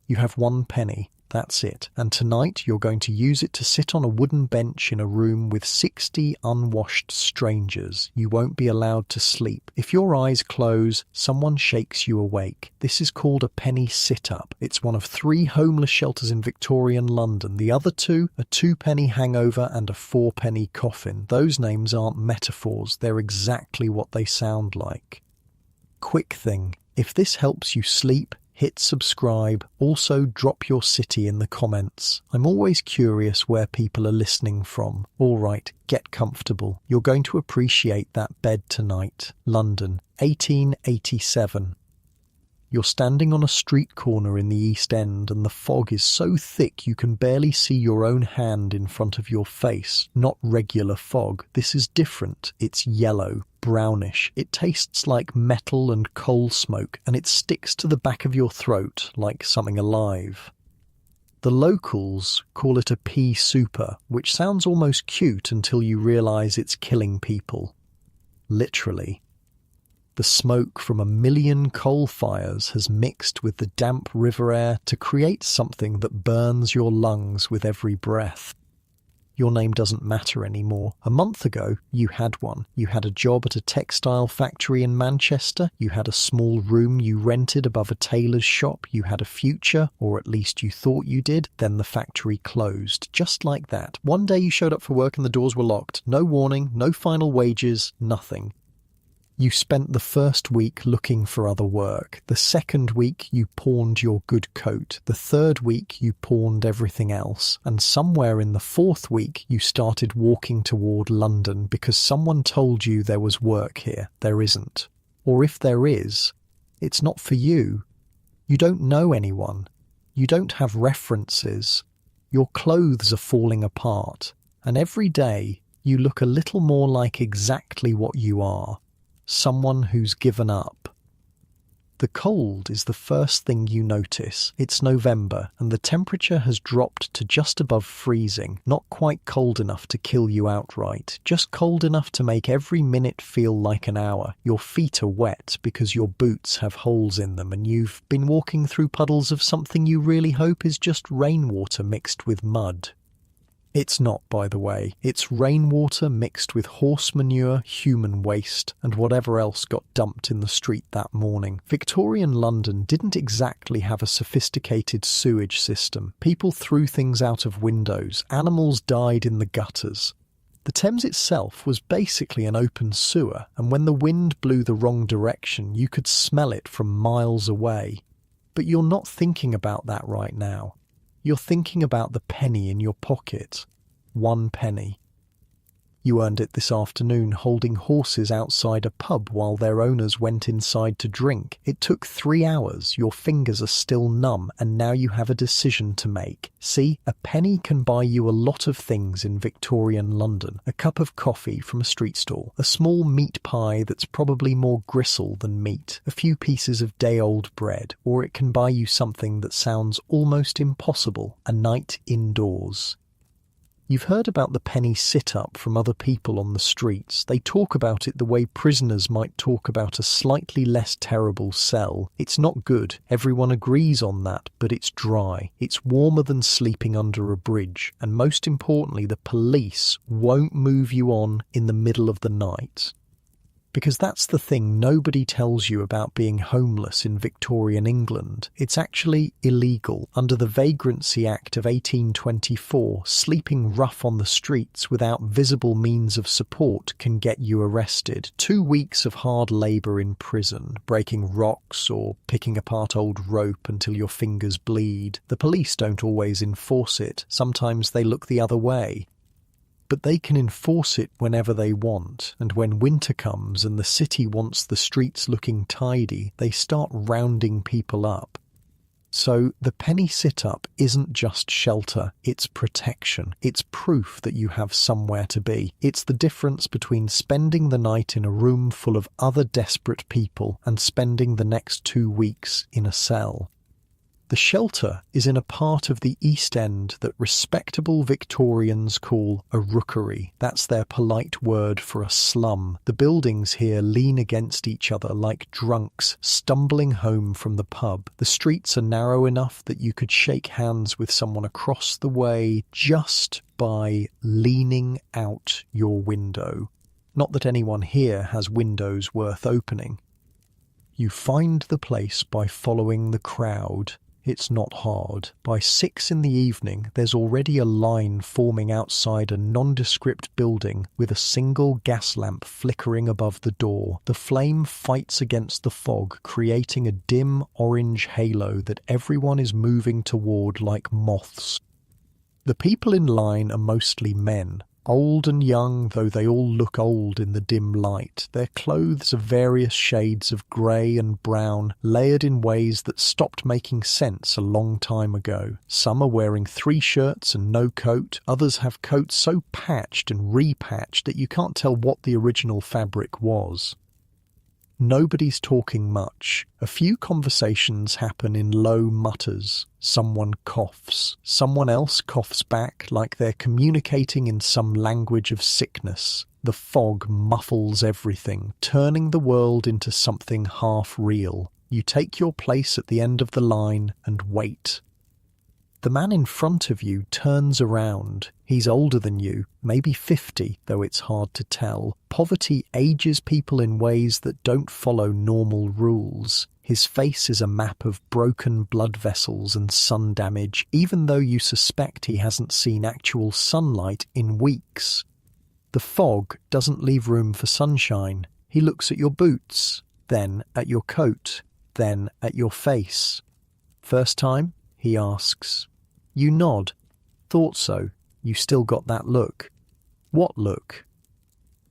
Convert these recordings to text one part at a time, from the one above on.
You have 1 penny. That's it. And tonight you're going to use it to sit on a wooden bench in a room with 60 unwashed strangers. You won't be allowed to sleep. If your eyes close, someone shakes you awake. This is called a penny sit-up. It's one of 3 homeless shelters in Victorian London. The other 2, a 2-penny hangover and a 4-penny coffin. Those names aren't metaphors. They're exactly what they sound like. Quick thing. If this helps you sleep, hit subscribe. Also, drop your city in the comments. I'm always curious where people are listening from. All right, get comfortable. You're going to appreciate that bed tonight. London, 1887. You're standing on a street corner in the East End and the fog is so thick you can barely see your own hand in front of your face. Not regular fog. This is different. It's yellow, brownish. It tastes like metal and coal smoke and it sticks to the back of your throat like something alive. The locals call it a pea super, which sounds almost cute until you realise it's killing people. Literally. The smoke from a million coal fires has mixed with the damp river air to create something that burns your lungs with every breath. Your name doesn't matter anymore. A month ago, you had one. You had a job at a textile factory in Manchester. You had a small room you rented above a tailor's shop. You had a future, or at least you thought you did. Then the factory closed. Just like that. One day you showed up for work and the doors were locked. No warning, no final wages, nothing. You spent the first week looking for other work. The second week, you pawned your good coat. The third week, you pawned everything else. And somewhere in the fourth week, you started walking toward London because someone told you there was work here. There isn't. Or if there is, it's not for you. You don't know anyone. You don't have references. Your clothes are falling apart. And every day, you look a little more like exactly what you are. Someone who's given up. The cold is the first thing you notice. It's November and the temperature has dropped to just above freezing, not quite cold enough to kill you outright, just cold enough to make every minute feel like an hour. Your feet are wet because your boots have holes in them and you've been walking through puddles of something you really hope is just rainwater mixed with mud. It's not, by the way. It's rainwater mixed with horse manure, human waste, and whatever else got dumped in the street that morning. Victorian London didn't exactly have a sophisticated sewage system. People threw things out of windows. Animals died in the gutters. The Thames itself was basically an open sewer, and when the wind blew the wrong direction, you could smell it from miles away. But you're not thinking about that right now. You're thinking about the penny in your pocket. 1 penny. You earned it this afternoon holding horses outside a pub while their owners went inside to drink. It took 3 hours, your fingers are still numb, and now you have a decision to make. See, a penny can buy you a lot of things in Victorian London. A cup of coffee from a street stall, a small meat pie that's probably more gristle than meat, a few pieces of day-old bread, or it can buy you something that sounds almost impossible, a night indoors. You've heard about the penny sit-up from other people on the streets. They talk about it the way prisoners might talk about a slightly less terrible cell. It's not good, everyone agrees on that, but it's dry. It's warmer than sleeping under a bridge. And most importantly, the police won't move you on in the middle of the night. Because that's the thing nobody tells you about being homeless in Victorian England. It's actually illegal. Under the Vagrancy Act of 1824, sleeping rough on the streets without visible means of support can get you arrested. 2 weeks of hard labour in prison, breaking rocks or picking apart old rope until your fingers bleed. The police don't always enforce it. Sometimes they look the other way. But they can enforce it whenever they want, and when winter comes and the city wants the streets looking tidy, they start rounding people up. So the penny sit-up isn't just shelter, it's protection. It's proof that you have somewhere to be. It's the difference between spending the night in a room full of other desperate people and spending the next 2 weeks in a cell. The shelter is in a part of the East End that respectable Victorians call a rookery. That's their polite word for a slum. The buildings here lean against each other like drunks stumbling home from the pub. The streets are narrow enough that you could shake hands with someone across the way just by leaning out your window. Not that anyone here has windows worth opening. You find the place by following the crowd. It's not hard. By 6 in the evening, there's already a line forming outside a nondescript building with a single gas lamp flickering above the door. The flame fights against the fog, creating a dim orange halo that everyone is moving toward like moths. The people in line are mostly men. Old and young, though they all look old in the dim light. Their clothes are various shades of grey and brown, layered in ways that stopped making sense a long time ago. Some are wearing 3 shirts and no coat. Others have coats so patched and repatched that you can't tell what the original fabric was. Nobody's talking much. A few conversations happen in low mutters. Someone coughs. Someone else coughs back like they're communicating in some language of sickness. The fog muffles everything, turning the world into something half real. You take your place at the end of the line and wait. The man in front of you turns around. He's older than you, maybe 50, though it's hard to tell. Poverty ages people in ways that don't follow normal rules. His face is a map of broken blood vessels and sun damage, even though you suspect he hasn't seen actual sunlight in weeks. The fog doesn't leave room for sunshine. He looks at your boots, then at your coat, then at your face. First time? He asks. You nod. Thought so. You still got that look. What look?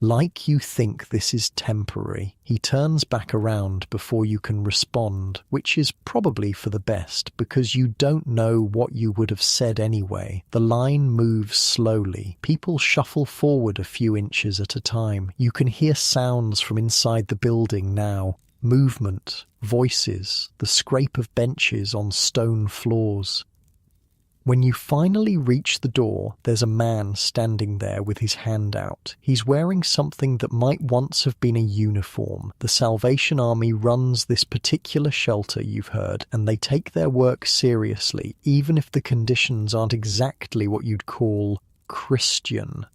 Like you think this is temporary. He turns back around before you can respond, which is probably for the best, because you don't know what you would have said anyway. The line moves slowly. People shuffle forward a few inches at a time. You can hear sounds from inside the building now. Movement, voices, the scrape of benches on stone floors. When you finally reach the door, there's a man standing there with his hand out. He's wearing something that might once have been a uniform. The Salvation Army runs this particular shelter, you've heard, and they take their work seriously, even if the conditions aren't exactly what you'd call Christian.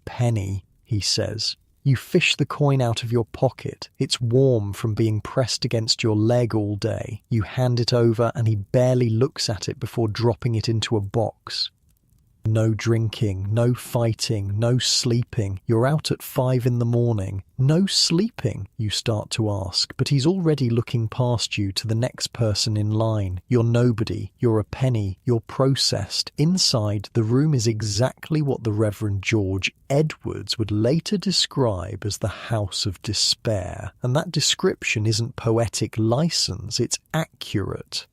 Penny, he says. You fish the coin out of your pocket. It's warm from being pressed against your leg all day. You hand it over and he barely looks at it before dropping it into a box. No drinking, no fighting, no sleeping. You're out at 5 in the morning. No sleeping, you start to ask, but he's already looking past you to the next person in line. You're nobody. You're a penny. You're processed. Inside, the room is exactly what the Reverend George Edwards would later describe as the house of despair. And that description isn't poetic license, it's accurate.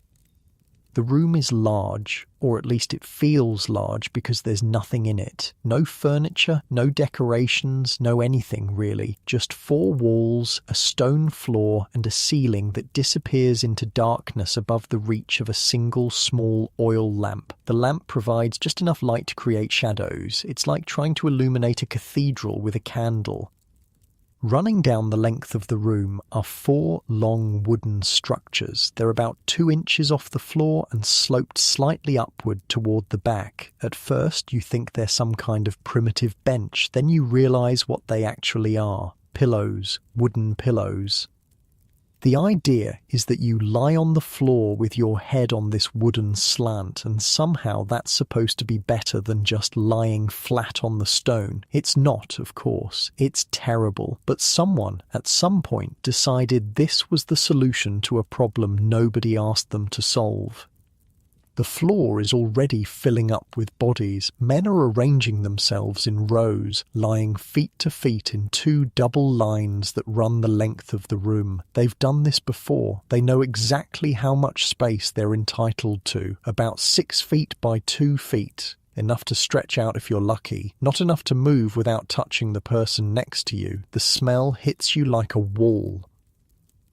The room is large, or at least it feels large because there's nothing in it. No furniture, no decorations, no anything really. Just 4 walls, a stone floor and a ceiling that disappears into darkness above the reach of a single small oil lamp. The lamp provides just enough light to create shadows. It's like trying to illuminate a cathedral with a candle. Running down the length of the room are 4 long wooden structures. They're about 2 inches off the floor and sloped slightly upward toward the back. At first you think they're some kind of primitive bench, then you realise what they actually are. Pillows, wooden pillows. The idea is that you lie on the floor with your head on this wooden slant, and somehow that's supposed to be better than just lying flat on the stone. It's not, of course. It's terrible. But someone, at some point, decided this was the solution to a problem nobody asked them to solve. The floor is already filling up with bodies. Men are arranging themselves in rows, lying feet to feet in 2 double lines that run the length of the room. They've done this before. They know exactly how much space they're entitled to. About 6 feet by 2 feet. Enough to stretch out if you're lucky. Not enough to move without touching the person next to you. The smell hits you like a wall.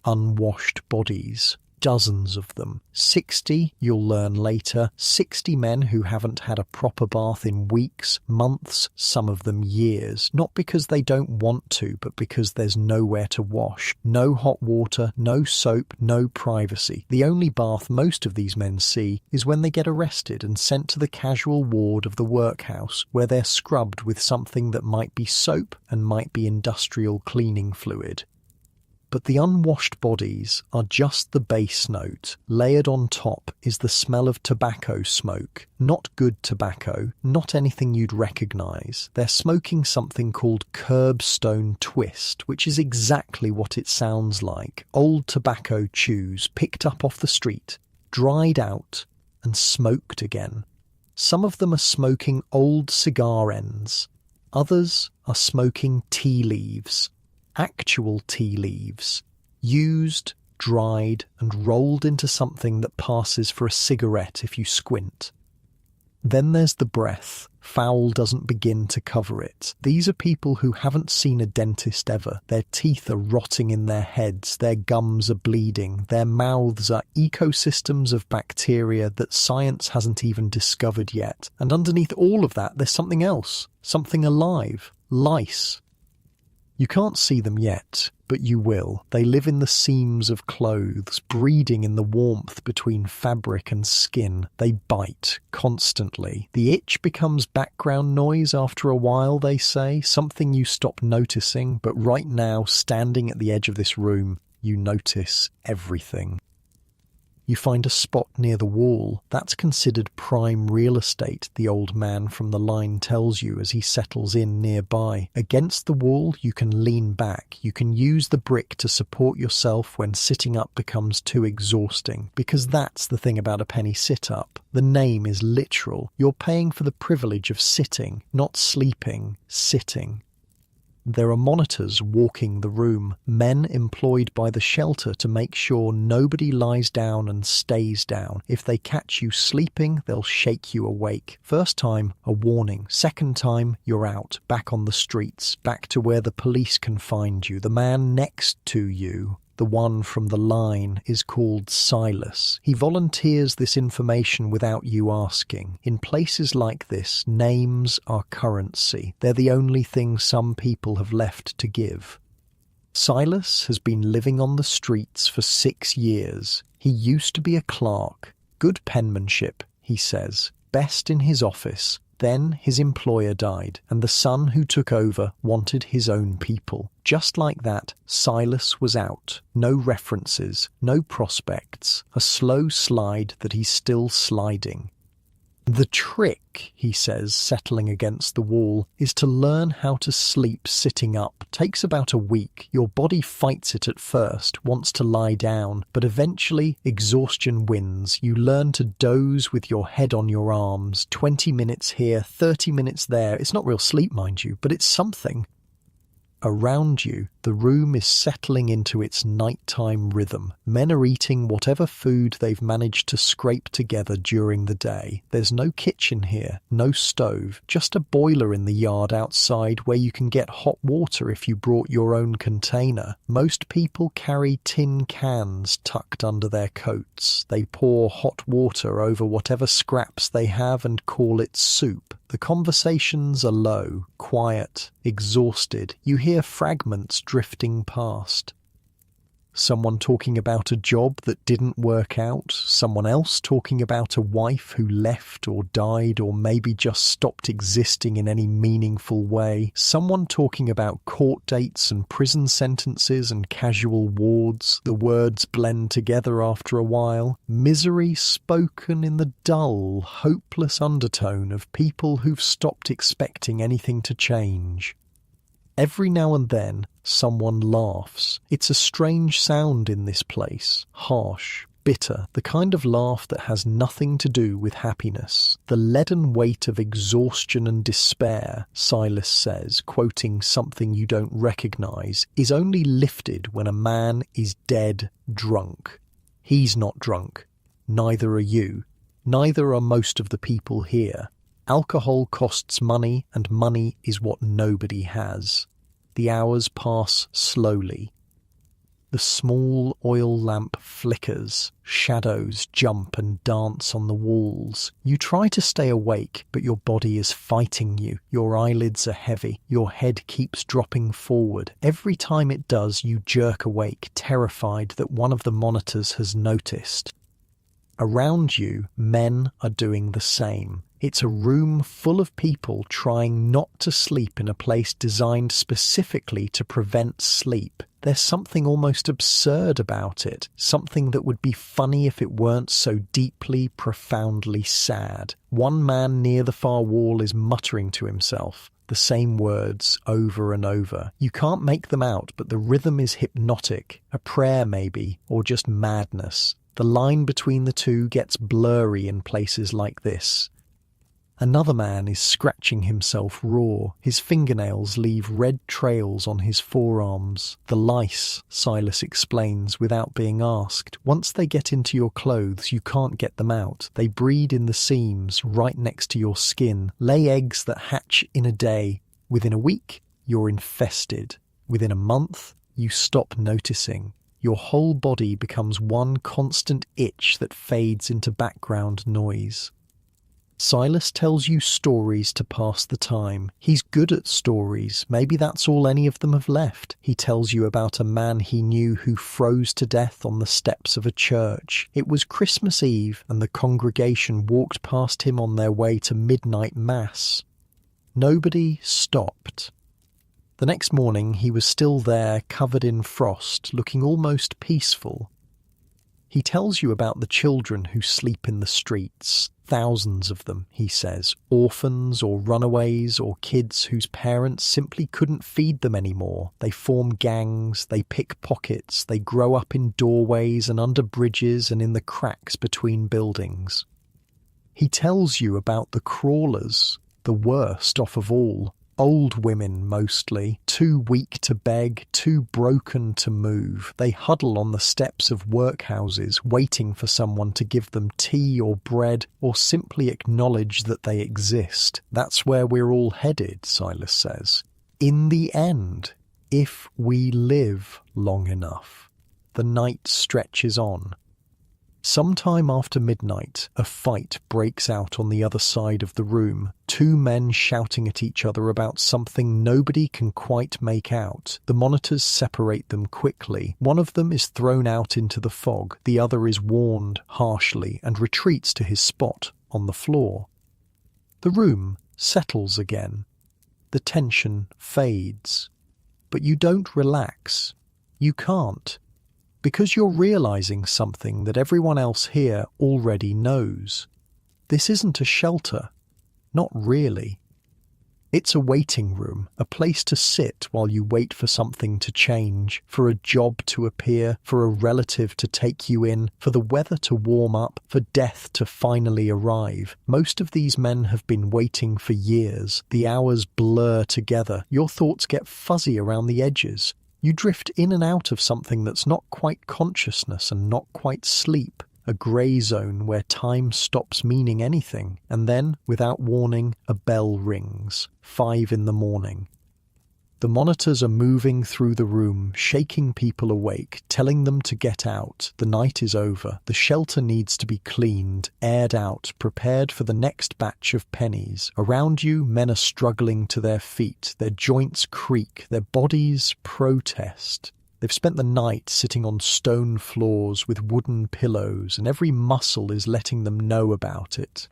Unwashed bodies. dozens of them. 60, you'll learn later, 60 men who haven't had a proper bath in weeks, months, some of them years. Not because they don't want to, but because there's nowhere to wash. No hot water, no soap, no privacy. The only bath most of these men see is when they get arrested and sent to the casual ward of the workhouse, where they're scrubbed with something that might be soap and might be industrial cleaning fluid. But the unwashed bodies are just the base note. Layered on top is the smell of tobacco smoke. Not good tobacco, not anything you'd recognise. They're smoking something called curbstone twist, which is exactly what it sounds like. Old tobacco chews picked up off the street, dried out, and smoked again. Some of them are smoking old cigar ends. Others are smoking tea leaves. Actual tea leaves, used, dried, and rolled into something that passes for a cigarette if you squint. Then there's the breath. Foul doesn't begin to cover it. These are people who haven't seen a dentist ever. Their teeth are rotting in their heads, their gums are bleeding, their mouths are ecosystems of bacteria that science hasn't even discovered yet. And underneath all of that, there's something else, something alive, lice. You can't see them yet, but you will. They live in the seams of clothes, breeding in the warmth between fabric and skin. They bite constantly. The itch becomes background noise after a while, they say, something you stop noticing, but right now, standing at the edge of this room, you notice everything. You find a spot near the wall. That's considered prime real estate, the old man from the line tells you as he settles in nearby. Against the wall, you can lean back. You can use the brick to support yourself when sitting up becomes too exhausting. Because that's the thing about a penny sit-up. The name is literal. You're paying for the privilege of sitting, not sleeping, sitting. There are monitors walking the room, men employed by the shelter to make sure nobody lies down and stays down. If they catch you sleeping, they'll shake you awake. First time, a warning. Second time, you're out, back on the streets, back to where the police can find you. The man next to you, the one from the line, is called Silas. He volunteers this information without you asking. In places like this, names are currency. They're the only thing some people have left to give. Silas has been living on the streets for 6 years. He used to be a clerk. Good penmanship, he says. Best in his office. Then his employer died, and the son who took over wanted his own people. Just like that, Silas was out. No references, no prospects. A slow slide that he's still sliding. The trick, he says, settling against the wall, is to learn how to sleep sitting up. Takes about a week. Your body fights it at first, wants to lie down, but eventually exhaustion wins. You learn to doze with your head on your arms. 20 minutes here, 30 minutes there. It's not real sleep, mind you, but it's something. Around you, the room is settling into its nighttime rhythm. Men are eating whatever food they've managed to scrape together during the day. There's no kitchen here, no stove, just a boiler in the yard outside where you can get hot water if you brought your own container. Most people carry tin cans tucked under their coats. They pour hot water over whatever scraps they have and call it soup. The conversations are low, quiet, exhausted. You hear fragments drifting past. Someone talking about a job that didn't work out, someone else talking about a wife who left or died or maybe just stopped existing in any meaningful way, someone talking about court dates and prison sentences and casual wards. The words blend together after a while. Misery spoken in the dull, hopeless undertone of people who've stopped expecting anything to change. Every now and then, someone laughs. It's a strange sound in this place, harsh, bitter, the kind of laugh that has nothing to do with happiness. The leaden weight of exhaustion and despair, Silas says, quoting something you don't recognize, is only lifted when a man is dead drunk. He's not drunk. Neither are you. Neither are most of the people here. Alcohol costs money, and money is what nobody has. The hours pass slowly. The small oil lamp flickers. Shadows jump and dance on the walls. You try to stay awake, but your body is fighting you. Your eyelids are heavy. Your head keeps dropping forward. Every time it does, you jerk awake, terrified that one of the monitors has noticed. Around you, men are doing the same. It's a room full of people trying not to sleep in a place designed specifically to prevent sleep. There's something almost absurd about it, something that would be funny if it weren't so deeply, profoundly sad. One man near the far wall is muttering to himself, the same words over and over. You can't make them out, but the rhythm is hypnotic, a prayer maybe, or just madness. The line between the two gets blurry in places like this. Another man is scratching himself raw. His fingernails leave red trails on his forearms. The lice, Silas explains without being asked. Once they get into your clothes, you can't get them out. They breed in the seams right next to your skin, lay eggs that hatch in a day. Within a week, you're infested. Within a month, you stop noticing. Your whole body becomes one constant itch that fades into background noise. Silas tells you stories to pass the time. He's good at stories. Maybe that's all any of them have left. He tells you about a man he knew who froze to death on the steps of a church. It was Christmas Eve, and the congregation walked past him on their way to midnight mass. Nobody stopped. The next morning he was still there, covered in frost, looking almost peaceful. He tells you about the children who sleep in the streets. Thousands of them, he says, orphans or runaways or kids whose parents simply couldn't feed them anymore. They form gangs, they pick pockets, they grow up in doorways and under bridges and in the cracks between buildings. He tells you about the crawlers, the worst off of all. Old women mostly, too weak to beg, too broken to move. They huddle on the steps of workhouses, waiting for someone to give them tea or bread, or simply acknowledge that they exist. That's where we're all headed, Silas says. In the end, if we live long enough. The night stretches on. Sometime after midnight, a fight breaks out on the other side of the room. Two men shouting at each other about something nobody can quite make out. The monitors separate them quickly. One of them is thrown out into the fog. The other is warned harshly and retreats to his spot on the floor. The room settles again. The tension fades. But you don't relax. You can't. Because you're realizing something that everyone else here already knows. This isn't a shelter. Not really. It's a waiting room, a place to sit while you wait for something to change, for a job to appear, for a relative to take you in, for the weather to warm up, for death to finally arrive. Most of these men have been waiting for years. The hours blur together. Your thoughts get fuzzy around the edges. You drift in and out of something that's not quite consciousness and not quite sleep, a grey zone where time stops meaning anything, and then, without warning, a bell rings, 5 a.m. The monitors are moving through the room, shaking people awake, telling them to get out. The night is over. The shelter needs to be cleaned, aired out, prepared for the next batch of pennies. Around you, men are struggling to their feet. Their joints creak. Their bodies protest. They've spent the night sitting on stone floors with wooden pillows, and every muscle is letting them know about it.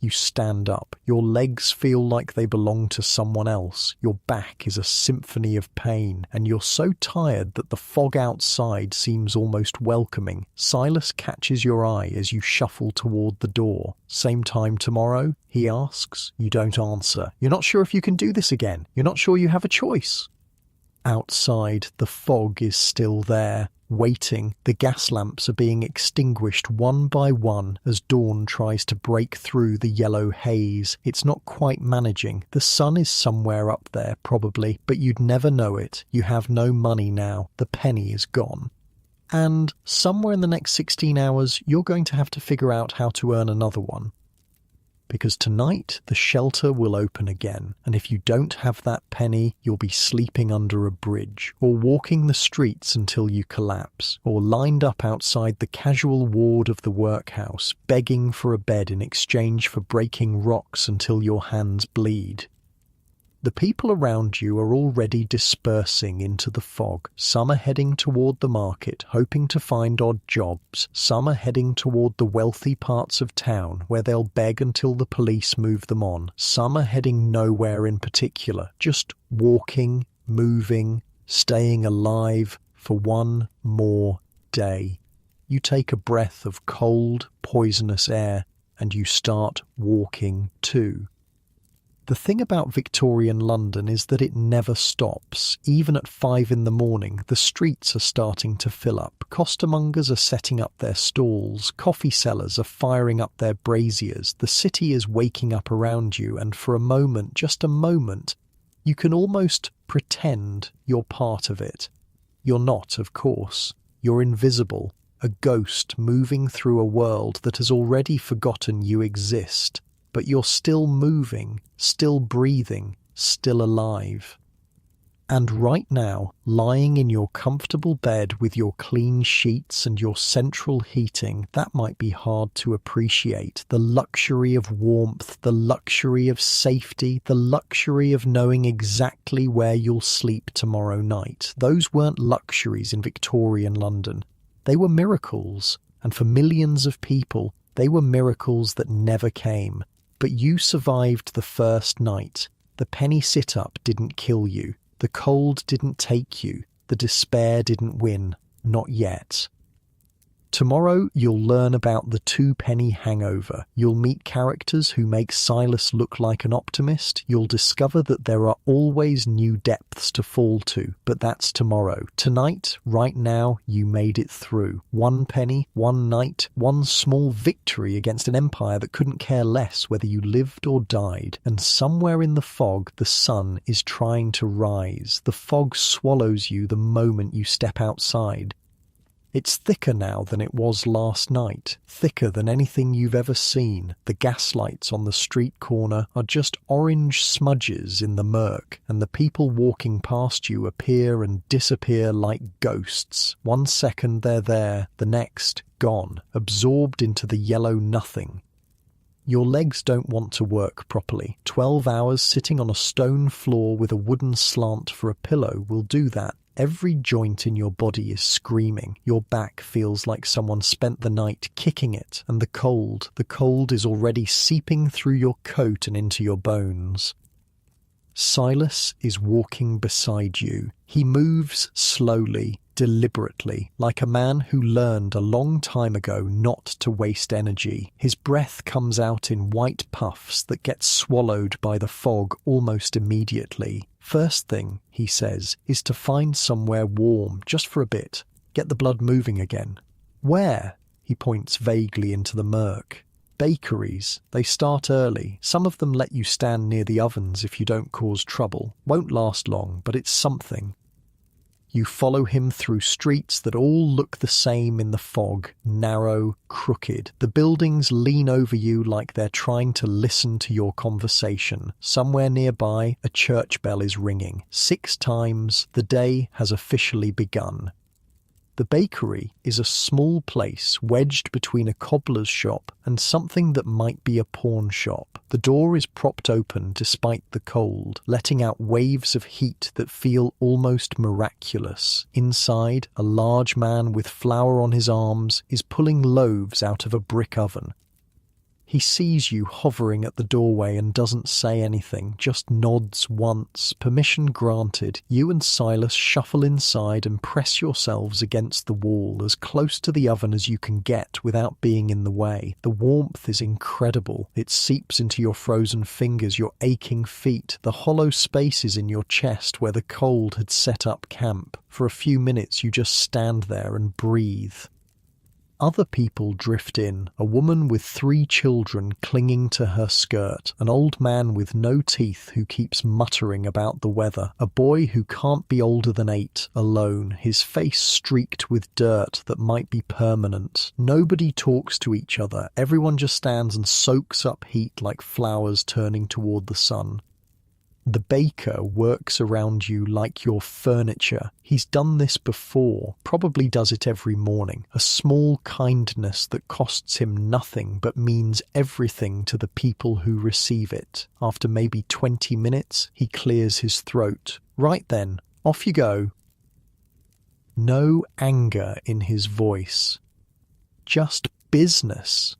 You stand up. Your legs feel like they belong to someone else. Your back is a symphony of pain, and you're so tired that the fog outside seems almost welcoming. Silas catches your eye as you shuffle toward the door. Same time tomorrow? He asks. You don't answer. You're not sure if you can do this again. You're not sure you have a choice. Outside, the fog is still there. Waiting, the gas lamps are being extinguished one by one as dawn tries to break through the yellow haze. It's not quite managing. The sun is somewhere up there, probably, but you'd never know it. You have no money now. The penny is gone. And somewhere in the next 16 hours, you're going to have to figure out how to earn another one. because tonight the shelter will open again, and if you don't have that penny, you'll be sleeping under a bridge, or walking the streets until you collapse, or lined up outside the casual ward of the workhouse, begging for a bed in exchange for breaking rocks until your hands bleed. The people around you are already dispersing into the fog. Some are heading toward the market, hoping to find odd jobs. Some are heading toward the wealthy parts of town, where they'll beg until the police move them on. Some are heading nowhere in particular, just walking, moving, staying alive for one more day. You take a breath of cold, poisonous air, and you start walking too. The thing about Victorian London is that it never stops. Even at 5 in the morning, the streets are starting to fill up. Costermongers are setting up their stalls. Coffee sellers are firing up their braziers. The city is waking up around you, and for a moment, just a moment, you can almost pretend you're part of it. You're not, of course. You're invisible, a ghost moving through a world that has already forgotten you exist. But you're still moving, still breathing, still alive. And right now, lying in your comfortable bed with your clean sheets and your central heating, that might be hard to appreciate. The luxury of warmth, the luxury of safety, the luxury of knowing exactly where you'll sleep tomorrow night. Those weren't luxuries in Victorian London. They were miracles, and for millions of people, they were miracles that never came. But you survived the first night. The penny sit-up didn't kill you. The cold didn't take you. The despair didn't win. Not yet. Tomorrow you'll learn about the 2-penny hangover. You'll meet characters who make Silas look like an optimist. You'll discover that there are always new depths to fall to, but that's tomorrow. Tonight, right now, you made it through. 1 penny, 1 night, 1 small victory against an empire that couldn't care less whether you lived or died. And somewhere in the fog, the sun is trying to rise. The fog swallows you the moment you step outside. It's thicker now than it was last night, thicker than anything you've ever seen. The gaslights on the street corner are just orange smudges in the murk, and the people walking past you appear and disappear like ghosts. 1 second they're there, the next gone, absorbed into the yellow nothing. Your legs don't want to work properly. 12 hours sitting on a stone floor with a wooden slant for a pillow will do that. Every joint in your body is screaming. Your back feels like someone spent the night kicking it, and the cold is already seeping through your coat and into your bones. Silas is walking beside you. He moves slowly, deliberately, like a man who learned a long time ago not to waste energy. His breath comes out in white puffs that get swallowed by the fog almost immediately. First thing, he says, is to find somewhere warm, just for a bit. Get the blood moving again. Where? He points vaguely into the murk. Bakeries. They start early. Some of them let you stand near the ovens if you don't cause trouble. Won't last long, but it's something. You follow him through streets that all look the same in the fog, narrow, crooked. The buildings lean over you like they're trying to listen to your conversation. Somewhere nearby, a church bell is ringing. 6 times, the day has officially begun. The bakery is a small place wedged between a cobbler's shop and something that might be a pawn shop. The door is propped open despite the cold, letting out waves of heat that feel almost miraculous. Inside, a large man with flour on his arms is pulling loaves out of a brick oven. He sees you hovering at the doorway and doesn't say anything, just nods once, permission granted. You and Silas shuffle inside and press yourselves against the wall, as close to the oven as you can get without being in the way. The warmth is incredible. It seeps into your frozen fingers, your aching feet, the hollow spaces in your chest where the cold had set up camp. For a few minutes you just stand there and breathe. Other people drift in, a woman with 3 children clinging to her skirt, an old man with no teeth who keeps muttering about the weather, a boy who can't be older than 8, alone, his face streaked with dirt that might be permanent. Nobody talks to each other, everyone just stands and soaks up heat like flowers turning toward the sun. The baker works around you like you're furniture. He's done this before, probably does it every morning. A small kindness that costs him nothing but means everything to the people who receive it. After maybe 20 minutes, he clears his throat. Right then, off you go. No anger in his voice. Just business.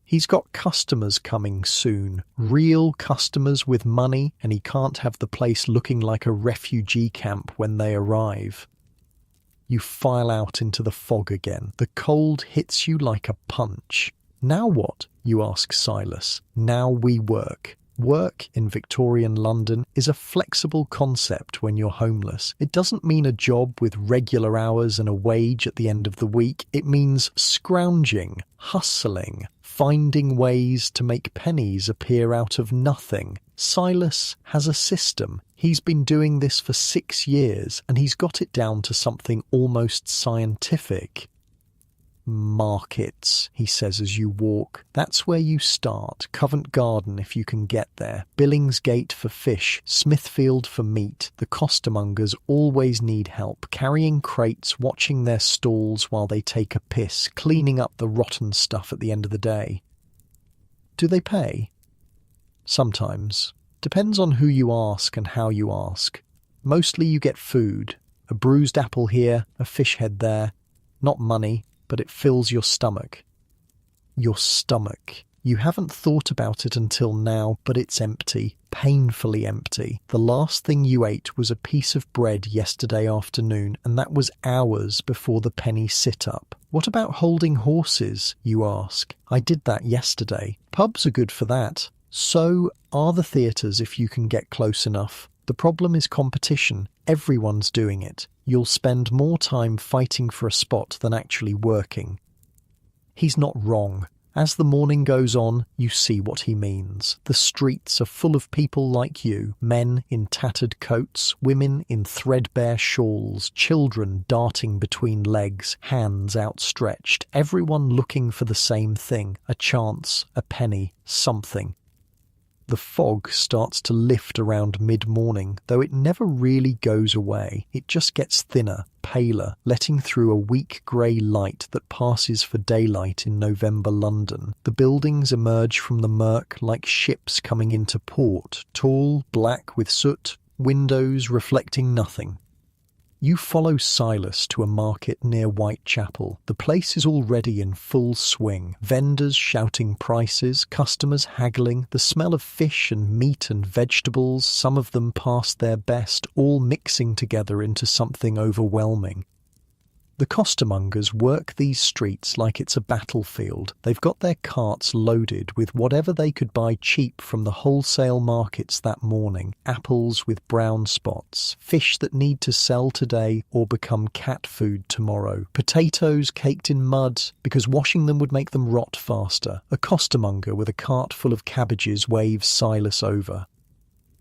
He's got customers coming soon, real customers with money, and he can't have the place looking like a refugee camp when they arrive. You file out into the fog again. The cold hits you like a punch. Now what? You ask Silas. Now we work. Work in Victorian London is a flexible concept when you're homeless. It doesn't mean a job with regular hours and a wage at the end of the week. It means scrounging, hustling, finding ways to make pennies appear out of nothing. Silas has a system. He's been doing this for 6 years and he's got it down to something almost scientific. Markets, he says as you walk. That's where you start. Covent Garden if you can get there. Billingsgate for fish. Smithfield for meat. The costermongers always need help. Carrying crates, watching their stalls while they take a piss. Cleaning up the rotten stuff at the end of the day. Do they pay? Sometimes. Depends on who you ask and how you ask. Mostly you get food. A bruised apple here, a fish head there. Not money. But it fills your stomach. Your stomach. You haven't thought about it until now, but it's empty. Painfully empty. The last thing you ate was a piece of bread yesterday afternoon, and that was hours before the penny sit-up. What about holding horses, you ask? I did that yesterday. Pubs are good for that. So are the theatres if you can get close enough. The problem is competition. Everyone's doing it. You'll spend more time fighting for a spot than actually working. He's not wrong. As the morning goes on, you see what he means. The streets are full of people like you, men in tattered coats, women in threadbare shawls, children darting between legs, hands outstretched, everyone looking for the same thing, a chance, a penny, something. The fog starts to lift around mid-morning, though it never really goes away. It just gets thinner, paler, letting through a weak grey light that passes for daylight in November London. The buildings emerge from the murk like ships coming into port, tall, black with soot, windows reflecting nothing. You follow Silas to a market near Whitechapel. The place is already in full swing. Vendors shouting prices, customers haggling, the smell of fish and meat and vegetables, some of them past their best, all mixing together into something overwhelming. The costermongers work these streets like it's a battlefield. They've got their carts loaded with whatever they could buy cheap from the wholesale markets that morning. Apples with brown spots, fish that need to sell today or become cat food tomorrow, potatoes caked in mud because washing them would make them rot faster. A costermonger with a cart full of cabbages waves Silas over.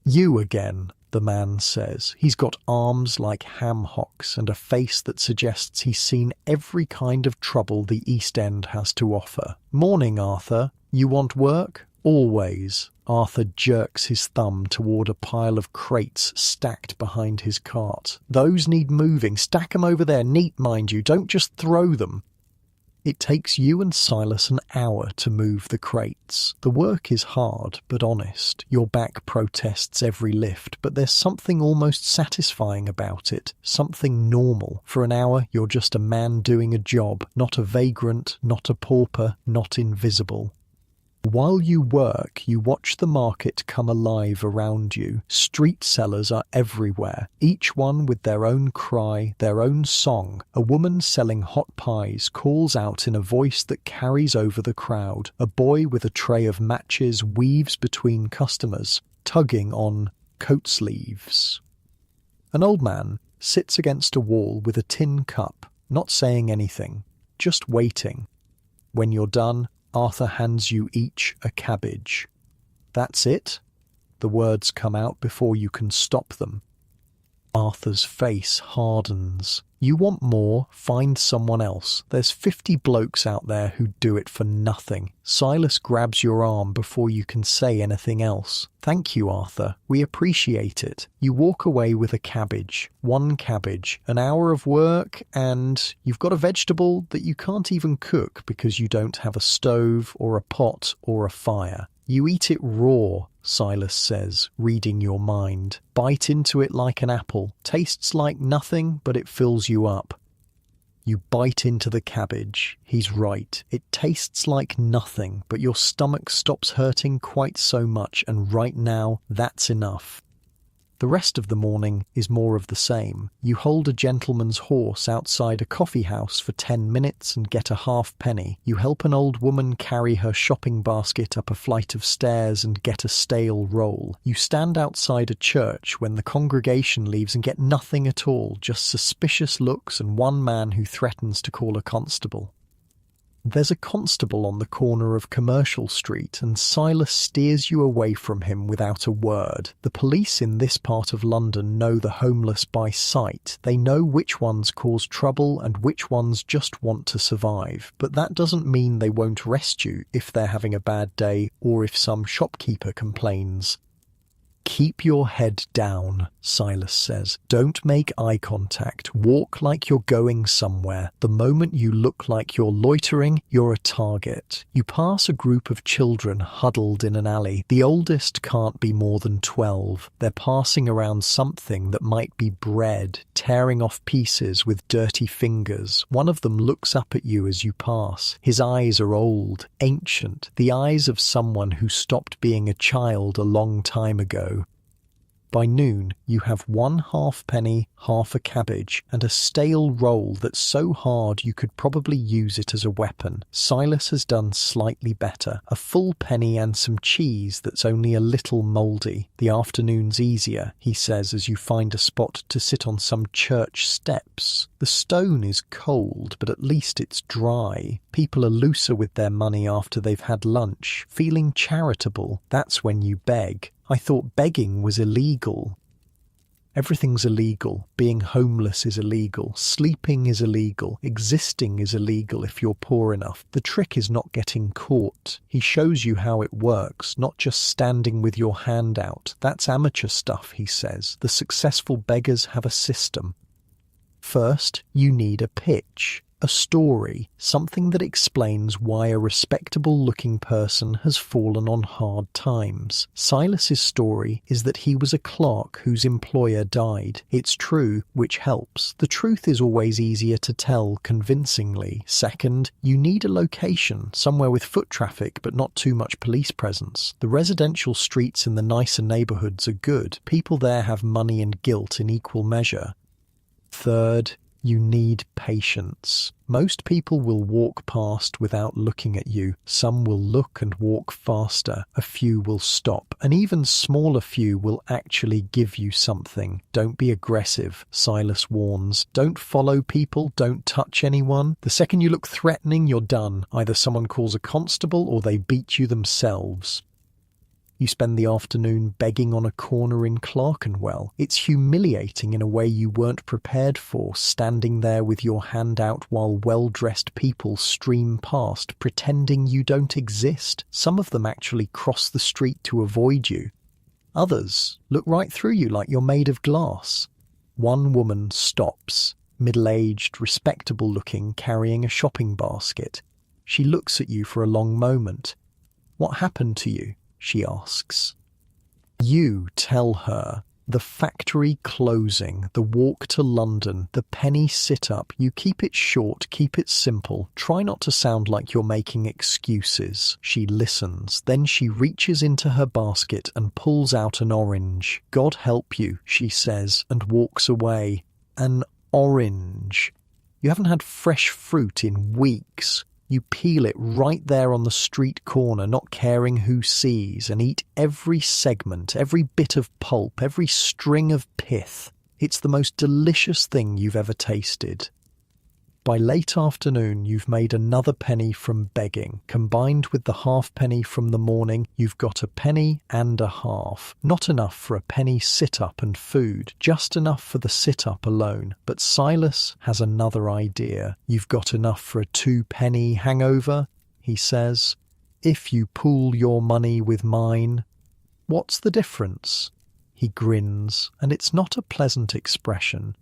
You again, the man says. He's got arms like ham hocks and a face that suggests he's seen every kind of trouble the East End has to offer. Morning, Arthur. You want work? Always. Arthur jerks his thumb toward a pile of crates stacked behind his cart. Those need moving. Stack 'em over there, neat, mind you. Don't just throw them. It takes you and Silas an hour to move the crates. The work is hard, but honest. Your back protests every lift, but there's something almost satisfying about it. Something normal. For an hour, you're just a man doing a job, not a vagrant, not a pauper, not invisible. While you work, you watch the market come alive around you. Street sellers are everywhere, each one with their own cry, their own song. A woman selling hot pies calls out in a voice that carries over the crowd. A boy with a tray of matches weaves between customers, tugging on coat sleeves. An old man sits against a wall with a tin cup, not saying anything, just waiting. When you're done, Arthur hands you each a cabbage. That's it? The words come out before you can stop them. Arthur's face hardens. You want more? Find someone else. There's 50 blokes out there who do it for nothing. Silas grabs your arm before you can say anything else. Thank you, Arthur. We appreciate it. You walk away with a cabbage. One cabbage. An hour of work, and you've got a vegetable that you can't even cook because you don't have a stove or a pot or a fire. You eat it raw, Silas says, reading your mind. Bite into it like an apple. Tastes like nothing, but it fills you up. You bite into the cabbage. He's right. It tastes like nothing, but your stomach stops hurting quite so much, and right now, that's enough. The rest of the morning is more of the same. You hold a gentleman's horse outside a coffee house for 10 minutes and get a halfpenny. You help an old woman carry her shopping basket up a flight of stairs and get a stale roll. You stand outside a church when the congregation leaves and get nothing at all, just suspicious looks and one man who threatens to call a constable. There's a constable on the corner of Commercial Street, and Silas steers you away from him without a word. The police in this part of London know the homeless by sight. They know which ones cause trouble and which ones just want to survive. But that doesn't mean they won't arrest you if they're having a bad day or if some shopkeeper complains. Keep your head down, Silas says. Don't make eye contact. Walk like you're going somewhere. The moment you look like you're loitering, you're a target. You pass a group of children huddled in an alley. The oldest can't be more than 12. They're passing around something that might be bread, tearing off pieces with dirty fingers. One of them looks up at you as you pass. His eyes are old, ancient, the eyes of someone who stopped being a child a long time ago. By noon, you have one halfpenny, half a cabbage, and a stale roll that's so hard you could probably use it as a weapon. Silas has done slightly better. A full penny and some cheese that's only a little mouldy. The afternoon's easier, he says as you find a spot to sit on some church steps. The stone is cold, but at least it's dry. People are looser with their money after they've had lunch, feeling charitable. That's when you beg. I thought begging was illegal. Everything's illegal. Being homeless is illegal. Sleeping is illegal. Existing is illegal if you're poor enough. The trick is not getting caught. He shows you how it works, not just standing with your hand out. That's amateur stuff, he says. The successful beggars have a system. First, you need a pitch. A story, something that explains why a respectable-looking person has fallen on hard times. Silas's story is that he was a clerk whose employer died. It's true, which helps. The truth is always easier to tell convincingly. Second, you need a location, somewhere with foot traffic but not too much police presence. The residential streets in the nicer neighbourhoods are good. People there have money and guilt in equal measure. Third, you need patience. Most people will walk past without looking at you. Some will look and walk faster. A few will stop. An even smaller few will actually give you something. Don't be aggressive, Silas warns. Don't follow people. Don't touch anyone. The second you look threatening, you're done. Either someone calls a constable or they beat you themselves. You spend the afternoon begging on a corner in Clerkenwell. It's humiliating in a way you weren't prepared for, standing there with your hand out while well-dressed people stream past, pretending you don't exist. Some of them actually cross the street to avoid you. Others look right through you like you're made of glass. One woman stops, middle-aged, respectable-looking, carrying a shopping basket. She looks at you for a long moment. "What happened to you?" she asks. You tell her. The factory closing, the walk to London, the penny sit-up. You keep it short, keep it simple. Try not to sound like you're making excuses. She listens. Then she reaches into her basket and pulls out an orange. "God help you," she says, and walks away. An orange. You haven't had fresh fruit in weeks. You peel it right there on the street corner, not caring who sees, and eat every segment, every bit of pulp, every string of pith. It's the most delicious thing you've ever tasted. By late afternoon, you've made another penny from begging. Combined with the halfpenny from the morning, you've got a penny and a half. Not enough for a penny sit-up and food, just enough for the sit-up alone. But Silas has another idea. You've got enough for a 2-penny hangover, he says. If you pool your money with mine. What's the difference? He grins, and it's not a pleasant expression.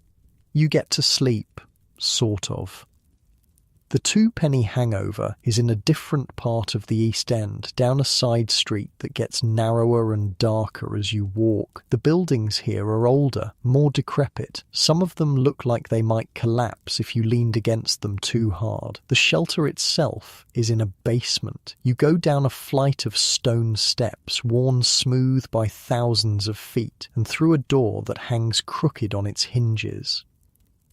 You get to sleep. Sort of. The 2-penny hangover is in a different part of the East End, down a side street that gets narrower and darker as you walk. The buildings here are older, more decrepit. Some of them look like they might collapse if you leaned against them too hard. The shelter itself is in a basement. You go down a flight of stone steps, worn smooth by thousands of feet, and through a door that hangs crooked on its hinges.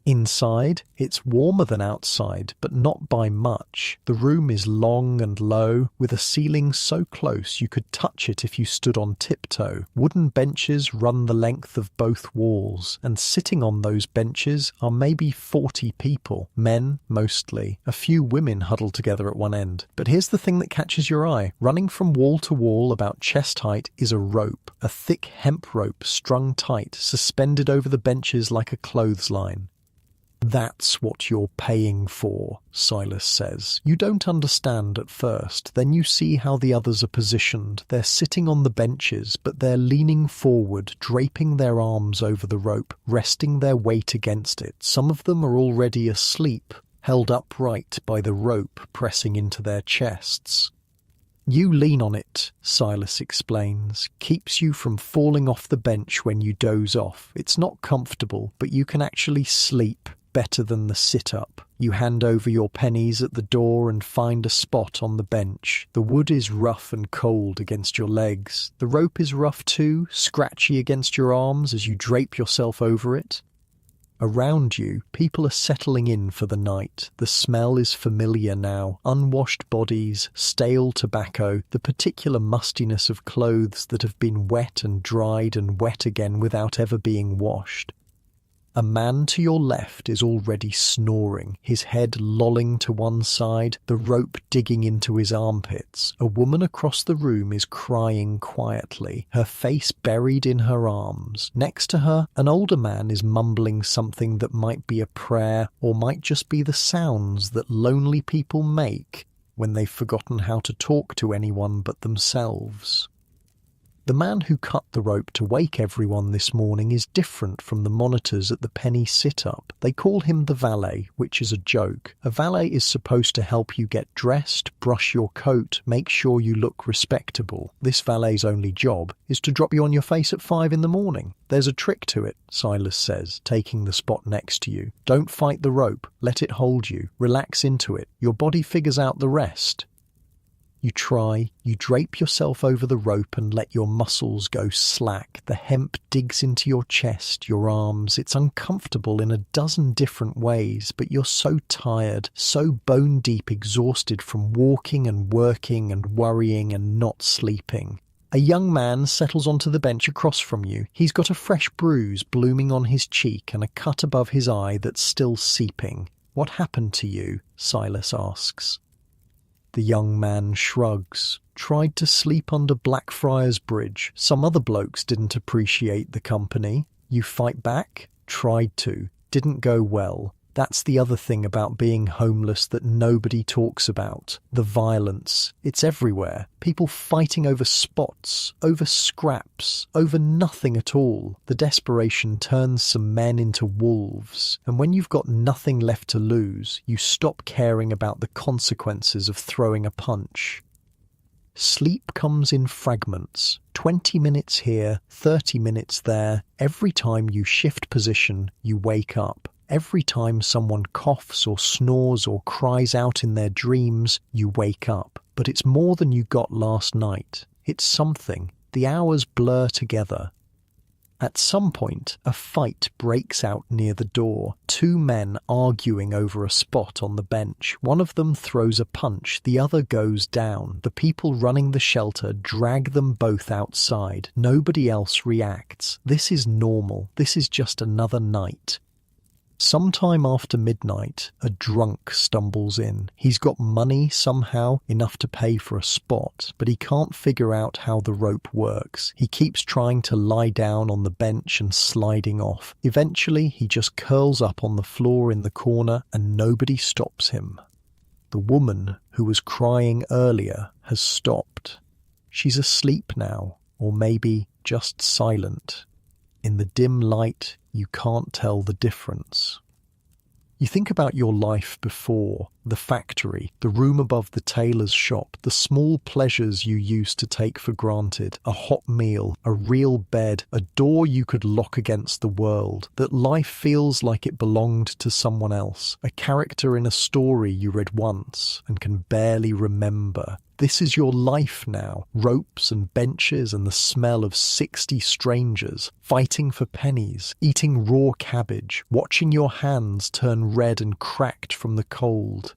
Inside, it's warmer than outside, but not by much. The room is long and low, with a ceiling so close you could touch it if you stood on tiptoe. Wooden benches run the length of both walls, and sitting on those benches are maybe 40 people, men mostly. A few women huddled together at one end. But here's the thing that catches your eye. Running from wall to wall about chest height is a rope, a thick hemp rope strung tight, suspended over the benches like a clothesline. That's what you're paying for, Silas says. You don't understand at first, then you see how the others are positioned. They're sitting on the benches, but they're leaning forward, draping their arms over the rope, resting their weight against it. Some of them are already asleep, held upright by the rope pressing into their chests. You lean on it, Silas explains, keeps you from falling off the bench when you doze off. It's not comfortable, but you can actually sleep. Better than the sit-up. You hand over your pennies at the door and find a spot on the bench. The wood is rough and cold against your legs. The rope is rough too, scratchy against your arms as you drape yourself over it. Around you, people are settling in for the night. The smell is familiar now. Unwashed bodies, stale tobacco, the particular mustiness of clothes that have been wet and dried and wet again without ever being washed. A man to your left is already snoring, his head lolling to one side, the rope digging into his armpits. A woman across the room is crying quietly, her face buried in her arms. Next to her, an older man is mumbling something that might be a prayer or might just be the sounds that lonely people make when they've forgotten how to talk to anyone but themselves. The man who cut the rope to wake everyone this morning is different from the monitors at the penny sit-up. They call him the valet, which is a joke. A valet is supposed to help you get dressed, brush your coat, make sure you look respectable. This valet's only job is to drop you on your face at 5 in the morning. There's a trick to it, Silas says, taking the spot next to you. Don't fight the rope. Let it hold you. Relax into it. Your body figures out the rest. You try, you drape yourself over the rope and let your muscles go slack. The hemp digs into your chest, your arms. It's uncomfortable in a dozen different ways, but you're so tired, so bone-deep exhausted from walking and working and worrying and not sleeping. A young man settles onto the bench across from you. He's got a fresh bruise blooming on his cheek and a cut above his eye that's still seeping. What happened to you? Silas asks. The young man shrugs. Tried to sleep under Blackfriars Bridge. Some other blokes didn't appreciate the company. You fight back? Tried to. Didn't go well. That's the other thing about being homeless that nobody talks about. The violence. It's everywhere. People fighting over spots, over scraps, over nothing at all. The desperation turns some men into wolves. And when you've got nothing left to lose, you stop caring about the consequences of throwing a punch. Sleep comes in fragments. 20 minutes here, 30 minutes there. Every time you shift position, you wake up. Every time someone coughs or snores or cries out in their dreams, you wake up. But it's more than you got last night. It's something. The hours blur together. At some point, a fight breaks out near the door. Two men arguing over a spot on the bench. One of them throws a punch, the other goes down. The people running the shelter drag them both outside. Nobody else reacts. This is normal. This is just another night. Sometime after midnight, a drunk stumbles in. He's got money somehow, enough to pay for a spot, but he can't figure out how the rope works. He keeps trying to lie down on the bench and sliding off. Eventually, he just curls up on the floor in the corner and nobody stops him. The woman who was crying earlier has stopped. She's asleep now, or maybe just silent. In the dim light, you can't tell the difference. You think about your life before, the factory, the room above the tailor's shop, the small pleasures you used to take for granted, a hot meal, a real bed, a door you could lock against the world, that life feels like it belonged to someone else, a character in a story you read once and can barely remember. This is your life now, ropes and benches and the smell of 60 strangers, fighting for pennies, eating raw cabbage, watching your hands turn red and cracked from the cold.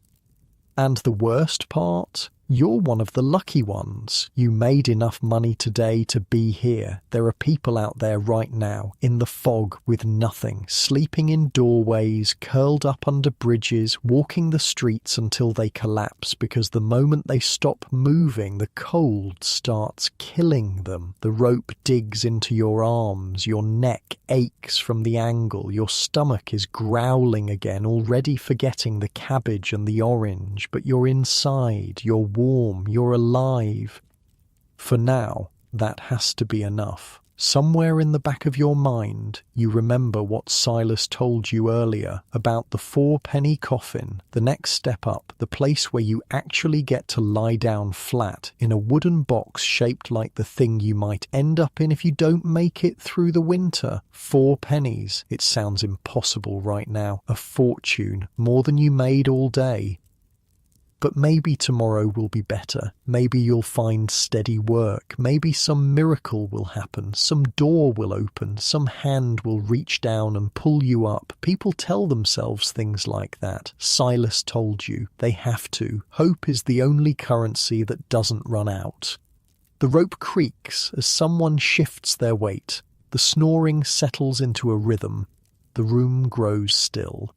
And the worst part? You're one of the lucky ones. You made enough money today to be here. There are people out there right now, in the fog with nothing, sleeping in doorways, curled up under bridges, walking the streets until they collapse because the moment they stop moving, the cold starts killing them. The rope digs into your arms, your neck aches from the angle, your stomach is growling again, already forgetting the cabbage and the orange, but you're inside, you're warm, you're alive. For now, that has to be enough. Somewhere in the back of your mind, you remember what Silas told you earlier about the 4-penny coffin, the next step up, the place where you actually get to lie down flat in a wooden box shaped like the thing you might end up in if you don't make it through the winter. 4 pennies. It sounds impossible right now. A fortune, more than you made all day. But maybe tomorrow will be better. Maybe you'll find steady work. Maybe some miracle will happen. Some door will open. Some hand will reach down and pull you up. People tell themselves things like that. Silas told you. They have to. Hope is the only currency that doesn't run out. The rope creaks as someone shifts their weight. The snoring settles into a rhythm. The room grows still.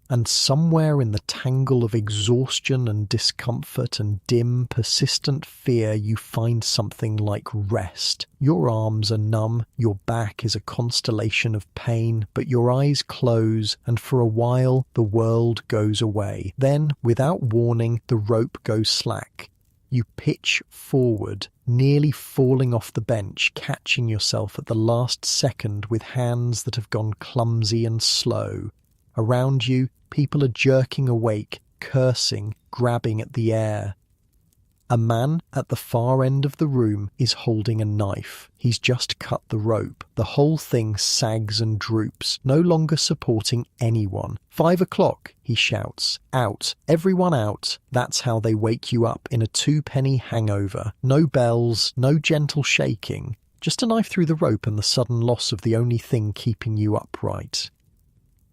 And somewhere in the tangle of exhaustion and discomfort and dim, persistent fear, you find something like rest. Your arms are numb, your back is a constellation of pain, but your eyes close, and for a while the world goes away. Then, without warning, the rope goes slack. You pitch forward, nearly falling off the bench, catching yourself at the last second with hands that have gone clumsy and slow. Around you, people are jerking awake, cursing, grabbing at the air. A man at the far end of the room is holding a knife. He's just cut the rope. The whole thing sags and droops, no longer supporting anyone. 5 o'clock, he shouts. Out. Everyone out. That's how they wake you up in a 2-penny hangover. No bells, no gentle shaking. Just a knife through the rope and the sudden loss of the only thing keeping you upright.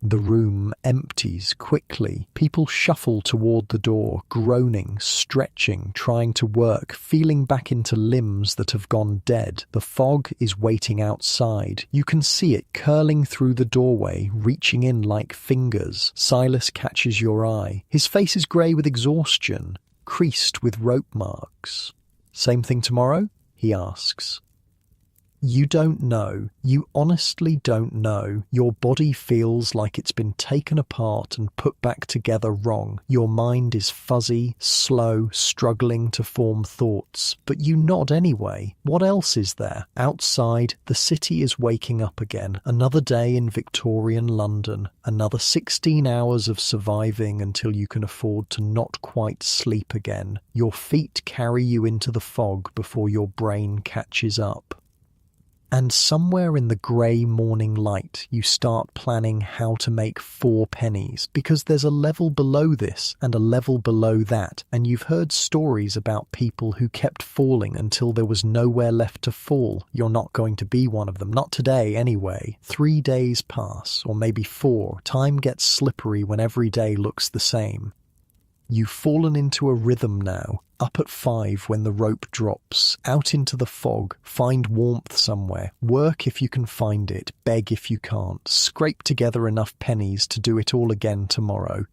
The room empties quickly. People shuffle toward the door, groaning, stretching, trying to work, feeling back into limbs that have gone dead. The fog is waiting outside. You can see it curling through the doorway, reaching in like fingers. Silas catches your eye. His face is grey with exhaustion, creased with rope marks. Same thing tomorrow? He asks. You don't know. You honestly don't know. Your body feels like it's been taken apart and put back together wrong. Your mind is fuzzy, slow, struggling to form thoughts. But you nod anyway. What else is there? Outside, the city is waking up again. Another day in Victorian London. Another 16 hours of surviving until you can afford to not quite sleep again. Your feet carry you into the fog before your brain catches up. And somewhere in the grey morning light, you start planning how to make 4 pennies, because there's a level below this and a level below that, and you've heard stories about people who kept falling until there was nowhere left to fall. You're not going to be one of them, not today anyway. 3 days pass, or maybe 4. Time gets slippery when every day looks the same. You've fallen into a rhythm now. Up at 5 when the rope drops, out into the fog, find warmth somewhere, work if you can find it, beg if you can't, scrape together enough pennies to do it all again tomorrow.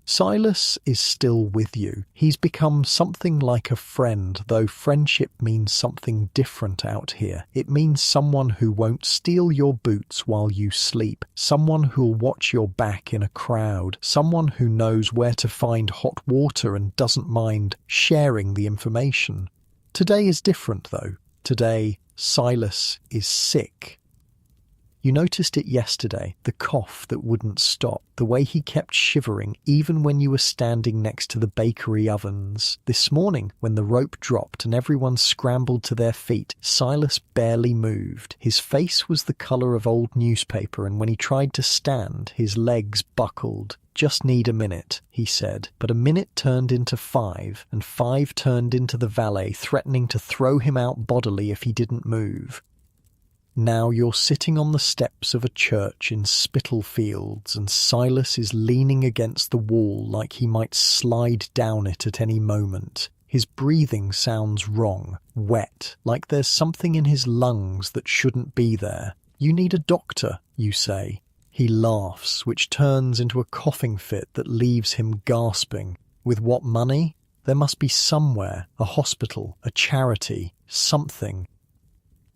Silas is still with you. He's become something like a friend, though friendship means something different out here. It means someone who won't steal your boots while you sleep, someone who'll watch your back in a crowd, someone who knows where to find hot water and doesn't mind sharing the information. Today is different, though. Today, Silas is sick. You noticed it yesterday, the cough that wouldn't stop, the way he kept shivering even when you were standing next to the bakery ovens. This morning, when the rope dropped and everyone scrambled to their feet, Silas barely moved. His face was the colour of old newspaper, and when he tried to stand, his legs buckled. "Just need a minute," he said. But a minute turned into 5, and 5 turned into the valet, threatening to throw him out bodily if he didn't move. Now you're sitting on the steps of a church in Spitalfields, and Silas is leaning against the wall like he might slide down it at any moment. His breathing sounds wrong, wet, like there's something in his lungs that shouldn't be there. "You need a doctor," you say. He laughs, which turns into a coughing fit that leaves him gasping. With what money? There must be somewhere, a hospital, a charity, something.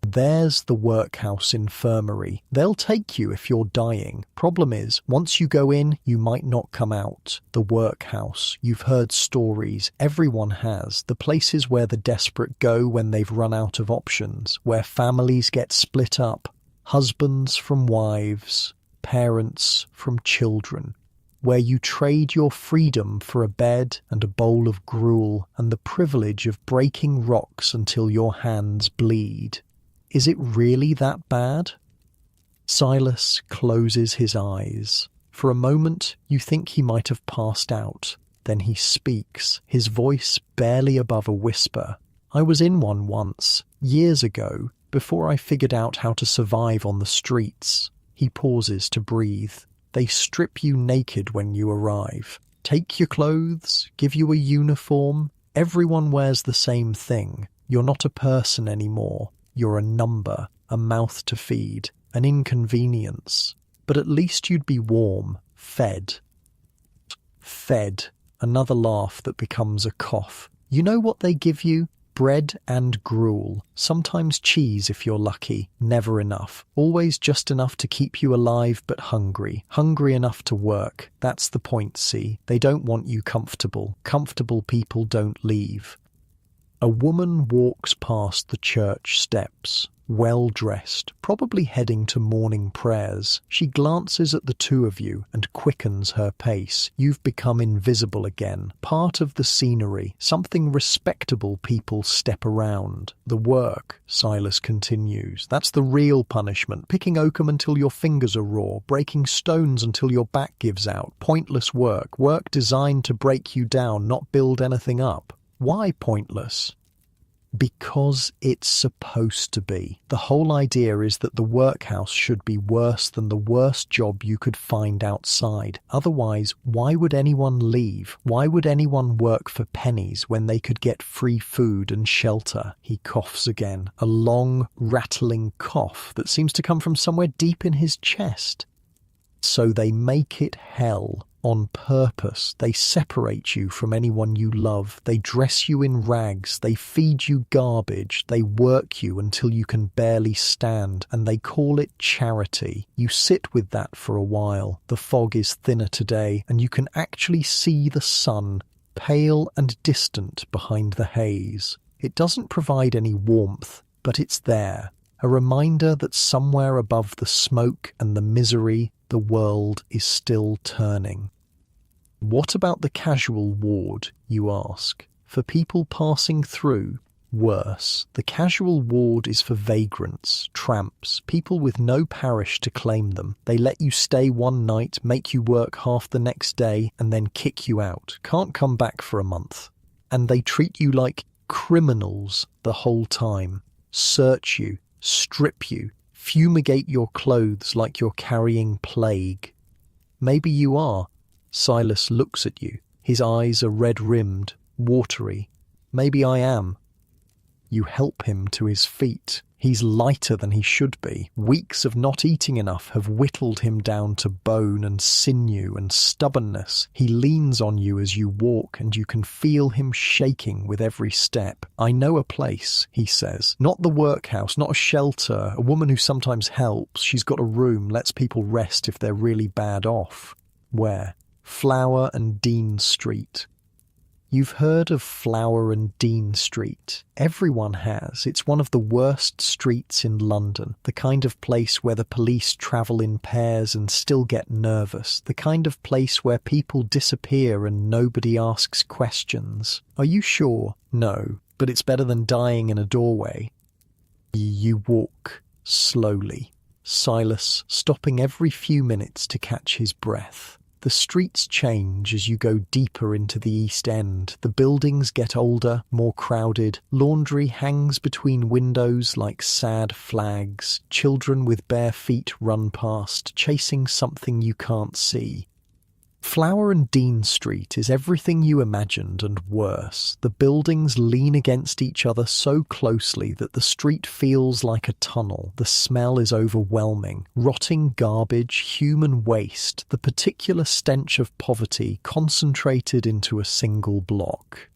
There's the workhouse infirmary. They'll take you if you're dying. Problem is, once you go in, you might not come out. The workhouse. You've heard stories. Everyone has. The places where the desperate go when they've run out of options. Where families get split up. Husbands from wives. Parents from children. Where you trade your freedom for a bed and a bowl of gruel and the privilege of breaking rocks until your hands bleed. Is it really that bad? Silas closes his eyes. For a moment, you think he might have passed out. Then he speaks, his voice barely above a whisper. "I was in one once, years ago, before I figured out how to survive on the streets." He pauses to breathe. "They strip you naked when you arrive. Take your clothes, give you a uniform. Everyone wears the same thing. You're not a person anymore. You're a number, a mouth to feed, an inconvenience. But at least you'd be warm, fed." Fed. Another laugh that becomes a cough. "You know what they give you? Bread and gruel. Sometimes cheese if you're lucky. Never enough. Always just enough to keep you alive but hungry. Hungry enough to work. That's the point, see? They don't want you comfortable. Comfortable people don't leave." A woman walks past the church steps, well-dressed, probably heading to morning prayers. She glances at the two of you and quickens her pace. You've become invisible again, part of the scenery, something respectable people step around. "The work," Silas continues, "that's the real punishment. Picking oakum until your fingers are raw, breaking stones until your back gives out. Pointless work, work designed to break you down, not build anything up." Why pointless? Because it's supposed to be. The whole idea is that the workhouse should be worse than the worst job you could find outside. Otherwise, why would anyone leave? Why would anyone work for pennies when they could get free food and shelter? He coughs again, a long, rattling cough that seems to come from somewhere deep in his chest. So they make it hell. On purpose. They separate you from anyone you love. They dress you in rags. They feed you garbage. They work you until you can barely stand. And they call it charity. You sit with that for a while. The fog is thinner today, and you can actually see the sun, pale and distant behind the haze. It doesn't provide any warmth, but it's there. A reminder that somewhere above the smoke and the misery, the world is still turning. What about the casual ward, you ask? For people passing through? Worse. The casual ward is for vagrants, tramps, people with no parish to claim them. They let you stay one night, make you work half the next day, and then kick you out. Can't come back for a month. And they treat you like criminals the whole time. Search you, strip you, fumigate your clothes like you're carrying plague. Maybe you are. Silas looks at you. His eyes are red-rimmed, watery. Maybe I am. You help him to his feet. He's lighter than he should be. Weeks of not eating enough have whittled him down to bone and sinew and stubbornness. He leans on you as you walk, and you can feel him shaking with every step. I know a place, he says. Not the workhouse, not a shelter, a woman who sometimes helps. She's got a room, lets people rest if they're really bad off. Where? Flower and Dean Street. You've heard of Flower and Dean Street. Everyone has. It's one of the worst streets in London, the kind of place where the police travel in pairs and still get nervous, the kind of place where people disappear and nobody asks questions. Are you sure? No, but it's better than dying in a doorway. You walk slowly, Silas stopping every few minutes to catch his breath. The streets change as you go deeper into the East End. The buildings get older, more crowded. Laundry hangs between windows like sad flags. Children with bare feet run past, chasing something you can't see. Flower and Dean Street is everything you imagined and worse. The buildings lean against each other so closely that the street feels like a tunnel. The smell is overwhelming. Rotting garbage, human waste, the particular stench of poverty concentrated into a single block.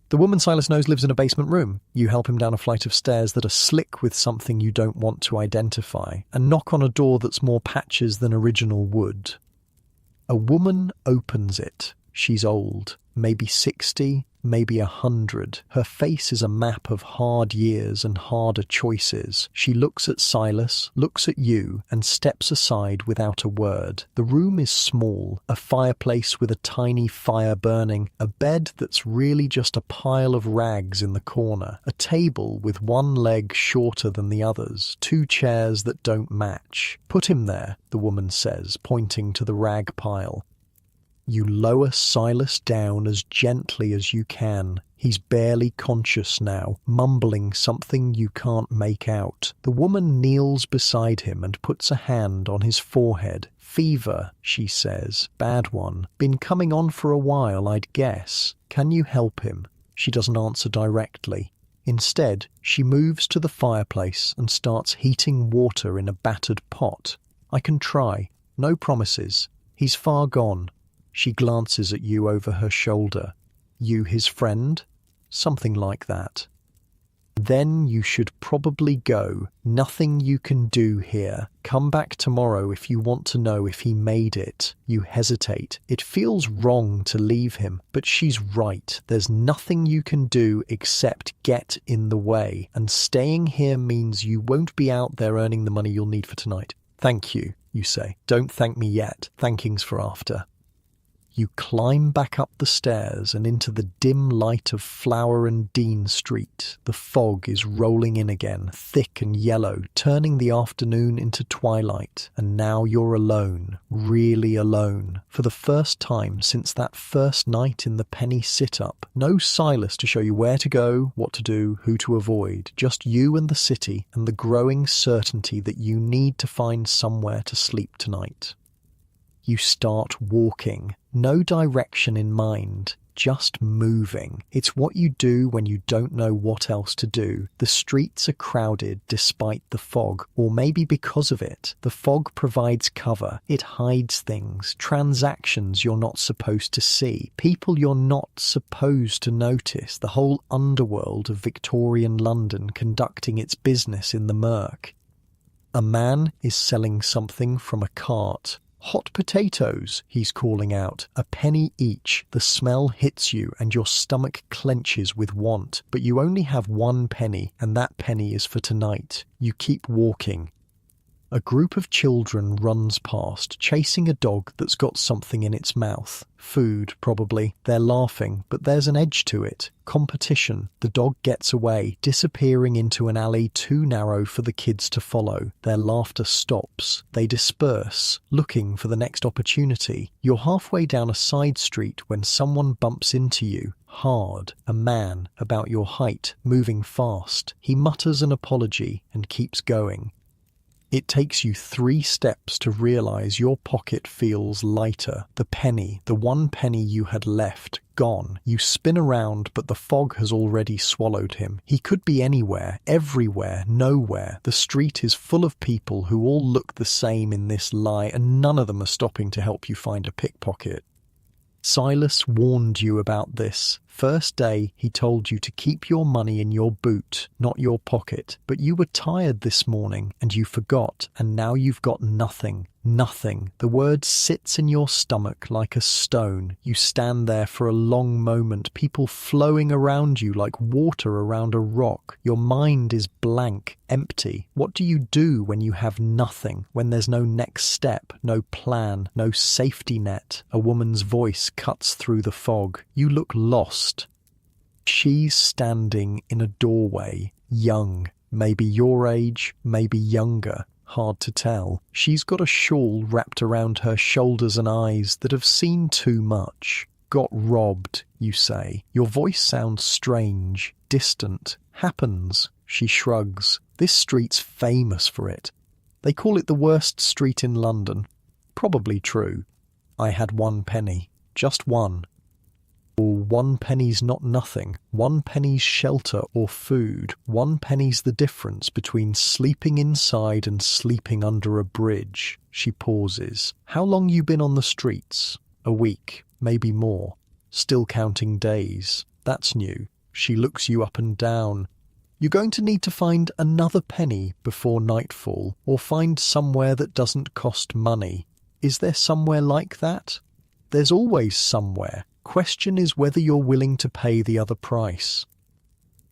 The woman Silas knows lives in a basement room. You help him down a flight of stairs that are slick with something you don't want to identify, and knock on a door that's more patches than original wood. A woman opens it. She's old, maybe 60, maybe 100. Her face is a map of hard years and harder choices. She looks at Silas, looks at you, and steps aside without a word. The room is small, a fireplace with a tiny fire burning, a bed that's really just a pile of rags in the corner, a table with one leg shorter than the others, 2 chairs that don't match. Put him there, the woman says, pointing to the rag pile. You lower Silas down as gently as you can. He's barely conscious now, mumbling something you can't make out. The woman kneels beside him and puts a hand on his forehead. Fever, she says. Bad one. Been coming on for a while, I'd guess. Can you help him? She doesn't answer directly. Instead, she moves to the fireplace and starts heating water in a battered pot. I can try. No promises. He's far gone. She glances at you over her shoulder. You his friend? Something like that. Then you should probably go. Nothing you can do here. Come back tomorrow if you want to know if he made it. You hesitate. It feels wrong to leave him, but she's right. There's nothing you can do except get in the way, and staying here means you won't be out there earning the money you'll need for tonight. Thank you, you say. Don't thank me yet. Thanking's for after. You climb back up the stairs and into the dim light of Flower and Dean Street. The fog is rolling in again, thick and yellow, turning the afternoon into twilight. And now you're alone, really alone. For the first time since that first night in the penny sit-up. No Silas to show you where to go, what to do, who to avoid. Just you and the city, and the growing certainty that you need to find somewhere to sleep tonight. You start walking. No direction in mind, just moving. It's what you do when you don't know what else to do. The streets are crowded despite the fog, or maybe because of it. The fog provides cover. It hides things, transactions you're not supposed to see, people you're not supposed to notice, the whole underworld of Victorian London conducting its business in the murk. A man is selling something from a cart. Hot potatoes, he's calling out. A penny each. The smell hits you and your stomach clenches with want. But you only have 1 penny, and that penny is for tonight. You keep walking. A group of children runs past, chasing a dog that's got something in its mouth. Food, probably. They're laughing, but there's an edge to it. Competition. The dog gets away, disappearing into an alley too narrow for the kids to follow. Their laughter stops. They disperse, looking for the next opportunity. You're halfway down a side street when someone bumps into you. Hard. A man, about your height, moving fast. He mutters an apology and keeps going. It takes you 3 steps to realize your pocket feels lighter. The penny, the 1 penny you had left, gone. You spin around, but the fog has already swallowed him. He could be anywhere, everywhere, nowhere. The street is full of people who all look the same in this lie, and none of them are stopping to help you find a pickpocket. Silas warned you about this. First day, he told you to keep your money in your boot, not your pocket. But you were tired this morning, and you forgot, and now you've got nothing. Nothing. The word sits in your stomach like a stone. You stand there for a long moment, people flowing around you like water around a rock. Your mind is blank, empty. What do you do when you have nothing, when there's no next step, no plan, no safety net? A woman's voice cuts through the fog. You look lost. She's standing in a doorway, young, maybe your age, maybe younger. Hard to tell. She's got a shawl wrapped around her shoulders and eyes that have seen too much. Got robbed, you say. Your voice sounds strange, distant. Happens, she shrugs. This street's famous for it. They call it the worst street in London. Probably true. I had 1 penny. Just 1. 1 penny's not nothing. 1 penny's shelter or food. 1 penny's the difference between sleeping inside and sleeping under a bridge. She pauses. How long you been on the streets? A week, maybe more. Still counting days. That's new. She looks you up and down. You're going to need to find another penny before nightfall, or find somewhere that doesn't cost money. Is there somewhere like that? There's always somewhere. Question is whether you're willing to pay the other price.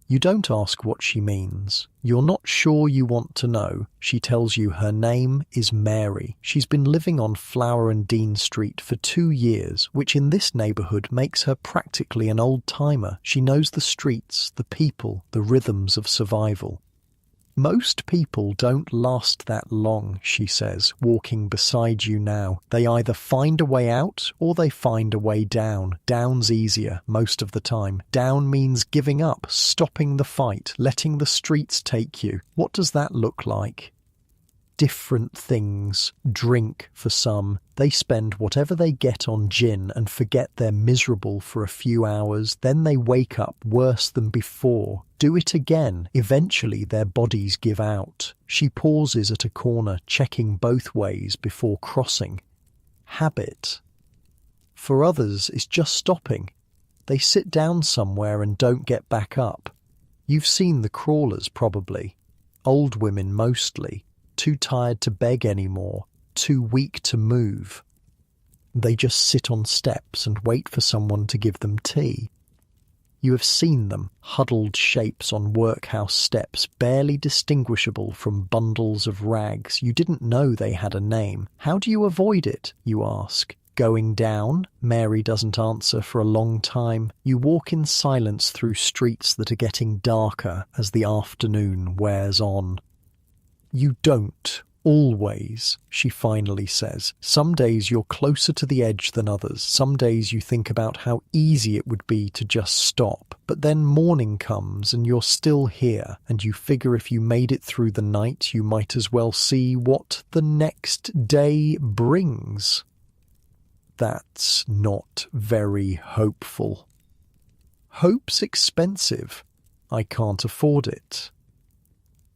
You don't ask what she means. You're not sure you want to know. She tells you her name is Mary. She's been living on Flower and Dean Street for 2 years, which in this neighbourhood makes her practically an old-timer. She knows the streets, the people, the rhythms of survival. Most people don't last that long, she says, walking beside you now. They either find a way out or they find a way down. Down's easier, most of the time. Down means giving up, stopping the fight, letting the streets take you. What does that look like? Different things. Drink for some. They spend whatever they get on gin and forget they're miserable for a few hours. Then they wake up worse than before. Do it again. Eventually their bodies give out. She pauses at a corner, checking both ways before crossing. Habit. For others, it's just stopping. They sit down somewhere and don't get back up. You've seen the crawlers, probably. Old women mostly. Too tired to beg anymore, too weak to move. They just sit on steps and wait for someone to give them tea. You have seen them, huddled shapes on workhouse steps, barely distinguishable from bundles of rags. You didn't know they had a name. How do you avoid it, you ask? Going down? Mary doesn't answer for a long time. You walk in silence through streets that are getting darker as the afternoon wears on. You don't, always, she finally says. Some days you're closer to the edge than others. Some days you think about how easy it would be to just stop. But then morning comes and you're still here, and you figure if you made it through the night, you might as well see what the next day brings. That's not very hopeful. Hope's expensive. I can't afford it.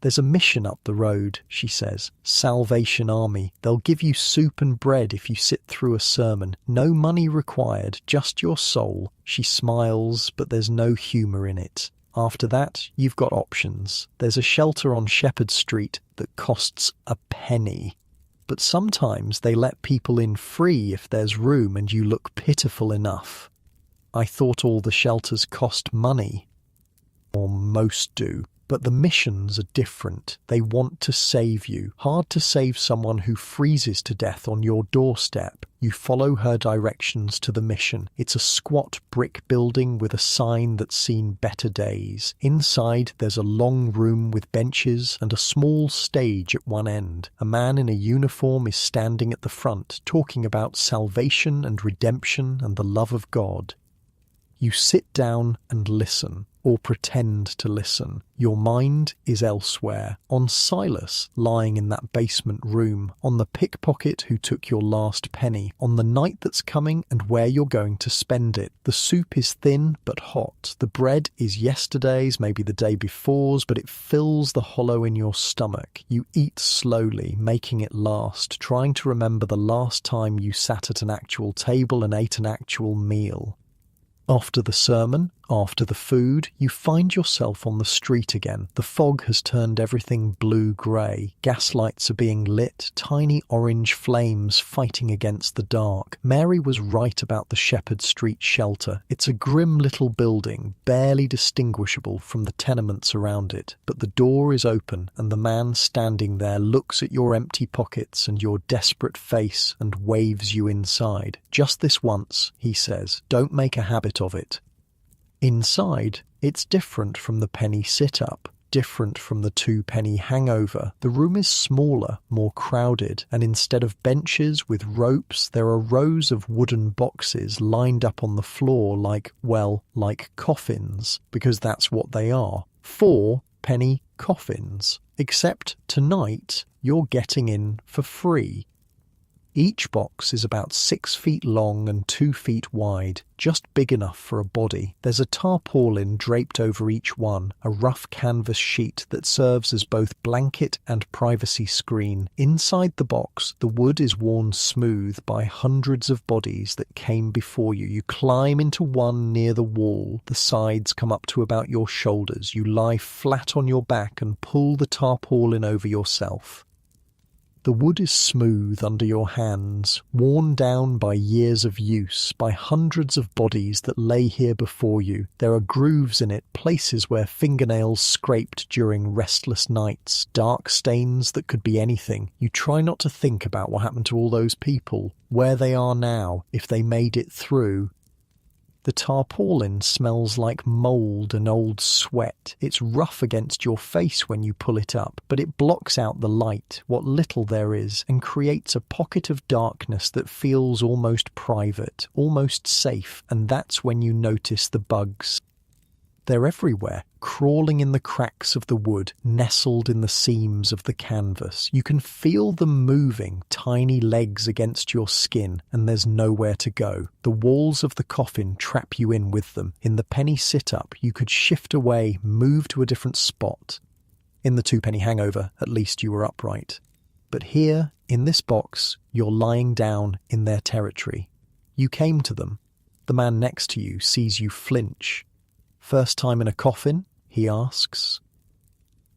There's a mission up the road, she says. Salvation Army. They'll give you soup and bread if you sit through a sermon. No money required, just your soul. She smiles, but there's no humour in it. After that, you've got options. There's a shelter on Shepherd Street that costs a penny. But sometimes they let people in free if there's room and you look pitiful enough. I thought all the shelters cost money. Or most do. But the missions are different. They want to save you. Hard to save someone who freezes to death on your doorstep. You follow her directions to the mission. It's a squat brick building with a sign that's seen better days. Inside, there's a long room with benches and a small stage at one end. A man in a uniform is standing at the front, talking about salvation and redemption and the love of God. You sit down and listen. or pretend to listen. Your mind is elsewhere, on Silas lying in that basement room, on the pickpocket who took your last penny, on the night that's coming and where you're going to spend it. The soup is thin but hot. The bread is yesterday's, maybe the day before's, but it fills the hollow in your stomach. You eat slowly, making it last, trying to remember the last time you sat at an actual table and ate an actual meal. After the sermon, after the food, you find yourself on the street again. The fog has turned everything blue-grey. Gaslights are being lit, tiny orange flames fighting against the dark. Mary was right about the Shepherd Street shelter. It's a grim little building, barely distinguishable from the tenements around it. But the door is open, and the man standing there looks at your empty pockets and your desperate face and waves you inside. "Just this once," he says. "Don't make a habit of it." Inside, it's different from the penny sit-up, different from the 2-penny hangover. The room is smaller, more crowded, and instead of benches with ropes, there are rows of wooden boxes lined up on the floor like coffins, because that's what they are. 4-penny coffins. Except tonight, you're getting in for free. Each box is about 6 feet long and 2 feet wide, just big enough for a body. There's a tarpaulin draped over each one, a rough canvas sheet that serves as both blanket and privacy screen. Inside the box, the wood is worn smooth by hundreds of bodies that came before you. You climb into one near the wall. The sides come up to about your shoulders. You lie flat on your back and pull the tarpaulin over yourself. The wood is smooth under your hands, worn down by years of use, by hundreds of bodies that lay here before you. There are grooves in it, places where fingernails scraped during restless nights, dark stains that could be anything. You try not to think about what happened to all those people, where they are now, if they made it through. The tarpaulin smells like mould and old sweat. It's rough against your face when you pull it up, but it blocks out the light, what little there is, and creates a pocket of darkness that feels almost private, almost safe, and that's when you notice the bugs. They're everywhere, crawling in the cracks of the wood, nestled in the seams of the canvas. You can feel them moving, tiny legs against your skin, and there's nowhere to go. The walls of the coffin trap you in with them. In the penny sit-up, you could shift away, move to a different spot. In the 2-penny hangover, at least you were upright. But here, in this box, you're lying down in their territory. You came to them. The man next to you sees you flinch. "First time in a coffin?" he asks.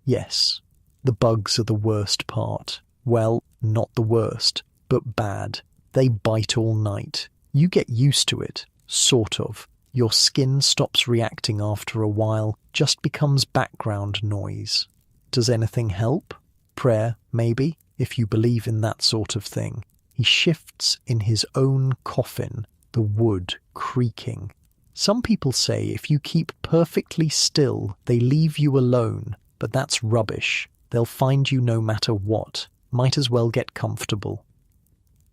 Yes, the bugs are the worst part. Well, not the worst, but bad. They bite all night. You get used to it, sort of. Your skin stops reacting after a while, just becomes background noise. Does anything help? Prayer, maybe, if you believe in that sort of thing. He shifts in his own coffin, the wood creaking. Some people say if you keep perfectly still, they leave you alone, but that's rubbish. They'll find you no matter what. Might as well get comfortable.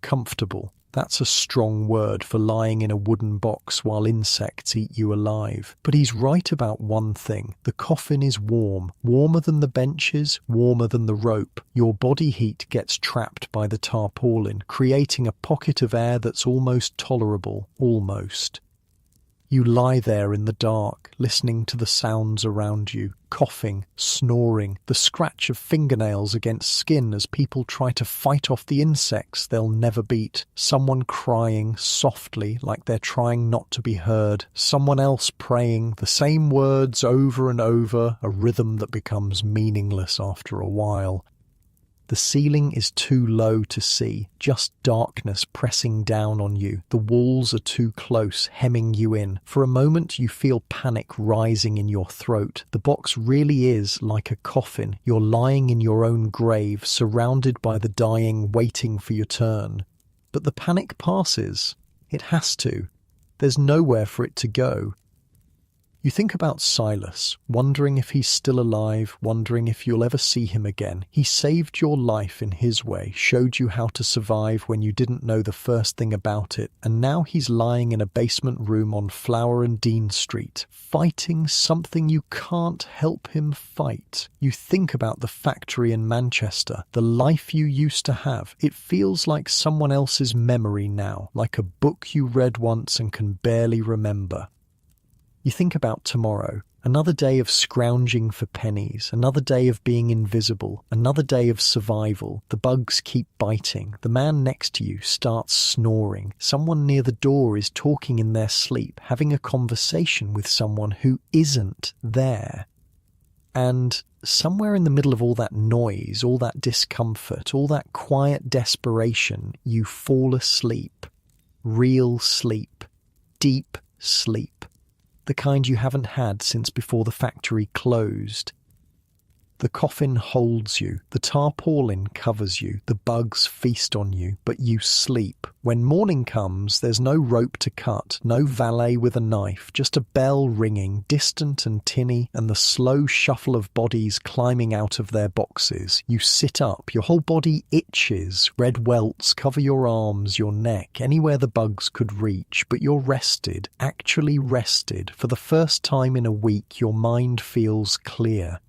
Comfortable. That's a strong word for lying in a wooden box while insects eat you alive. But he's right about one thing. The coffin is warm. Warmer than the benches, warmer than the rope. Your body heat gets trapped by the tarpaulin, creating a pocket of air that's almost tolerable. Almost. You lie there in the dark, listening to the sounds around you, coughing, snoring, the scratch of fingernails against skin as people try to fight off the insects they'll never beat, someone crying softly like they're trying not to be heard, someone else praying, the same words over and over, a rhythm that becomes meaningless after a while. The ceiling is too low to see, just darkness pressing down on you. The walls are too close, hemming you in. For a moment you feel panic rising in your throat. The box really is like a coffin. You're lying in your own grave, surrounded by the dying, waiting for your turn. But the panic passes. It has to. There's nowhere for it to go. You think about Silas, wondering if he's still alive, wondering if you'll ever see him again. He saved your life in his way, showed you how to survive when you didn't know the first thing about it, and now he's lying in a basement room on Flower and Dean Street, fighting something you can't help him fight. You think about the factory in Manchester, the life you used to have. It feels like someone else's memory now, like a book you read once and can barely remember. You think about tomorrow, another day of scrounging for pennies, another day of being invisible, another day of survival. The bugs keep biting. The man next to you starts snoring. Someone near the door is talking in their sleep, having a conversation with someone who isn't there. And somewhere in the middle of all that noise, all that discomfort, all that quiet desperation, you fall asleep. Real sleep. Deep sleep. The kind you haven't had since before the factory closed. The coffin holds you, the tarpaulin covers you, the bugs feast on you, but you sleep. When morning comes, there's no rope to cut, no valet with a knife, just a bell ringing, distant and tinny, and the slow shuffle of bodies climbing out of their boxes. You sit up, your whole body itches, red welts cover your arms, your neck, anywhere the bugs could reach, but you're rested, actually rested. For the first time in a week, your mind feels clear.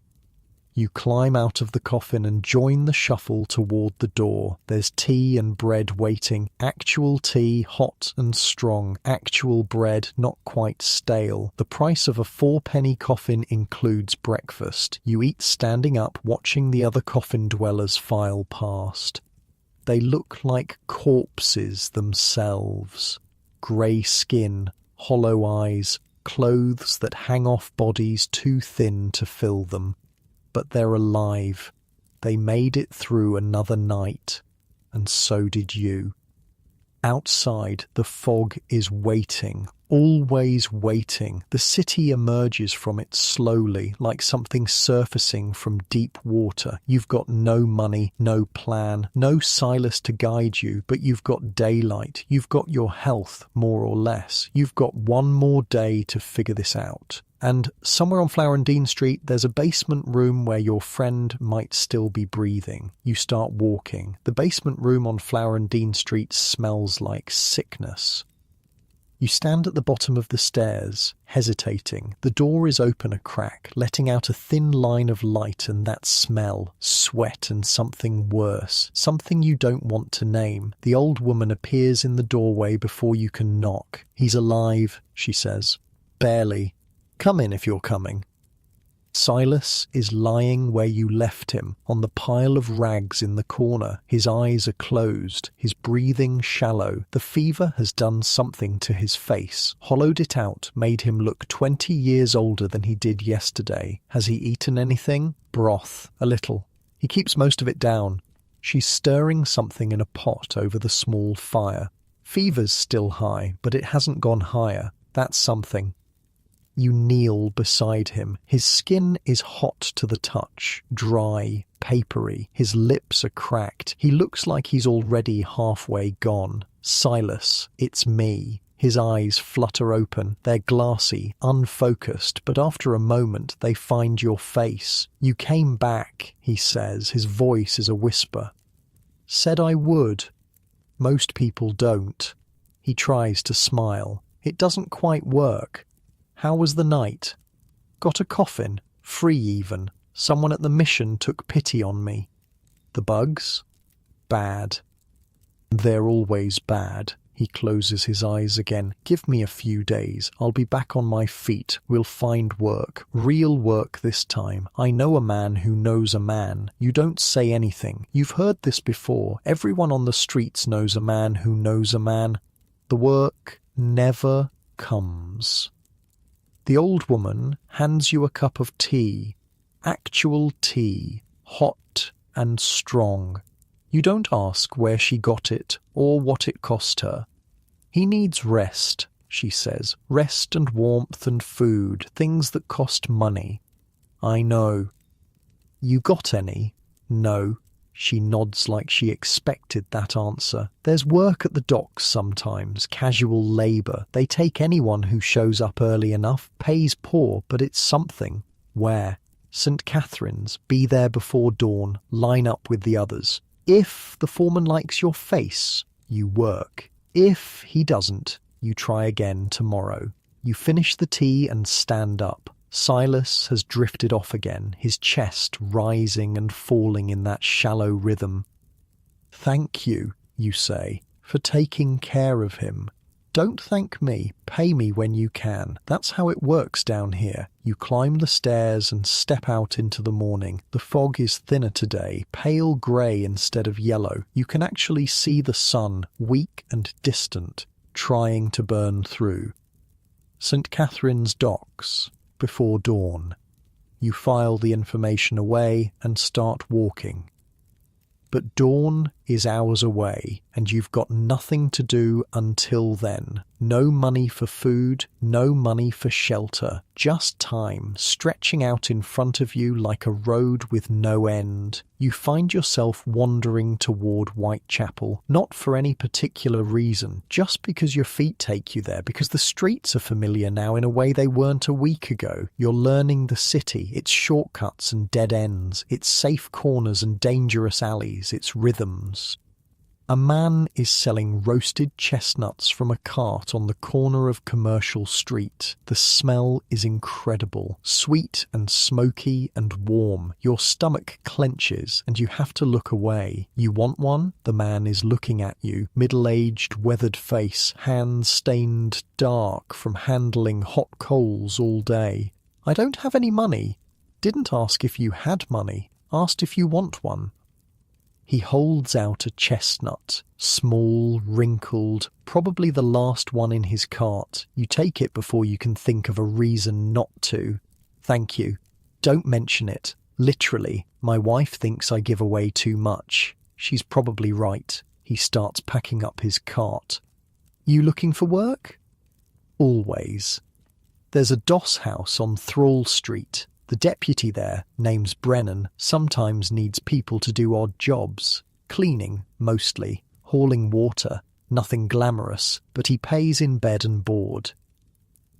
You climb out of the coffin and join the shuffle toward the door. There's tea and bread waiting. Actual tea, hot and strong. Actual bread, not quite stale. The price of a 4-penny coffin includes breakfast. You eat standing up, watching the other coffin dwellers file past. They look like corpses themselves. Grey skin, hollow eyes, clothes that hang off bodies too thin to fill them. But they're alive. They made it through another night, and so did you. Outside, the fog is waiting, always waiting. The city emerges from it slowly, like something surfacing from deep water. You've got no money, no plan, no Silas to guide you, but you've got daylight. You've got your health, more or less. You've got one more day to figure this out. And somewhere on Flower and Dean Street, there's a basement room where your friend might still be breathing. You start walking. The basement room on Flower and Dean Street smells like sickness. You stand at the bottom of the stairs, hesitating. The door is open a crack, letting out a thin line of light and that smell, sweat and something worse, something you don't want to name. The old woman appears in the doorway before you can knock. He's alive, she says. Barely. Come in if you're coming. Silas is lying where you left him, on the pile of rags in the corner. His eyes are closed, his breathing shallow. The fever has done something to his face, hollowed it out, made him look 20 years older than he did yesterday. Has he eaten anything? Broth, a little. He keeps most of it down. She's stirring something in a pot over the small fire. Fever's still high, but it hasn't gone higher. That's something. You kneel beside him. His skin is hot to the touch, dry, papery. His lips are cracked. He looks like he's already halfway gone. Silas, it's me. His eyes flutter open. They're glassy, unfocused, but after a moment they find your face. You came back, he says. His voice is a whisper. Said I would. Most people don't. He tries to smile. It doesn't quite work. How was the night? Got a coffin, free even. Someone at the mission took pity on me. The bugs? Bad. They're always bad. He closes his eyes again. Give me a few days. I'll be back on my feet. We'll find work. Real work this time. I know a man who knows a man. You don't say anything. You've heard this before. Everyone on the streets knows a man who knows a man. The work never comes. The old woman hands you a cup of tea. Actual tea. Hot and strong. You don't ask where she got it or what it cost her. He needs rest, she says. Rest and warmth and food, things that cost money. I know. You got any? No. She nods like she expected that answer. There's work at the docks sometimes, casual labour. They take anyone who shows up early enough, pays poor, but it's something. Where? St. Catherine's. Be there before dawn. Line up with the others. If the foreman likes your face, you work. If he doesn't, you try again tomorrow. You finish the tea and stand up. Silas has drifted off again, his chest rising and falling in that shallow rhythm. "Thank you," you say, "for taking care of him. Don't thank me, pay me when you can. That's how it works down here." You climb the stairs and step out into the morning. The fog is thinner today, pale grey instead of yellow. You can actually see the sun, weak and distant, trying to burn through. St. Catherine's Docks. Before dawn. You file the information away and start walking. But dawn is hours away, and you've got nothing to do until then. No money for food, no money for shelter, just time stretching out in front of you like a road with no end. You find yourself wandering toward Whitechapel, not for any particular reason, just because your feet take you there, because the streets are familiar now in a way they weren't a week ago. You're learning the city, its shortcuts and dead ends, its safe corners and dangerous alleys, its rhythms. A man is selling roasted chestnuts from a cart on the corner of Commercial Street. The smell is incredible, sweet and smoky and warm. Your stomach clenches and you have to look away. You want one? The man is looking at you, middle-aged, weathered face, hands stained dark from handling hot coals all day. "I don't have any money." Didn't ask if you had money, asked if you want one. He holds out a chestnut, small, wrinkled, probably the last one in his cart. You take it before you can think of a reason not to. "Thank you. Don't mention it. Literally, my wife thinks I give away too much. She's probably right." He starts packing up his cart. "You looking for work?" "Always." There's a doss house on Thrall Street. The deputy there, name's Brennan, sometimes needs people to do odd jobs. Cleaning, mostly. Hauling water. Nothing glamorous, but he pays in bed and board.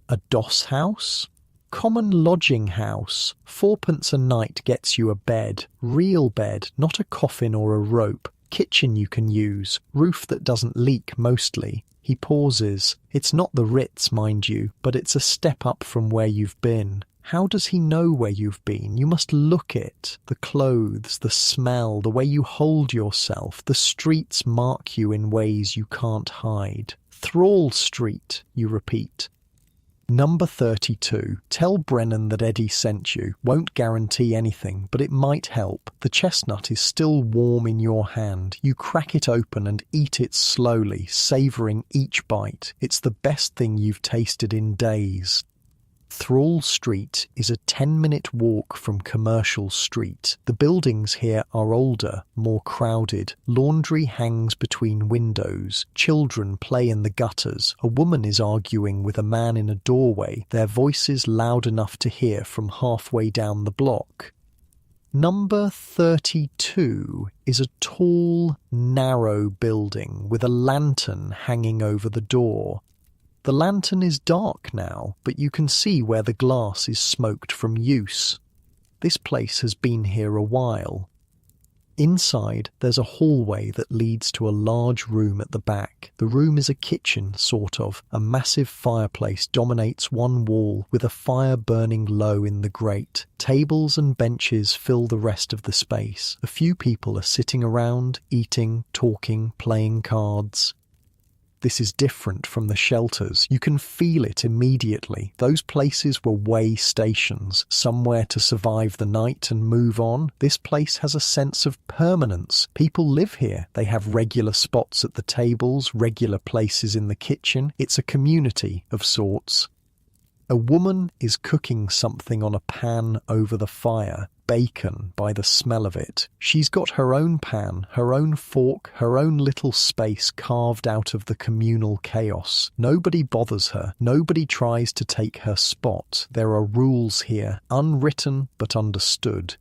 A doss house? Common lodging house. 4p a night gets you a bed. Real bed, not a coffin or a rope. Kitchen you can use. Roof that doesn't leak mostly. He pauses. It's not the Ritz, mind you, but it's a step up from where you've been. How does he know where you've been? You must look it. The clothes, the smell, the way you hold yourself. The streets mark you in ways you can't hide. Thrall Street, you repeat. Number 32. Tell Brennan that Eddie sent you. Won't guarantee anything, but it might help. The chestnut is still warm in your hand. You crack it open and eat it slowly, savouring each bite. It's the best thing you've tasted in days. Thrall Street is a 10-minute walk from Commercial Street. The buildings here are older, more crowded. Laundry hangs between windows. Children play in the gutters. A woman is arguing with a man in a doorway, their voices loud enough to hear from halfway down the block. Number 32 is a tall, narrow building with a lantern hanging over the door. The lantern is dark now, but you can see where the glass is smoked from use. This place has been here a while. Inside, there's a hallway that leads to a large room at the back. The room is a kitchen, sort of. A massive fireplace dominates one wall, with a fire burning low in the grate. Tables and benches fill the rest of the space. A few people are sitting around, eating, talking, playing cards. This is different from the shelters. You can feel it immediately. Those places were way stations, somewhere to survive the night and move on. This place has a sense of permanence. People live here. They have regular spots at the tables, regular places in the kitchen. It's a community of sorts. A woman is cooking something on a pan over the fire. Bacon, by the smell of it. She's got her own pan, her own fork, her own little space carved out of the communal chaos. Nobody bothers her. Nobody tries to take her spot. There are rules here, unwritten but understood.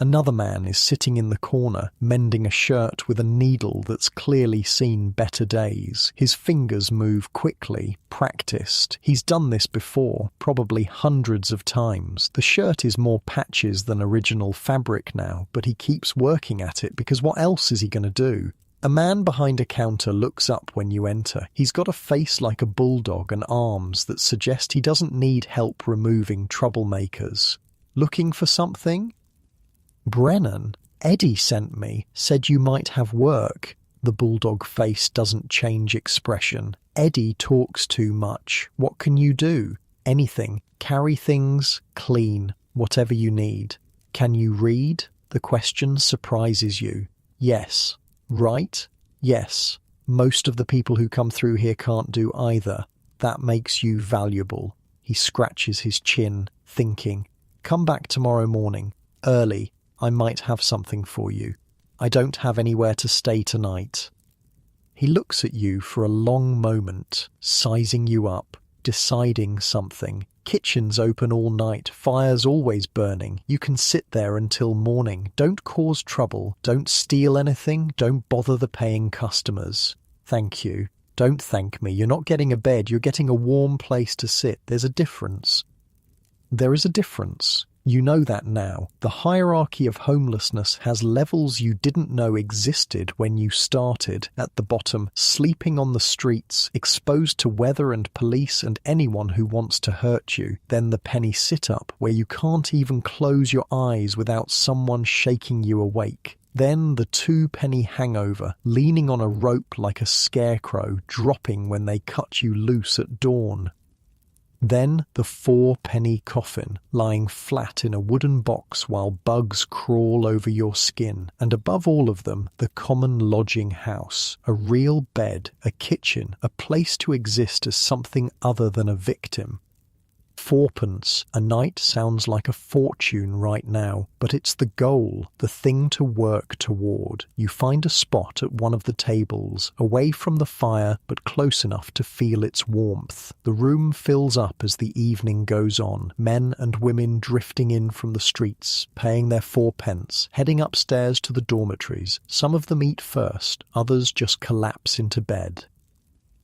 Another man is sitting in the corner, mending a shirt with a needle that's clearly seen better days. His fingers move quickly, practiced. He's done this before, probably hundreds of times. The shirt is more patches than original fabric now, but he keeps working at it because what else is he going to do? A man behind a counter looks up when you enter. He's got a face like a bulldog and arms that suggest he doesn't need help removing troublemakers. Looking for something? Brennan, Eddie sent me, said you might have work. The bulldog face doesn't change expression. Eddie talks too much. What can you do? Anything. Carry things, clean, whatever you need. Can you read? The question surprises you. Yes. Right? Yes. Most of the people who come through here can't do either. That makes you valuable. He scratches his chin, thinking. Come back tomorrow morning. Early. I might have something for you. I don't have anywhere to stay tonight. He looks at you for a long moment, sizing you up, deciding something. Kitchen's open all night, fire's always burning. You can sit there until morning. Don't cause trouble. Don't steal anything. Don't bother the paying customers. Thank you. Don't thank me. You're not getting a bed. You're getting a warm place to sit. There's a difference. There is a difference. You know that now. The hierarchy of homelessness has levels you didn't know existed when you started. At the bottom, sleeping on the streets, exposed to weather and police and anyone who wants to hurt you. Then the penny sit-up, where you can't even close your eyes without someone shaking you awake. Then the 2-penny hangover, leaning on a rope like a scarecrow, dropping when they cut you loose at dawn. Then the 4-penny coffin, lying flat in a wooden box while bugs crawl over your skin. And above all of them, the common lodging house, a real bed, a kitchen, a place to exist as something other than a victim. 4pence a night sounds like a fortune right now, but it's the goal, the thing to work toward. You find a spot at one of the tables, away from the fire but close enough to feel its warmth. The room fills up as the evening goes on, men and women drifting in from the streets, paying their 4pence, heading upstairs to the dormitories. Some of them eat first, others just collapse into bed.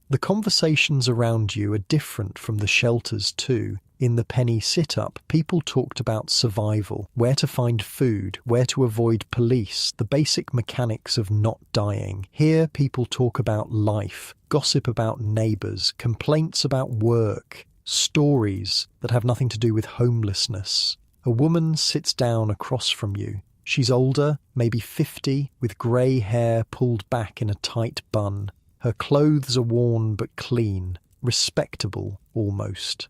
The conversations around you are different from the shelters too. In the penny sit-up, people talked about survival, where to find food, where to avoid police, the basic mechanics of not dying. Here, people talk about life, gossip about neighbours, complaints about work, stories that have nothing to do with homelessness. A woman sits down across from you. She's older, maybe 50, with grey hair pulled back in a tight bun. Her clothes are worn but clean, respectable almost.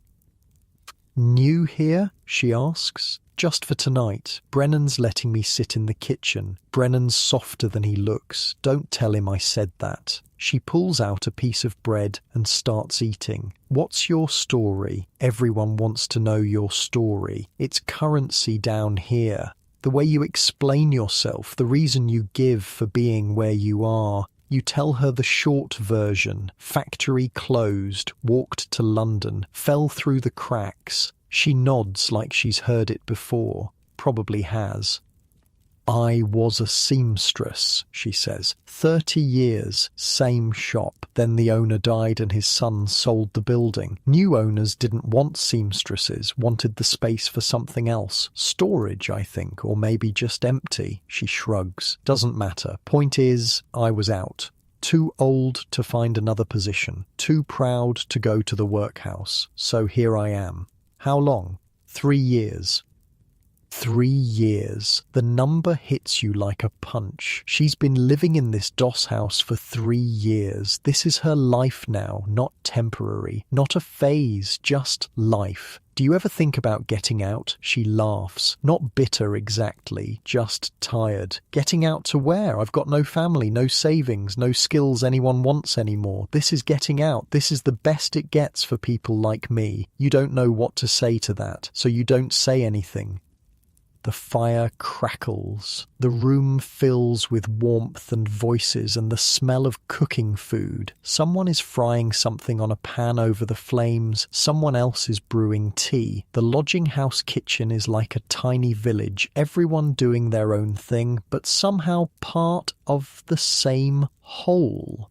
New here? She asks. Just for tonight. Brennan's letting me sit in the kitchen. Brennan's softer than he looks. Don't tell him I said that. She pulls out a piece of bread and starts eating. What's your story? Everyone wants to know your story. It's currency down here. The way you explain yourself, the reason you give for being where you are. You tell her the short version. Factory closed, walked to London, fell through the cracks. She nods like she's heard it before. Probably has. I was a seamstress, she says. 30 years, same shop. Then the owner died and his son sold the building. New owners didn't want seamstresses, wanted the space for something else. Storage, I think, or maybe just empty. She shrugs. Doesn't matter. Point is, I was out. Too old to find another position. Too proud to go to the workhouse. So here I am. How long? 3 years. 3 years. The number hits you like a punch. She's been living in this doss house for 3 years. This is her life now, not temporary, not a phase, just life. Do you ever think about getting out? She laughs. Not bitter exactly, just tired. Getting out to where? I've got no family, no savings, no skills anyone wants anymore. This is getting out. This is the best it gets for people like me. You don't know what to say to that, so you don't say anything. The fire crackles. The room fills with warmth and voices and the smell of cooking food. Someone is frying something on a pan over the flames. Someone else is brewing tea. The lodging house kitchen is like a tiny village, everyone doing their own thing, but somehow part of the same whole.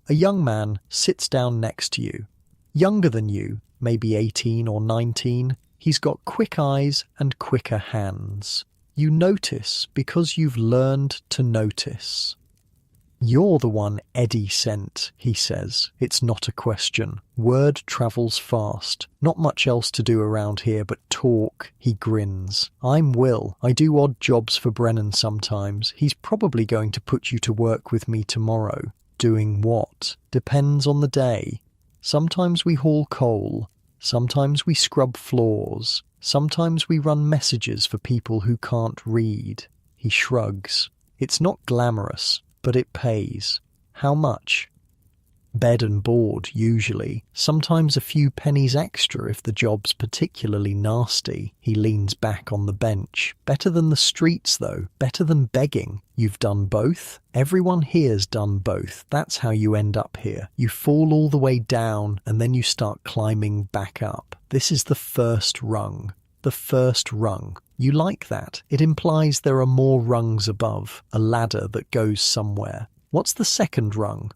A young man sits down next to you. Younger than you, maybe 18 or 19. He's got quick eyes and quicker hands. You notice because you've learned to notice. "You're the one Eddie sent," he says. It's not a question. Word travels fast. Not much else to do around here but talk. He grins. "I'm Will. I do odd jobs for Brennan sometimes. He's probably going to put you to work with me tomorrow." "Doing what?" "Depends on the day. Sometimes we haul coal. Sometimes we scrub floors. Sometimes we run messages for people who can't read." He shrugs. "It's not glamorous, but it pays." "How much?" "Bed and board, usually. Sometimes a few pennies extra if the job's particularly nasty." He leans back on the bench. "Better than the streets, though. Better than begging." "You've done both?" "Everyone here's done both. That's how you end up here. You fall all the way down, and then you start climbing back up. This is the first rung. The first rung. You like that? It implies there are more rungs above, a ladder that goes somewhere. What's the second rung?"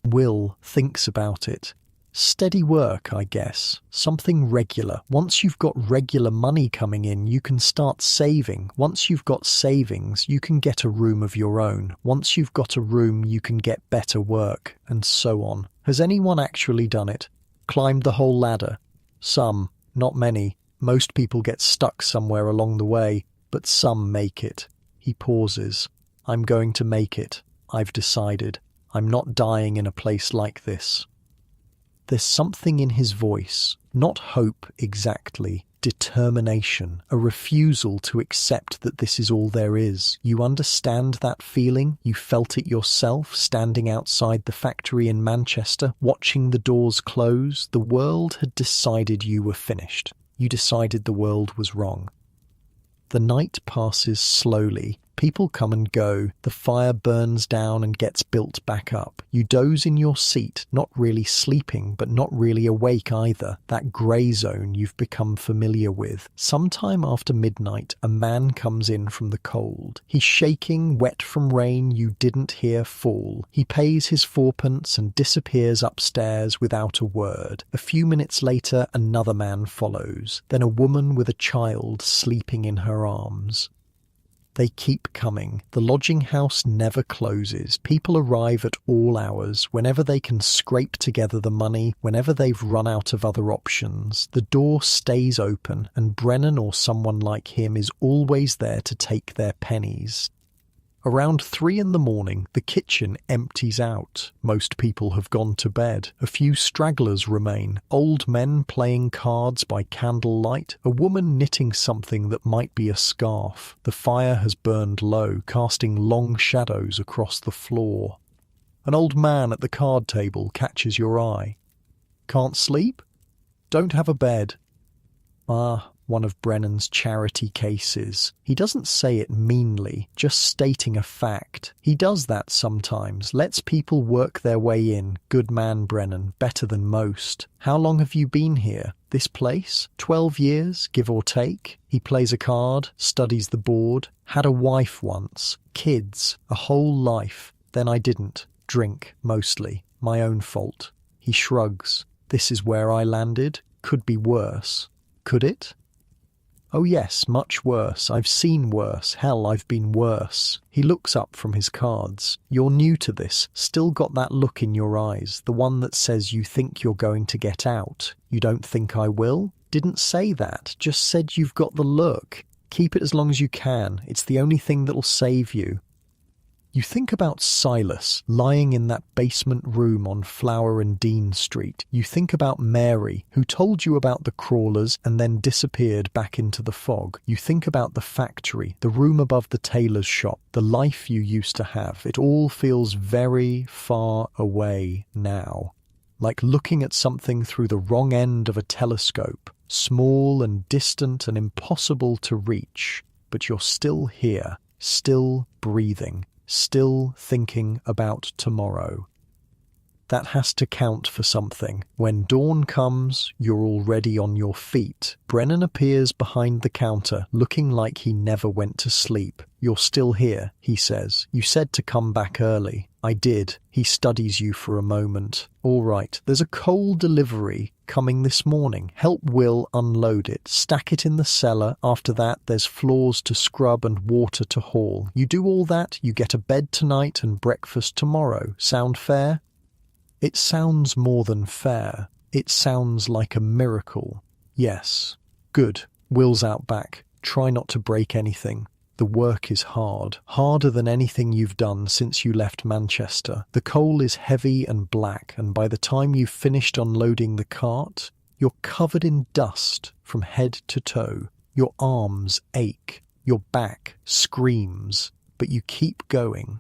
Will thinks about it. "Steady work, I guess. Something regular. Once you've got regular money coming in, you can start saving. Once you've got savings, you can get a room of your own. Once you've got a room, you can get better work, and so on." "Has anyone actually done it? Climbed the whole ladder?" "Some. Not many. Most people get stuck somewhere along the way, but some make it." He pauses. "I'm going to make it. I've decided. I'm not dying in a place like this." There's something in his voice, not hope exactly, determination, a refusal to accept that this is all there is. You understand that feeling? You felt it yourself, standing outside the factory in Manchester, watching the doors close. The world had decided you were finished. You decided the world was wrong. The night passes slowly. People come and go. The fire burns down and gets built back up. You doze in your seat, not really sleeping, but not really awake either. That grey zone you've become familiar with. Sometime after midnight, a man comes in from the cold. He's shaking, wet from rain you didn't hear fall. He pays his fourpence and disappears upstairs without a word. A few minutes later, another man follows. Then a woman with a child sleeping in her arms. They keep coming. The lodging house never closes. People arrive at all hours, whenever they can scrape together the money, whenever they've run out of other options. The door stays open, and Brennan or someone like him is always there to take their pennies. Around 3 a.m, the kitchen empties out. Most people have gone to bed. A few stragglers remain. Old men playing cards by candlelight. A woman knitting something that might be a scarf. The fire has burned low, casting long shadows across the floor. An old man at the card table catches your eye. "Can't sleep? Don't have a bed." "Ah," one of Brennan's charity cases. He doesn't say it meanly, just stating a fact. He does that sometimes, lets people work their way in. Good man, Brennan, better than most. "How long have you been here? This place? 12 years, give or take?" He plays a card, studies the board. "Had a wife once. Kids. A whole life. Then I didn't. Drink, mostly. My own fault." He shrugs. "This is where I landed. Could be worse." "Could it?" "Oh yes, much worse. I've seen worse. Hell, I've been worse." He looks up from his cards. "You're new to this. Still got that look in your eyes. The one that says you think you're going to get out. You don't think I will?" "Didn't say that. Just said you've got the look. Keep it as long as you can. It's the only thing that'll save you." You think about Silas lying in that basement room on Flower and Dean Street. You think about Mary, who told you about the crawlers and then disappeared back into the fog. You think about the factory, the room above the tailor's shop, the life you used to have. It all feels very far away now. Like looking at something through the wrong end of a telescope. small and distant and impossible to reach, but you're still here, still breathing, still thinking about tomorrow. That has to count for something. When dawn comes, you're already on your feet. Brennan appears behind the counter, looking like he never went to sleep. "You're still here," he says. "You said to come back early." "I did." He studies you for a moment. "All right, there's a coal delivery coming this morning. Help Will unload it. Stack it in the cellar. After that, there's floors to scrub and water to haul. You do all that, you get a bed tonight and breakfast tomorrow. Sound fair?" It sounds more than fair. It sounds like a miracle. Yes. Good. Will's out back. Try not to break anything. The work is hard. Harder than anything you've done since you left Manchester. The coal is heavy and black, and by the time you've finished unloading the cart, you're covered in dust from head to toe. Your arms ache. Your back screams. But you keep going.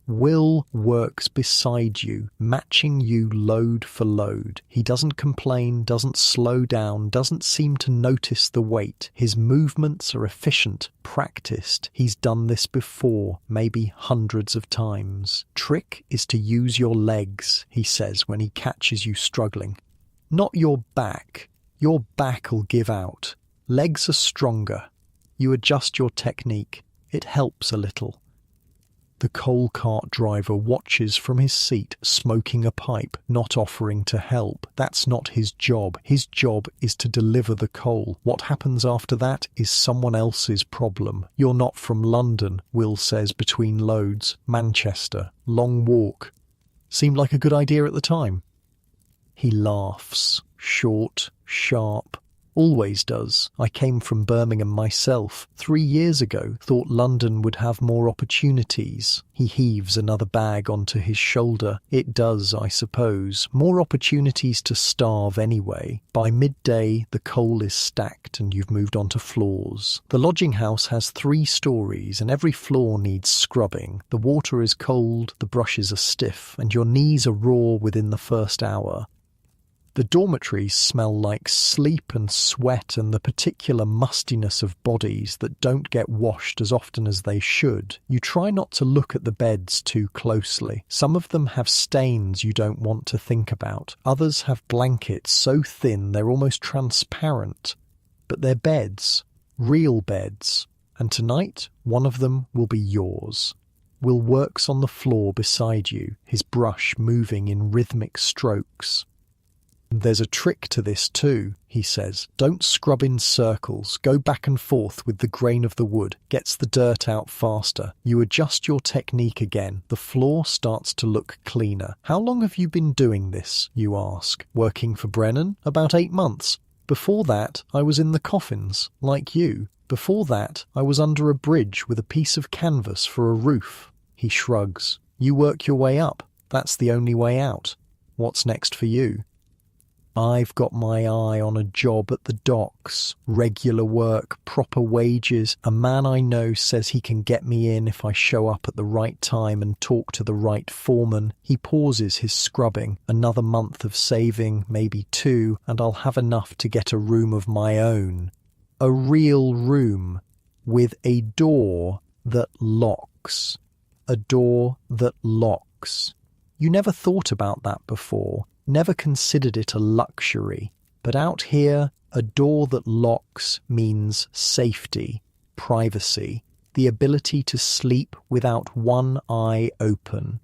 Will works beside you, matching you load for load. He doesn't complain, doesn't slow down, doesn't seem to notice the weight. His movements are efficient, practiced. He's done this before, maybe hundreds of times. "Trick is to use your legs," he says when he catches you struggling. "Not your back. Your back'll give out. Legs are stronger. You adjust your technique. It helps a little." The coal cart driver watches from his seat, smoking a pipe, not offering to help. That's not his job. His job is to deliver the coal. What happens after that is someone else's problem. "You're not from London," Will says between loads. "Manchester. Long walk. Seemed like a good idea at the time." He laughs. Short, sharp. Always does. "I came from Birmingham myself 3 years ago, thought London would have more opportunities." He heaves another bag onto his shoulder. "It does, I suppose. More opportunities to starve anyway. By midday, the coal is stacked and you've moved on to floors. The lodging house has 3 stories and every floor needs scrubbing. The water is cold, the brushes are stiff, and your knees are raw within the first hour. The dormitories smell like sleep and sweat and the particular mustiness of bodies that don't get washed as often as they should. You try not to look at the beds too closely. Some of them have stains you don't want to think about. Others have blankets so thin they're almost transparent. But they're beds, real beds. And tonight, one of them will be yours." Will works on the floor beside you, his brush moving in rhythmic strokes. "There's a trick to this too," he says. "Don't scrub in circles. Go back and forth with the grain of the wood. Gets the dirt out faster. You adjust your technique again. The floor starts to look cleaner. How long have you been doing this, you ask? Working for Brennan? About 8 months. Before that, I was in the coffins, like you. Before that, I was under a bridge with a piece of canvas for a roof." He shrugs. "You work your way up. That's the only way out. What's next for you?" "I've got my eye on a job at the docks. Regular work, proper wages. A man I know says he can get me in if I show up at the right time and talk to the right foreman." He pauses his scrubbing. "Another month of saving, maybe 2, and I'll have enough to get a room of my own. A real room with a door that locks. A door that locks. You never thought about that before. Never considered it a luxury, but out here, a door that locks means safety, privacy, the ability to sleep without one eye open.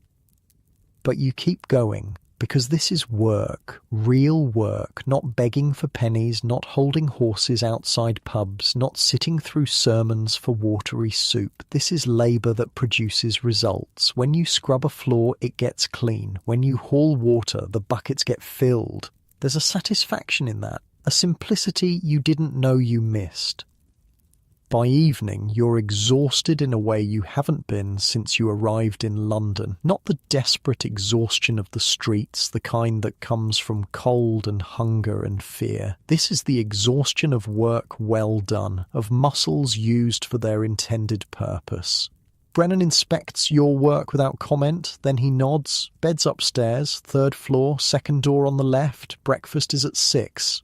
But you keep going, because this is work, real work, not begging for pennies, not holding horses outside pubs, not sitting through sermons for watery soup. This is labour that produces results. When you scrub a floor, it gets clean. When you haul water, the buckets get filled. There's a satisfaction in that, a simplicity you didn't know you missed. By evening, you're exhausted in a way you haven't been since you arrived in London. Not the desperate exhaustion of the streets, the kind that comes from cold and hunger and fear. This is the exhaustion of work well done, of muscles used for their intended purpose. Brennan inspects your work without comment, then he nods. "Bed's upstairs, 3rd floor, 2nd door on the left. Breakfast is at 6.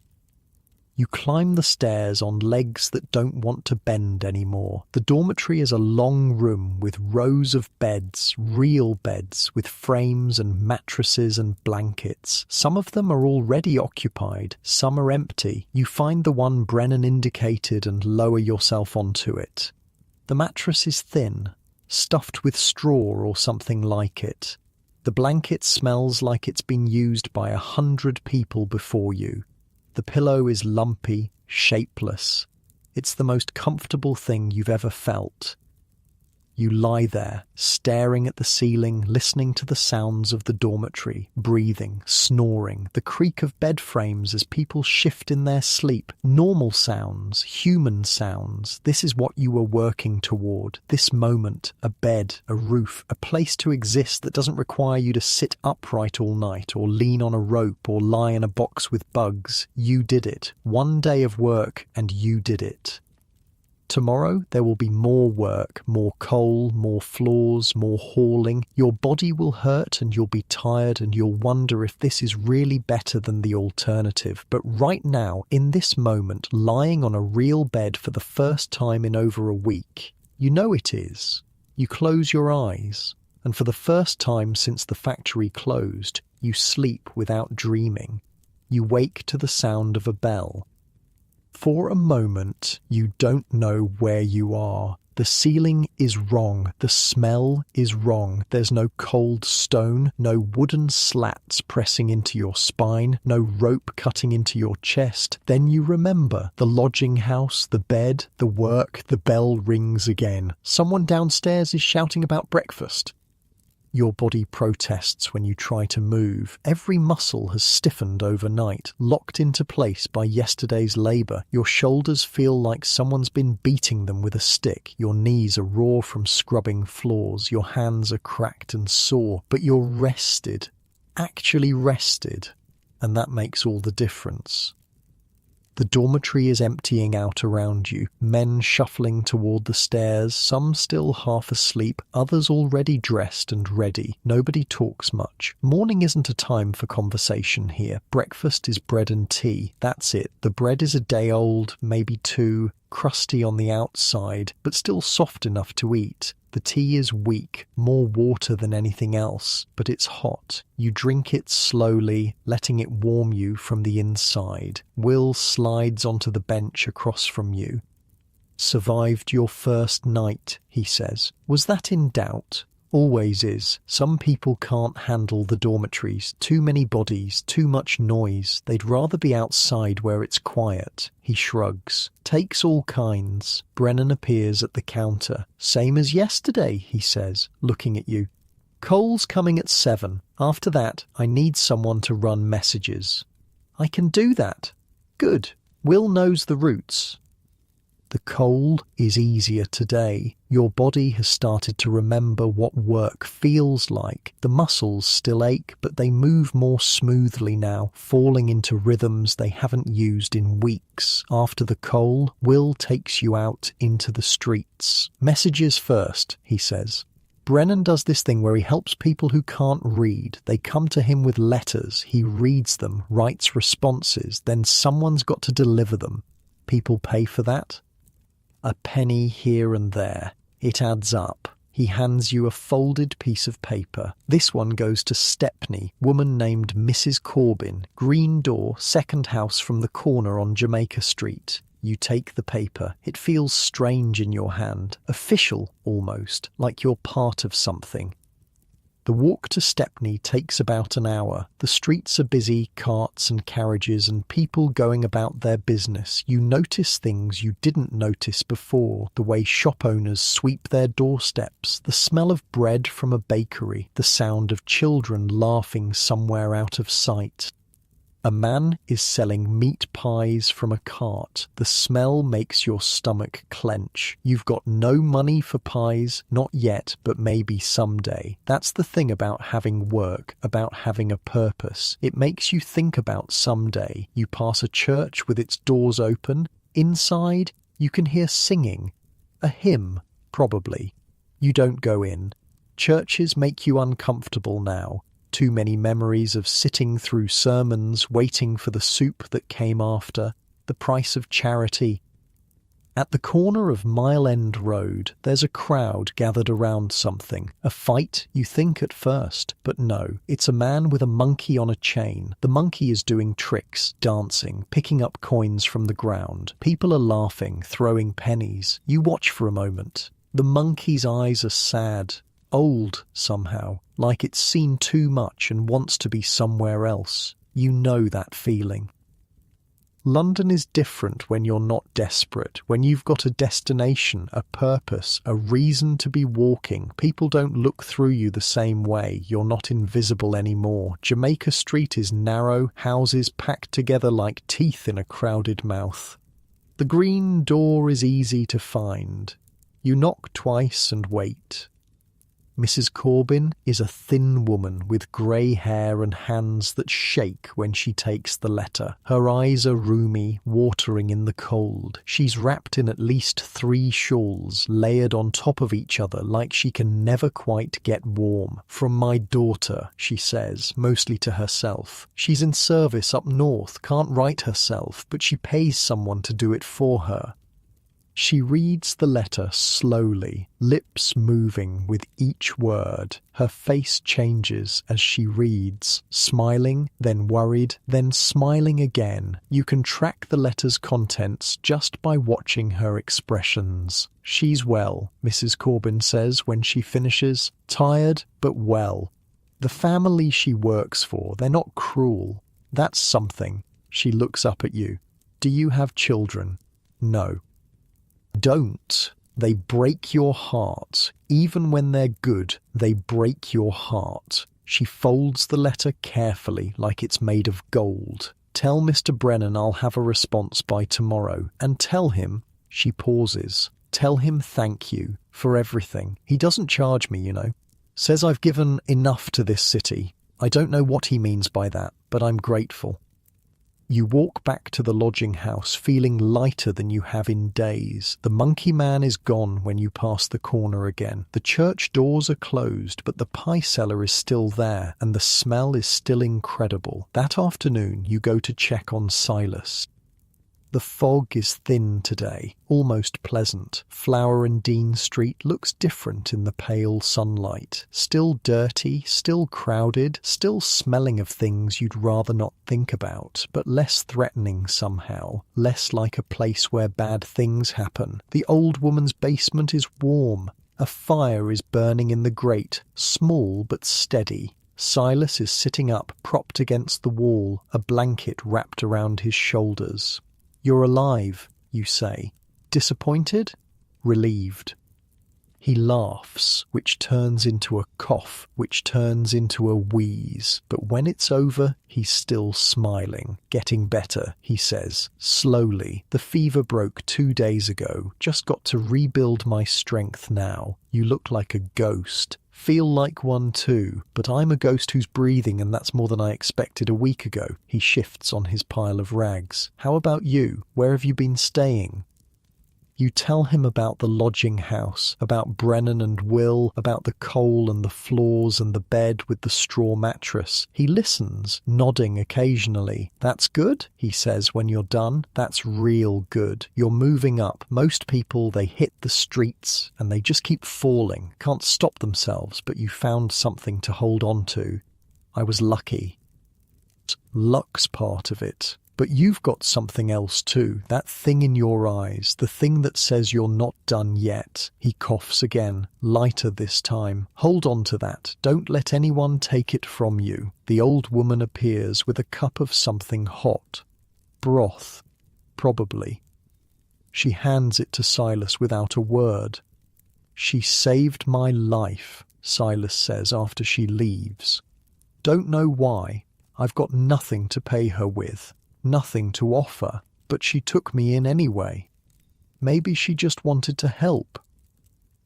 You climb the stairs on legs that don't want to bend anymore. The dormitory is a long room with rows of beds, real beds, with frames and mattresses and blankets. Some of them are already occupied, some are empty. You find the one Brennan indicated and lower yourself onto it. The mattress is thin, stuffed with straw or something like it. The blanket smells like it's been used by 100 people before you. The pillow is lumpy, shapeless. It's the most comfortable thing you've ever felt. You lie there, staring at the ceiling, listening to the sounds of the dormitory, breathing, snoring, the creak of bed frames as people shift in their sleep. Normal sounds, human sounds. This is what you were working toward. This moment, a bed, a roof, a place to exist that doesn't require you to sit upright all night or lean on a rope or lie in a box with bugs. You did it. One day of work and you did it. Tomorrow there will be more work, more coal, more floors, more hauling. Your body will hurt and you'll be tired and you'll wonder if this is really better than the alternative. But right now, in this moment, lying on a real bed for the first time in over a week, you know it is. You close your eyes, and for the first time since the factory closed, you sleep without dreaming. You wake to the sound of a bell. For a moment, you don't know where you are. The ceiling is wrong. The smell is wrong. There's no cold stone, no wooden slats pressing into your spine, no rope cutting into your chest. Then you remember the lodging house, the bed, the work. The bell rings again. Someone downstairs is shouting about breakfast. Your body protests when you try to move. Every muscle has stiffened overnight, locked into place by yesterday's labour. Your shoulders feel like someone's been beating them with a stick. Your knees are raw from scrubbing floors. Your hands are cracked and sore. But you're rested. Actually rested. And that makes all the difference. The dormitory is emptying out around you, men shuffling toward the stairs, some still half asleep, others already dressed and ready. Nobody talks much. Morning isn't a time for conversation here. Breakfast is bread and tea. That's it. The bread is a day old, maybe two, crusty on the outside, but still soft enough to eat. The tea is weak, more water than anything else, but it's hot. You drink it slowly, letting it warm you from the inside. Will slides onto the bench across from you. "Survived your first night," he says. "Was that in doubt?" Always is. Some people can't handle the dormitories. Too many bodies, too much noise. They'd rather be outside where it's quiet. He shrugs. Takes all kinds. Brennan appears at the counter. "Same as yesterday," he says, looking at you. "Coal's coming at 7. After that, I need someone to run messages." "I can do that." "Good. Will knows the routes." The coal is easier today. Your body has started to remember what work feels like. The muscles still ache, but they move more smoothly now, falling into rhythms they haven't used in weeks. After the coal, Will takes you out into the streets. "Messages first," he says. Brennan does this thing where he helps people who can't read. They come to him with letters. He reads them, writes responses, then someone's got to deliver them. People pay for that. A penny here and there. It adds up. He hands you a folded piece of paper. This one goes to Stepney, woman named Mrs. Corbin, green door, second house from the corner on Jamaica Street. You take the paper. It feels strange in your hand, official almost, like you're part of something. The walk to Stepney takes about an hour. The streets are busy, carts and carriages and people going about their business. You notice things you didn't notice before. The way shop owners sweep their doorsteps, the smell of bread from a bakery, the sound of children laughing somewhere out of sight. A man is selling meat pies from a cart. The smell makes your stomach clench. You've got no money for pies, not yet, but maybe someday. That's the thing about having work, about having a purpose. It makes you think about someday. You pass a church with its doors open. Inside, you can hear singing. A hymn, probably. You don't go in. Churches make you uncomfortable now. Too many memories of sitting through sermons, waiting for the soup that came after. the price of charity. At the corner of Mile End Road, there's a crowd gathered around something. A fight, you think at first, but no, it's a man with a monkey on a chain. The monkey is doing tricks, dancing, picking up coins from the ground. People are laughing, throwing pennies. You watch for a moment. The monkey's eyes are sad, old somehow, like it's seen too much and wants to be somewhere else. You know that feeling. London is different when you're not desperate, when you've got a destination, a purpose, a reason to be walking. People don't look through you the same way. You're not invisible anymore. Jamaica Street is narrow, houses packed together like teeth in a crowded mouth. The green door is easy to find. You knock twice and wait. Mrs. Corbin is a thin woman with grey hair and hands that shake when she takes the letter. Her eyes are rheumy, watering in the cold. She's wrapped in at least 3 shawls, layered on top of each other like she can never quite get warm. "From my daughter," she says, mostly to herself. She's in service up north, can't write herself, but she pays someone to do it for her. She reads the letter slowly, lips moving with each word. Her face changes as she reads, smiling, then worried, then smiling again. You can track the letter's contents just by watching her expressions. "She's well," Mrs. Corbin says when she finishes. "Tired, but well. The family she works for, they're not cruel. That's something." She looks up at you. "Do you have children?" "No." "Don't. They break your heart. Even when they're good, they break your heart." She folds the letter carefully like it's made of gold. "Tell Mr. Brennan I'll have a response by tomorrow. And tell him," she pauses, "tell him thank you for everything. He doesn't charge me, you know. Says I've given enough to this city. I don't know what he means by that, but I'm grateful." You walk back to the lodging house feeling lighter than you have in days. The monkey man is gone when you pass the corner again. The church doors are closed, but the pie cellar is still there, and the smell is still incredible. That afternoon, you go to check on Silas. The fog is thin today, almost pleasant. Flower and Dean Street looks different in the pale sunlight. Still dirty, still crowded, still smelling of things you'd rather not think about, but less threatening somehow, less like a place where bad things happen. The old woman's basement is warm. A fire is burning in the grate, small but steady. Silas is sitting up, propped against the wall, a blanket wrapped around his shoulders. "You're alive," you say. Disappointed? Relieved. He laughs, which turns into a cough, which turns into a wheeze. But when it's over, he's still smiling. "Getting better," he says, slowly. "The fever broke 2 days ago. Just got to rebuild my strength now. You look like a ghost. Feel like one too, but I'm a ghost who's breathing, and that's more than I expected a week ago." He shifts on his pile of rags. "How about you? Where have you been staying?" You tell him about the lodging house, about Brennan and Will, about the coal and the floors and the bed with the straw mattress. He listens, nodding occasionally. "That's good," he says when you're done. "That's real good. You're moving up. Most people, they hit the streets and they just keep falling, can't stop themselves, but you found something to hold on to. I was lucky." Luck's part of it. But you've got something else too, that thing in your eyes, the thing that says you're not done yet. He coughs again, lighter this time. "Hold on to that. Don't let anyone take it from you." The old woman appears with a cup of something hot. Broth, probably. She hands it to Silas without a word. "She saved my life," Silas says after she leaves. "Don't know why. I've got nothing to pay her with. Nothing to offer, but she took me in anyway. Maybe she just wanted to help."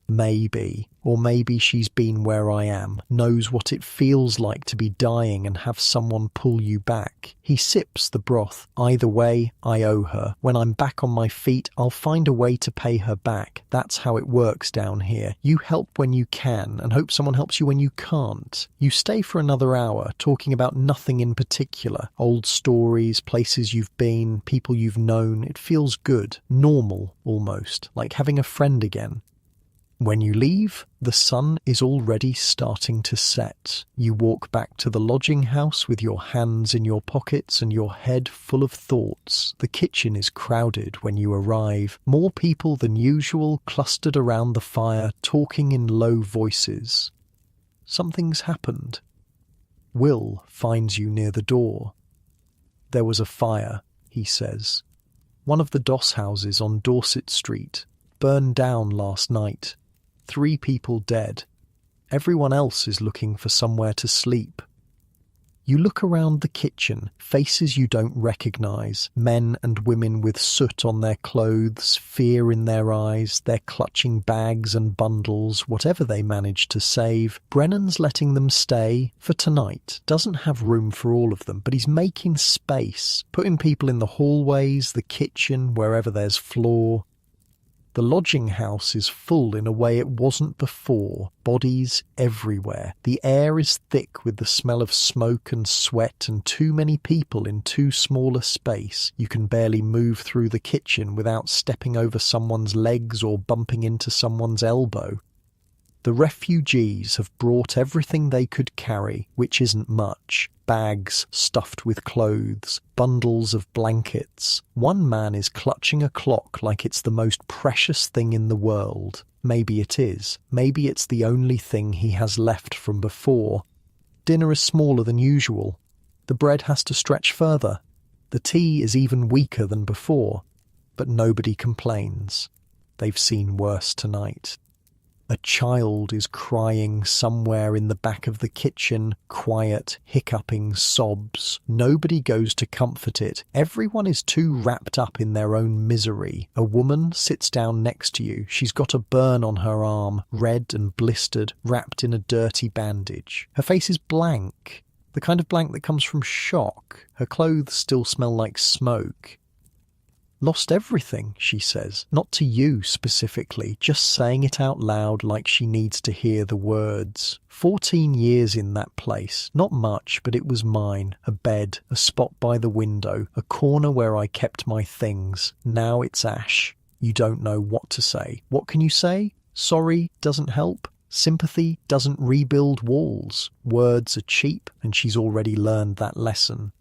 Maybe. Or maybe she's been where I am, knows what it feels like to be dying and have someone pull you back. He sips the broth. Either way, I owe her. When I'm back on my feet, I'll find a way to pay her back. That's how it works down here. You help when you can and hope someone helps you when you can't. You stay for another hour, talking about nothing in particular. Old stories, places you've been, people you've known. It feels good. Normal, almost. Like having a friend again. When you leave, the sun is already starting to set. You walk back to the lodging house with your hands in your pockets and your head full of thoughts. The kitchen is crowded when you arrive. More people than usual clustered around the fire, talking in low voices. Something's happened. Will finds you near the door. There was a fire, he says. One of the doss houses on Dorset Street burned down last night. 3 people dead. Everyone else is looking for somewhere to sleep. You look around the kitchen, faces you don't recognise, men and women with soot on their clothes, fear in their eyes, they're clutching bags and bundles, whatever they manage to save. Brennan's letting them stay for tonight. Doesn't have room for all of them, but he's making space, putting people in the hallways, the kitchen, wherever there's floor. The lodging house is full in a way it wasn't before, bodies everywhere. The air is thick with the smell of smoke and sweat and too many people in too small a space. You can barely move through the kitchen without stepping over someone's legs or bumping into someone's elbow. The refugees have brought everything they could carry, which isn't much. Bags stuffed with clothes, bundles of blankets. One man is clutching a clock like it's the most precious thing in the world. Maybe it is. Maybe it's the only thing he has left from before. Dinner is smaller than usual. The bread has to stretch further. The tea is even weaker than before. But nobody complains. They've seen worse tonight. A child is crying somewhere in the back of the kitchen, quiet, hiccuping sobs. Nobody goes to comfort it. Everyone is too wrapped up in their own misery. A woman sits down next to you. She's got a burn on her arm, red and blistered, wrapped in a dirty bandage. Her face is blank, the kind of blank that comes from shock. Her clothes still smell like smoke. Lost everything, she says. Not to you specifically, just saying it out loud like she needs to hear the words. 14 years in that place. Not much, but it was mine. A bed, a spot by the window, a corner where I kept my things. Now it's ash. You don't know what to say. What can you say? Sorry doesn't help. Sympathy doesn't rebuild walls. Words are cheap, and she's already learned that lesson.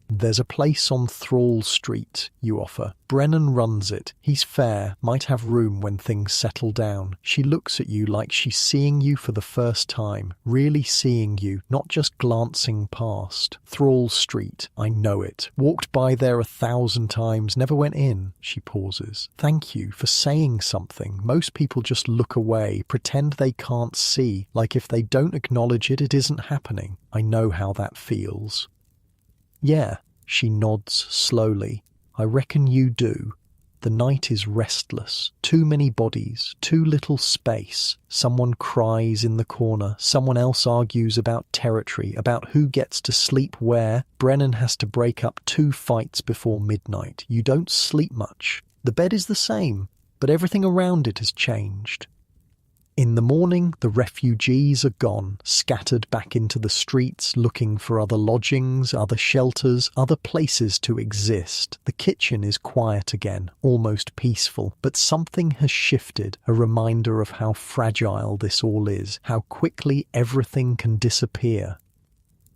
There's a place on Thrall Street, you offer. Brennan runs it. He's fair, might have room when things settle down. She looks at you like she's seeing you for the first time, really seeing you, not just glancing past. Thrall Street, I know it. Walked by there 1,000 times, never went in. She pauses. Thank you for saying something. Most people just look away, pretend they can't see, like if they don't acknowledge it, it isn't happening. I know how that feels. Yeah, she nods slowly. I reckon you do. The night is restless. Too many bodies, too little space. Someone cries in the corner. Someone else argues about territory, about who gets to sleep where. Brennan has to break up 2 fights before midnight. You don't sleep much. The bed is the same, but everything around it has changed. In the morning, the refugees are gone, scattered back into the streets, looking for other lodgings, other shelters, other places to exist. The kitchen is quiet again, almost peaceful, but something has shifted, a reminder of how fragile this all is, how quickly everything can disappear.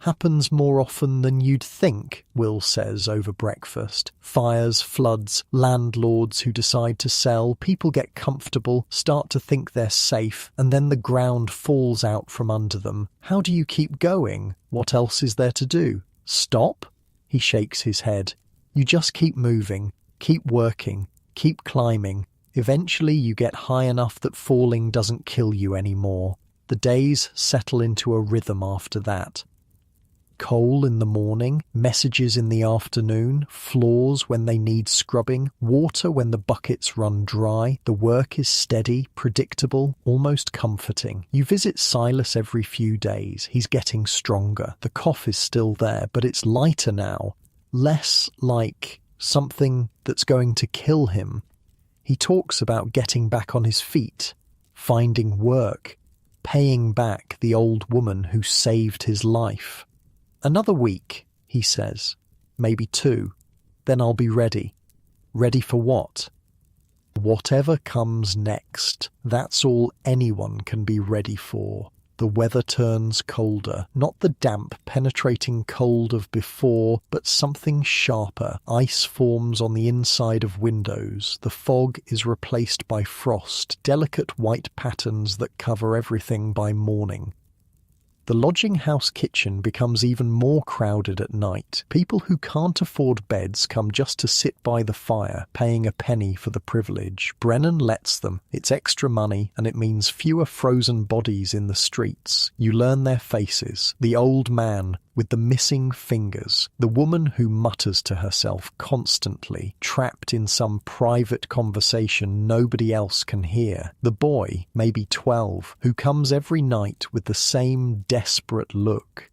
Happens more often than you'd think, Will says over breakfast. Fires, floods, landlords who decide to sell, people get comfortable, start to think they're safe, and then the ground falls out from under them. How do you keep going? What else is there to do? Stop? He shakes his head. You just keep moving, keep working, keep climbing. Eventually you get high enough that falling doesn't kill you anymore. The days settle into a rhythm after that. Coal in the morning, messages in the afternoon, floors when they need scrubbing, water when the buckets run dry. The work is steady, predictable, almost comforting. You visit Silas every few days. He's getting stronger. The cough is still there, but it's lighter now. Less like something that's going to kill him. He talks about getting back on his feet, finding work, paying back the old woman who saved his life. Another week, he says, maybe 2, then I'll be ready. Ready for what? Whatever comes next, that's all anyone can be ready for. The weather turns colder, not the damp, penetrating cold of before, but something sharper. Ice forms on the inside of windows. The fog is replaced by frost, delicate white patterns that cover everything by morning. The lodging house kitchen becomes even more crowded at night. People who can't afford beds come just to sit by the fire, paying a penny for the privilege. Brennan lets them. It's extra money, and it means fewer frozen bodies in the streets. You learn their faces. The old man with the missing fingers. The woman who mutters to herself constantly, trapped in some private conversation nobody else can hear. The boy, maybe 12, who comes every night with the same desperate look.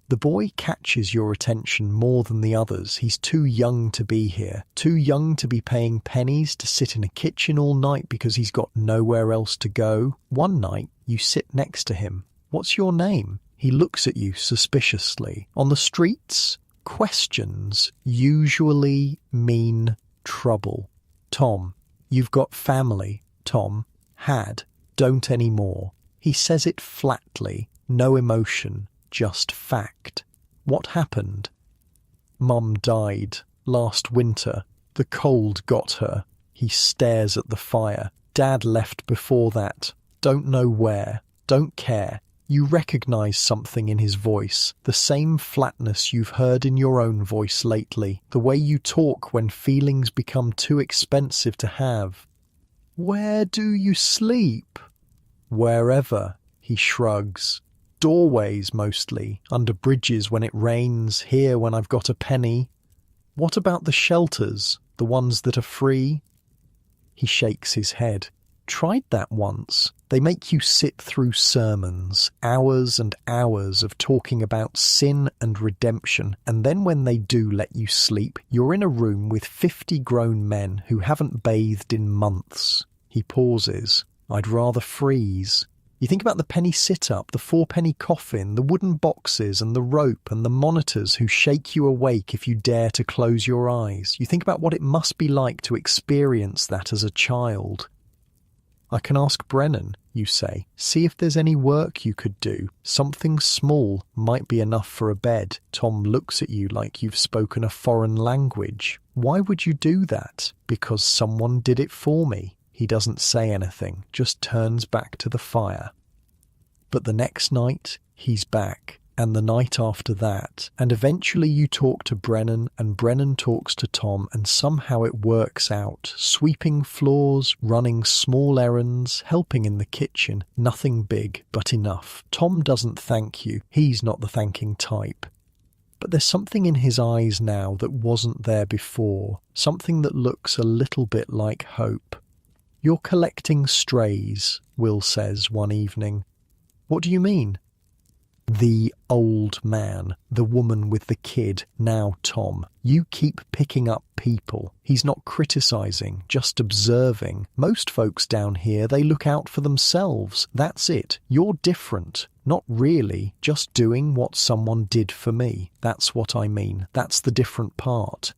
The boy catches your attention more than the others. He's too young to be here, too young to be paying pennies to sit in a kitchen all night because he's got nowhere else to go. One night, you sit next to him. What's your name? He looks at you suspiciously. On the streets, questions usually mean trouble. Tom, you've got family. Tom, had, don't anymore. He says it flatly, no emotion, just fact. What happened? Mum died last winter. The cold got her. He stares at the fire. Dad left before that. Don't know where. Don't care. You recognize something in his voice, the same flatness you've heard in your own voice lately, the way you talk when feelings become too expensive to have. Where do you sleep? Wherever, he shrugs. Doorways mostly, under bridges when it rains, here when I've got a penny. What about the shelters, the ones that are free? He shakes his head. Tried that once. They make you sit through sermons, hours and hours of talking about sin and redemption, and then when they do let you sleep, you're in a room with 50 grown men who haven't bathed in months. He pauses. I'd rather freeze. You think about the penny sit-up, the 4-penny coffin, the wooden boxes and the rope and the monitors who shake you awake if you dare to close your eyes. You think about what it must be like to experience that as a child. I can ask Brennan, you say. See if there's any work you could do. Something small might be enough for a bed. Tom looks at you like you've spoken a foreign language. Why would you do that? Because someone did it for me. He doesn't say anything, just turns back to the fire. But the next night, he's back. And the night after that, and eventually you talk to Brennan, and Brennan talks to Tom, and somehow it works out. Sweeping floors, running small errands, helping in the kitchen, nothing big, but enough. Tom doesn't thank you, he's not the thanking type. But there's something in his eyes now that wasn't there before, something that looks a little bit like hope. You're collecting strays, Will says one evening. What do you mean? The old man, the woman with the kid, now Tom. You keep picking up people. He's not criticising, just observing. Most folks down here, they look out for themselves. That's it. You're different. Not really, just doing what someone did for me. That's what I mean. That's the different part.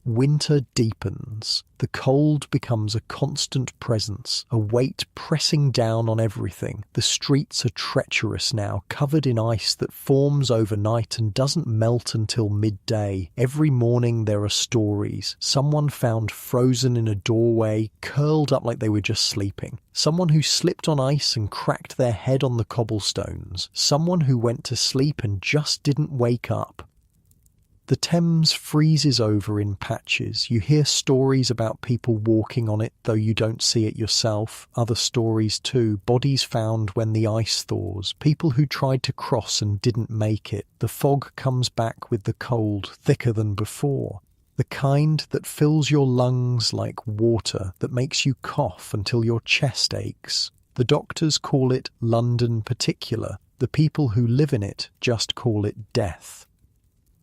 Winter deepens. The cold becomes a constant presence, a weight pressing down on everything. The streets are treacherous now, covered in ice that forms overnight and doesn't melt until midday. Every morning there are stories. Someone found frozen in a doorway, curled up like they were just sleeping. Someone who slipped on ice and cracked their head on the cobblestones. Someone who went to sleep and just didn't wake up. The Thames freezes over in patches. You hear stories about people walking on it, though you don't see it yourself. Other stories too. Bodies found when the ice thaws. People who tried to cross and didn't make it. The fog comes back with the cold, thicker than before. The kind that fills your lungs like water, that makes you cough until your chest aches. The doctors call it London particular. The people who live in it just call it death.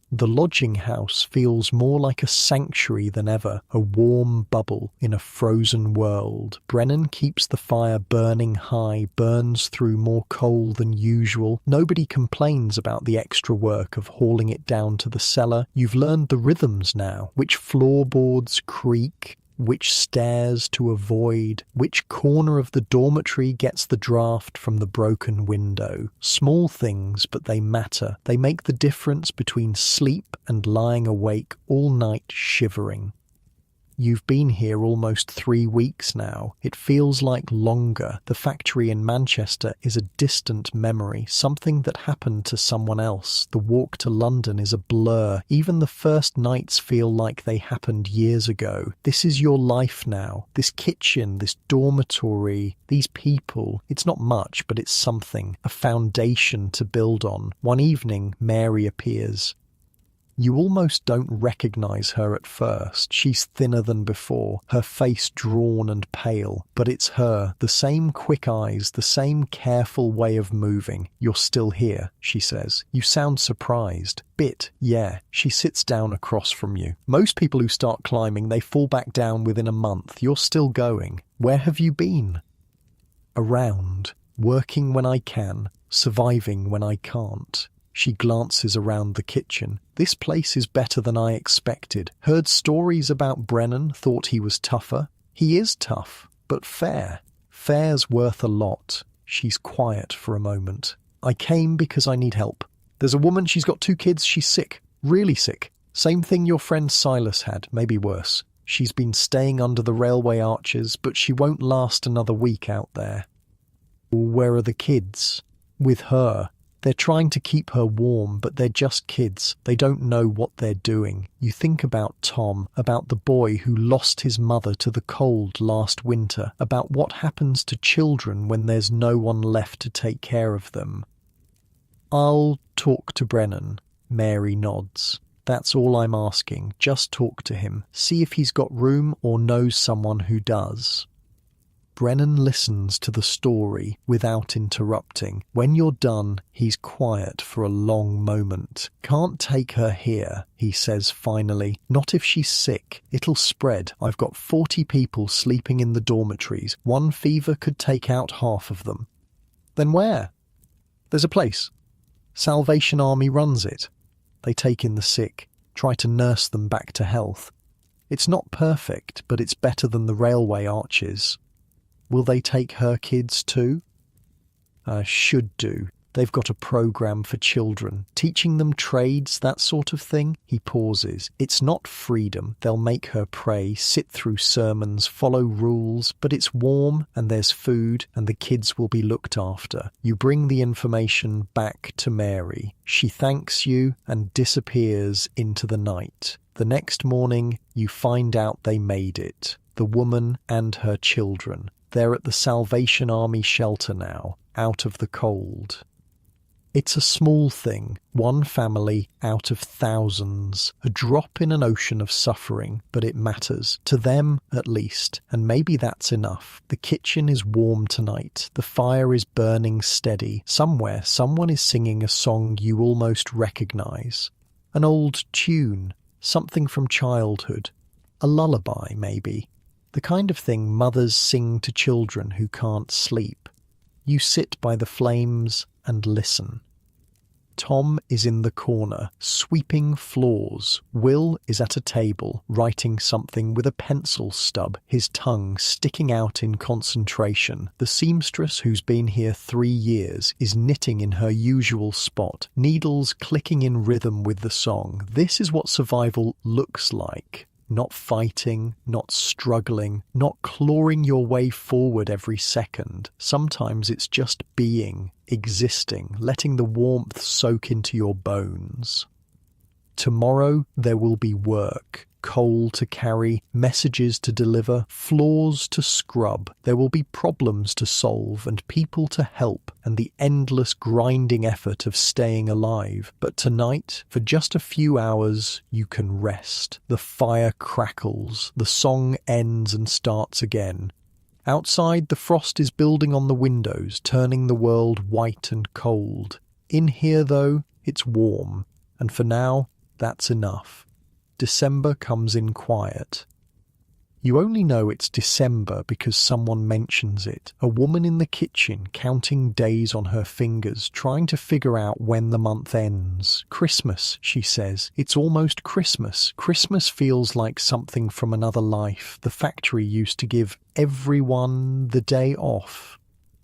The lodging house feels more like a sanctuary than ever, a warm bubble in a frozen world. Brennan keeps the fire burning high, burns through more coal than usual. Nobody complains about the extra work of hauling it down to the cellar. You've learned the rhythms now, which floorboards creak, which stairs to avoid, which corner of the dormitory gets the draft from the broken window. Small things, but they matter. They make the difference between sleep and lying awake all night shivering. You've been here almost 3 weeks now. It feels like longer. The factory in Manchester is a distant memory, something that happened to someone else. The walk to London is a blur. Even the first nights feel like they happened years ago. This is your life now. This kitchen, this dormitory, these people. It's not much, but it's something. A foundation to build on. One evening, Mary appears. You almost don't recognize her at first. She's thinner than before, her face drawn and pale. But it's her, the same quick eyes, the same careful way of moving. "You're still here," she says. "You sound surprised." "Bit, yeah." She sits down across from you. "Most people who start climbing, they fall back down within a month. You're still going. Where have you been?" "Around. Working when I can. Surviving when I can't." She glances around the kitchen. "This place is better than I expected. Heard stories about Brennan, thought he was tougher. He is tough, but fair. Fair's worth a lot." She's quiet for a moment. "I came because I need help. There's a woman, she's got 2 kids, she's sick. Really sick. Same thing your friend Silas had, maybe worse. She's been staying under the railway arches, but she won't last another week out there." "Where are the kids?" "With her. They're trying to keep her warm, but they're just kids. They don't know what they're doing." You think about Tom, about the boy who lost his mother to the cold last winter, about what happens to children when there's no one left to take care of them. "I'll talk to Brennan." Mary nods. "That's all I'm asking. Just talk to him. See if he's got room or knows someone who does." Brennan listens to the story without interrupting. When you're done, he's quiet for a long moment. "Can't take her here," he says finally. "Not if she's sick. It'll spread. I've got 40 people sleeping in the dormitories. One fever could take out half of them." "Then where?" "There's a place. Salvation Army runs it. They take in the sick, try to nurse them back to health. It's not perfect, but it's better than the railway arches." "Will they take her kids too?" Should do. They've got a program for children, teaching them trades, that sort of thing." He pauses. "It's not freedom. They'll make her pray, sit through sermons, follow rules, but it's warm and there's food and the kids will be looked after." You bring the information back to Mary. She thanks you and disappears into the night. The next morning, you find out they made it. The woman and her children. They're at the Salvation Army shelter now, out of the cold. It's a small thing, one family out of thousands, a drop in an ocean of suffering, but it matters, to them at least, and maybe that's enough. The kitchen is warm tonight, the fire is burning steady. Somewhere, someone is singing a song you almost recognize. An old tune, something from childhood. A lullaby, maybe. The kind of thing mothers sing to children who can't sleep. You sit by the flames and listen. Tom is in the corner, sweeping floors. Will is at a table, writing something with a pencil stub, his tongue sticking out in concentration. The seamstress, who's been here 3 years, is knitting in her usual spot, needles clicking in rhythm with the song. This is what survival looks like. Not fighting, not struggling, not clawing your way forward every second. Sometimes it's just being, existing, letting the warmth soak into your bones. Tomorrow there will be work, coal to carry, messages to deliver, floors to scrub. There will be problems to solve and people to help and the endless grinding effort of staying alive. But tonight, for just a few hours, you can rest. The fire crackles, the song ends and starts again. Outside, the frost is building on the windows, turning the world white and cold. In here, though, it's warm, and for now, that's enough. December comes in quiet. You only know it's December because someone mentions it. A woman in the kitchen counting days on her fingers, trying to figure out when the month ends. Christmas, she says. It's almost Christmas. Christmas feels like something from another life. The factory used to give everyone the day off.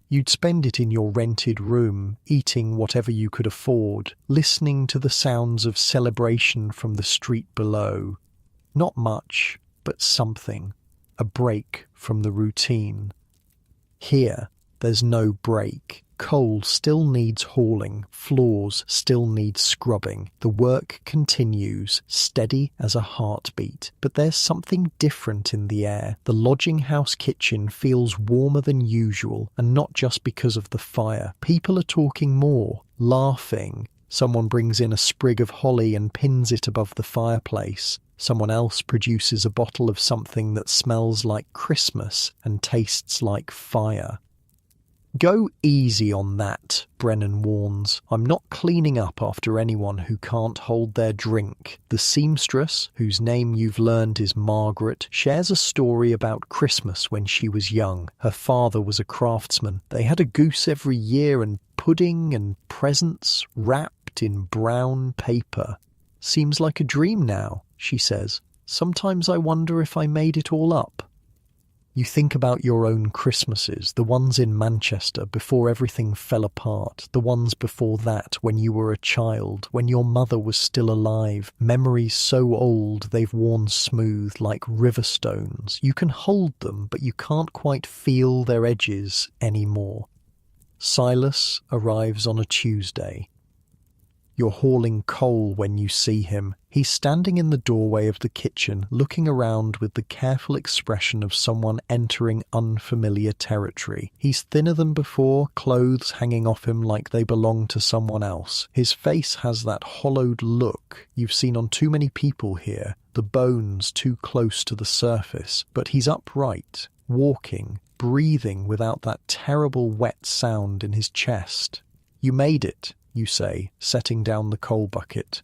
You'd spend it in your rented room, eating whatever you could afford, listening to the sounds of celebration from the street below. Not much, but something. A break from the routine. Here, there's no break. Coal still needs hauling, floors still need scrubbing. The work continues, steady as a heartbeat. But there's something different in the air. The lodging house kitchen feels warmer than usual, and not just because of the fire. People are talking more, laughing. Someone brings in a sprig of holly and pins it above the fireplace. Someone else produces a bottle of something that smells like Christmas and tastes like fire. Go easy on that, Brennan warns. I'm not cleaning up after anyone who can't hold their drink. The seamstress, whose name you've learned is Margaret, shares a story about Christmas when she was young. Her father was a craftsman. They had a goose every year and pudding and presents wrapped in brown paper. Seems like a dream now, she says. Sometimes I wonder if I made it all up. You think about your own Christmases, the ones in Manchester before everything fell apart, the ones before that when you were a child, when your mother was still alive, memories so old they've worn smooth like river stones. You can hold them, but you can't quite feel their edges anymore. Silas arrives on a Tuesday. You're hauling coal when you see him. He's standing in the doorway of the kitchen, looking around with the careful expression of someone entering unfamiliar territory. He's thinner than before, clothes hanging off him like they belong to someone else. His face has that hollowed look you've seen on too many people here, the bones too close to the surface. But he's upright, walking, breathing without that terrible wet sound in his chest. You made it, you say, setting down the coal bucket.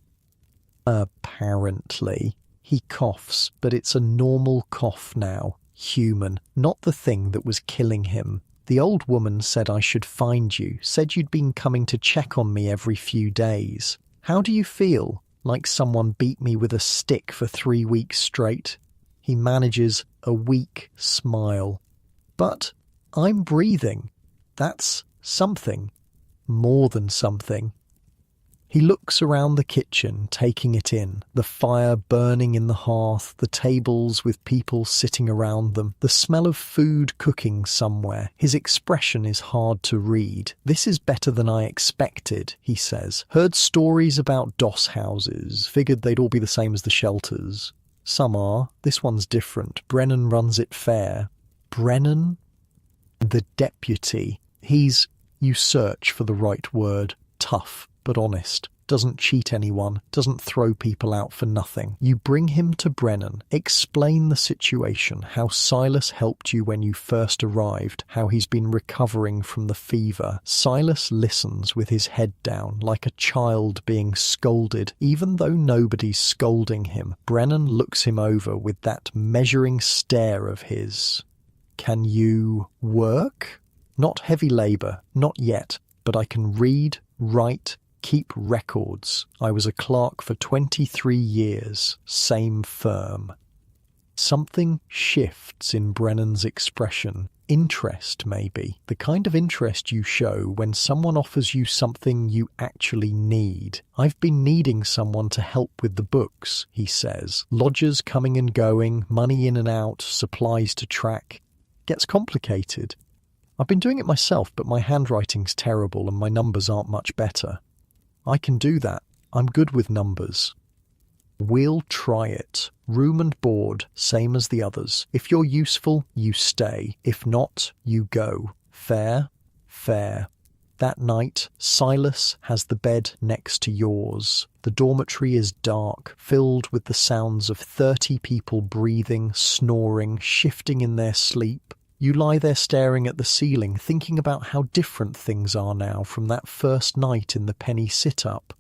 Apparently. He coughs, but it's a normal cough now. Human, not the thing that was killing him. The old woman said I should find you, said you'd been coming to check on me every few days. How do you feel? Like someone beat me with a stick for 3 weeks straight? He manages a weak smile. But I'm breathing. That's something. More than something. He looks around the kitchen, taking it in. The fire burning in the hearth, the tables with people sitting around them, the smell of food cooking somewhere. His expression is hard to read. This is better than I expected, he says. Heard stories about doss houses, figured they'd all be the same as the shelters. Some are. This one's different. Brennan runs it fair. Brennan? The deputy. You search for the right word. Tough, but honest. Doesn't cheat anyone. Doesn't throw people out for nothing. You bring him to Brennan. Explain the situation. How Silas helped you when you first arrived. How he's been recovering from the fever. Silas listens with his head down, like a child being scolded, even though nobody's scolding him. Brennan looks him over with that measuring stare of his. Can you work? Not heavy labour, not yet, but I can read, write, keep records. I was a clerk for 23 years, same firm. Something shifts in Brennan's expression. Interest, maybe. The kind of interest you show when someone offers you something you actually need. I've been needing someone to help with the books, he says. Lodgers coming and going, money in and out, supplies to track. Gets complicated. I've been doing it myself, but my handwriting's terrible and my numbers aren't much better. I can do that. I'm good with numbers. We'll try it. Room and board, same as the others. If you're useful, you stay. If not, you go. Fair? Fair. That night, Silas has the bed next to yours. The dormitory is dark, filled with the sounds of 30 people breathing, snoring, shifting in their sleep. You lie there staring at the ceiling, thinking about how different things are now from that first night in the penny sit-up.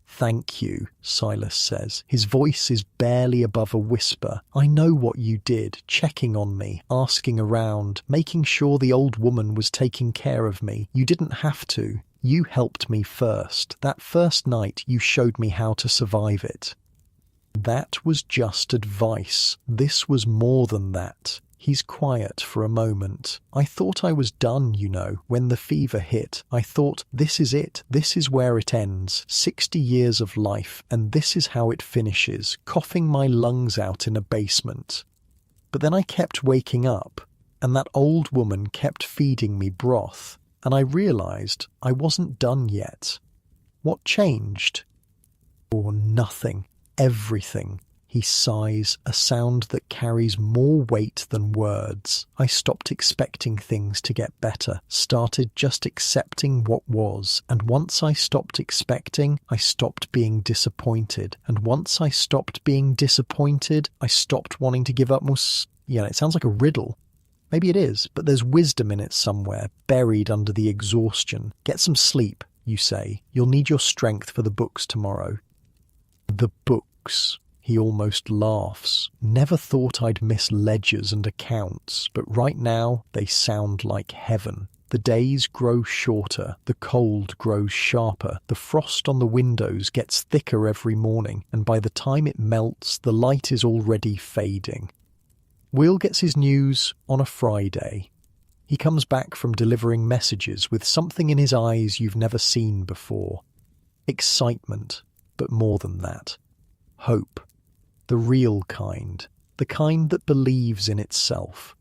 "Thank you," Silas says. His voice is barely above a whisper. "I know what you did, checking on me, asking around, making sure the old woman was taking care of me. You didn't have to. You helped me first. That first night you showed me how to survive it." That was just advice. This was more than that. He's quiet for a moment. "I thought I was done, when the fever hit. I thought, this is it. This is where it ends. 60 years of life, and this is how it finishes, coughing my lungs out in a basement. But then I kept waking up, and that old woman kept feeding me broth, and I realized I wasn't done yet." What changed? Or nothing. Everything. He sighs, a sound that carries more weight than words. "I stopped expecting things to get better, started just accepting what was. And once I stopped expecting, I stopped being disappointed. And once I stopped being disappointed, I stopped wanting to give up more." It sounds like a riddle. Maybe it is, but there's wisdom in it somewhere, buried under the exhaustion. "Get some sleep," you say. "You'll need your strength for the books tomorrow." The books. He almost laughs. "Never thought I'd miss ledgers and accounts, but right now they sound like heaven. The days grow shorter, the cold grows sharper, the frost on the windows gets thicker every morning, and by the time it melts, the light is already fading." Will gets his news on a Friday. He comes back from delivering messages with something in his eyes you've never seen before. Excitement, but more than that. Hope. The real kind. The kind that believes in itself.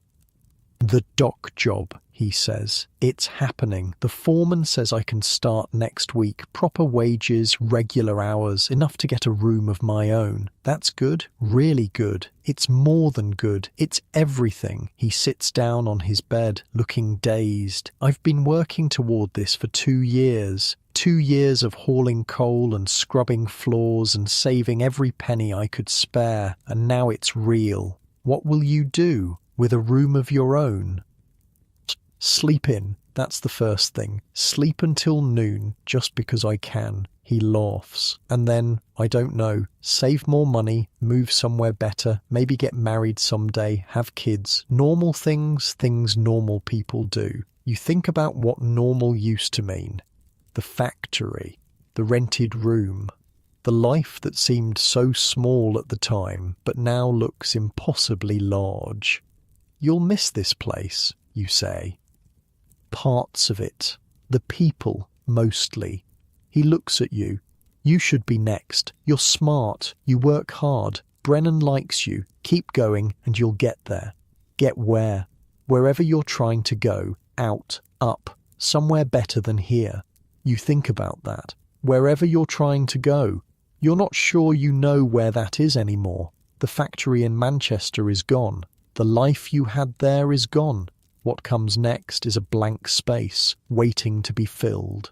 "The dock job," he says. "It's happening. The foreman says I can start next week. Proper wages, regular hours, enough to get a room of my own. That's good. Really good. It's more than good. It's everything." He sits down on his bed, looking dazed. "I've been working toward this for 2 years. 2 years of hauling coal and scrubbing floors and saving every penny I could spare, and now it's real. What will you do with a room of your own?" "Sleep in. That's the first thing. Sleep until noon, just because I can." He laughs. "And then, I don't know, save more money, move somewhere better, maybe get married someday, have kids. Normal things normal people do. You think about what normal used to mean. The factory, the rented room, the life that seemed so small at the time, but now looks impossibly large. You'll miss this place, you say. Parts of it, the people, mostly. He looks at you. You should be next. You're smart. You work hard. Brennan likes you. Keep going and you'll get there. Get where? Wherever you're trying to go. Out, up, somewhere better than here. You think about that. Wherever you're trying to go. You're not sure you know where that is anymore. The factory in Manchester is gone. The life you had there is gone. What comes next is a blank space, waiting to be filled.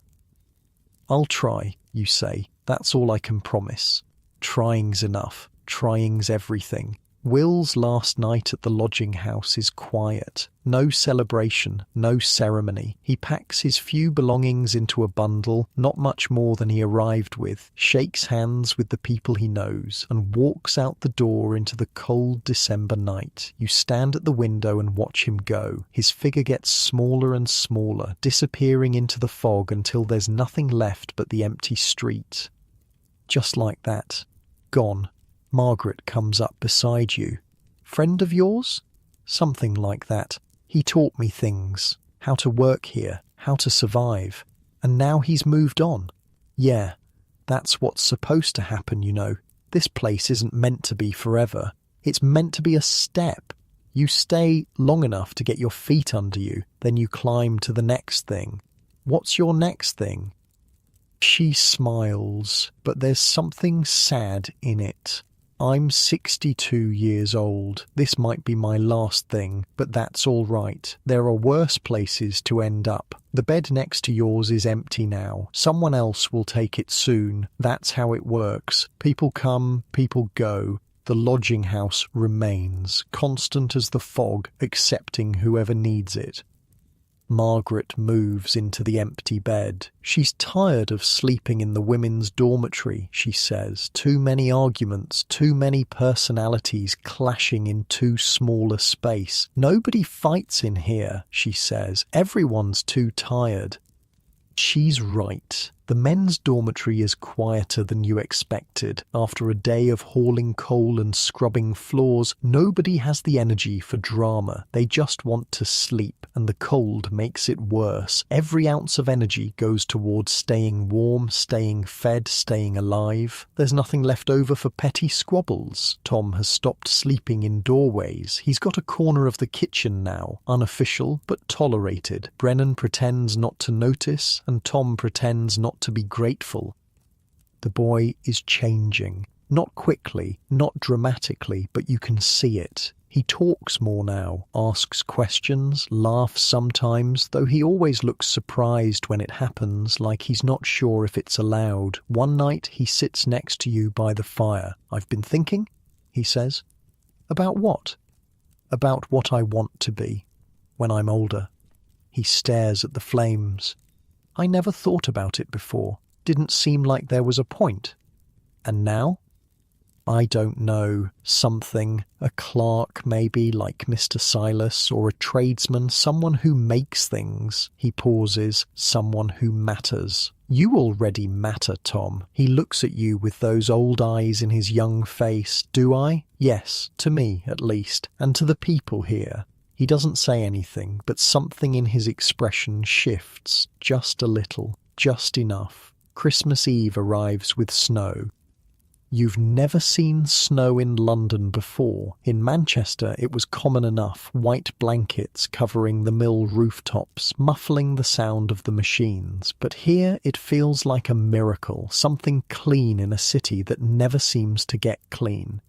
I'll try, you say. That's all I can promise. Trying's enough. Trying's everything. Will's last night at the lodging house is quiet. No celebration, no ceremony. He packs his few belongings into a bundle, not much more than he arrived with, shakes hands with the people he knows, and walks out the door into the cold December night. You stand at the window and watch him go. His figure gets smaller and smaller, disappearing into the fog until there's nothing left but the empty street. Just like that. Gone. Margaret comes up beside you. Friend of yours? Something like that. He taught me things. How to work here. How to survive. And now he's moved on. Yeah, that's what's supposed to happen, you know. This place isn't meant to be forever. It's meant to be a step. You stay long enough to get your feet under you, then you climb to the next thing. What's your next thing? She smiles, but there's something sad in it. I'm 62 years old. This might be my last thing, but that's all right. There are worse places to end up. The bed next to yours is empty now. Someone else will take it soon. That's how it works. People come, people go. The lodging house remains, constant as the fog, accepting whoever needs it. Margaret moves into the empty bed. She's tired of sleeping in the women's dormitory, she says. Too many arguments, too many personalities clashing in too small a space. Nobody fights in here, she says. Everyone's too tired. She's right. The men's dormitory is quieter than you expected. After a day of hauling coal and scrubbing floors, nobody has the energy for drama. They just want to sleep, and the cold makes it worse. Every ounce of energy goes towards staying warm, staying fed, staying alive. There's nothing left over for petty squabbles. Tom has stopped sleeping in doorways. He's got a corner of the kitchen now, unofficial but tolerated. Brennan pretends not to notice, and Tom pretends not to be grateful. The boy is changing. Not quickly, not dramatically, but you can see it. He talks more now, asks questions, laughs sometimes, though he always looks surprised when it happens, like he's not sure if it's allowed. One night he sits next to you by the fire. "I've been thinking," he says. "About what?" "About what I want to be when I'm older." He stares at the flames. "I never thought about it before. Didn't seem like there was a point. And now?" "I don't know. Something. A clerk, maybe, like Mr. Silas, or a tradesman, someone who makes things." He pauses. "Someone who matters." "You already matter, Tom." He looks at you with those old eyes in his young face. "Do I?" "Yes, to me, at least, and to the people here." He doesn't say anything, but something in his expression shifts, just a little, just enough. Christmas Eve arrives with snow. You've never seen snow in London before. In Manchester it was common enough, white blankets covering the mill rooftops, muffling the sound of the machines. But here it feels like a miracle, something clean in a city that never seems to get clean.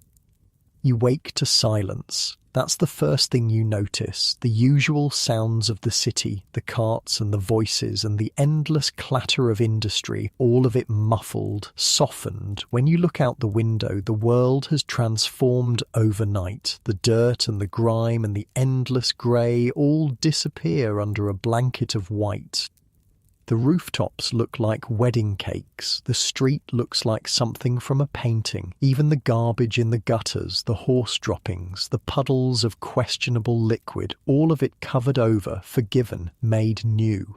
You wake to silence. That's the first thing you notice, the usual sounds of the city, the carts and the voices and the endless clatter of industry, all of it muffled, softened. When you look out the window, the world has transformed overnight. The dirt and the grime and the endless grey all disappear under a blanket of white. The rooftops look like wedding cakes. The street looks like something from a painting. Even the garbage in the gutters, the horse droppings, the puddles of questionable liquid, all of it covered over, forgiven, made new.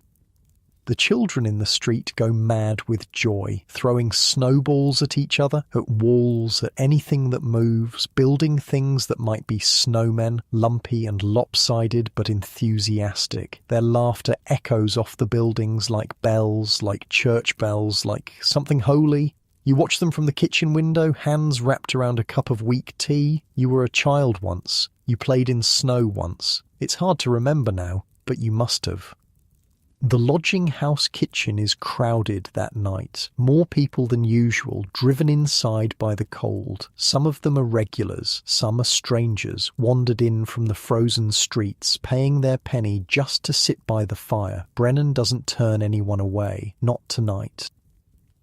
The children in the street go mad with joy, throwing snowballs at each other, at walls, at anything that moves, building things that might be snowmen, lumpy and lopsided but enthusiastic. Their laughter echoes off the buildings like bells, like church bells, like something holy. You watch them from the kitchen window, hands wrapped around a cup of weak tea. You were a child once. You played in snow once. It's hard to remember now, but you must have. The lodging house kitchen is crowded that night. More people than usual, driven inside by the cold. Some of them are regulars, some are strangers, wandered in from the frozen streets, paying their penny just to sit by the fire. Brennan doesn't turn anyone away, not tonight.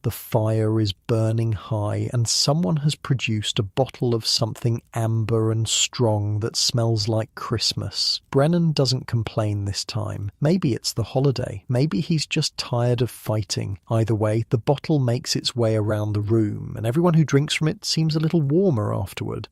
The fire is burning high, and someone has produced a bottle of something amber and strong that smells like Christmas. Brennan doesn't complain this time. Maybe it's the holiday. Maybe he's just tired of fighting. Either way, the bottle makes its way around the room, and everyone who drinks from it seems a little warmer afterward.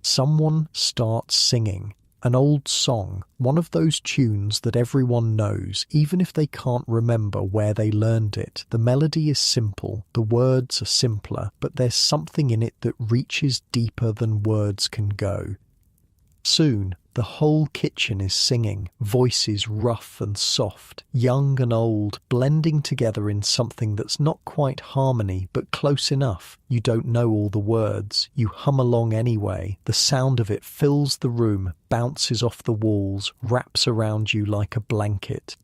Someone starts singing. An old song, one of those tunes that everyone knows, even if they can't remember where they learned it. The melody is simple, the words are simpler, but there's something in it that reaches deeper than words can go. Soon, the whole kitchen is singing, voices rough and soft, young and old, blending together in something that's not quite harmony, but close enough. You don't know all the words. You hum along anyway. The sound of it fills the room, bounces off the walls, wraps around you like a blanket.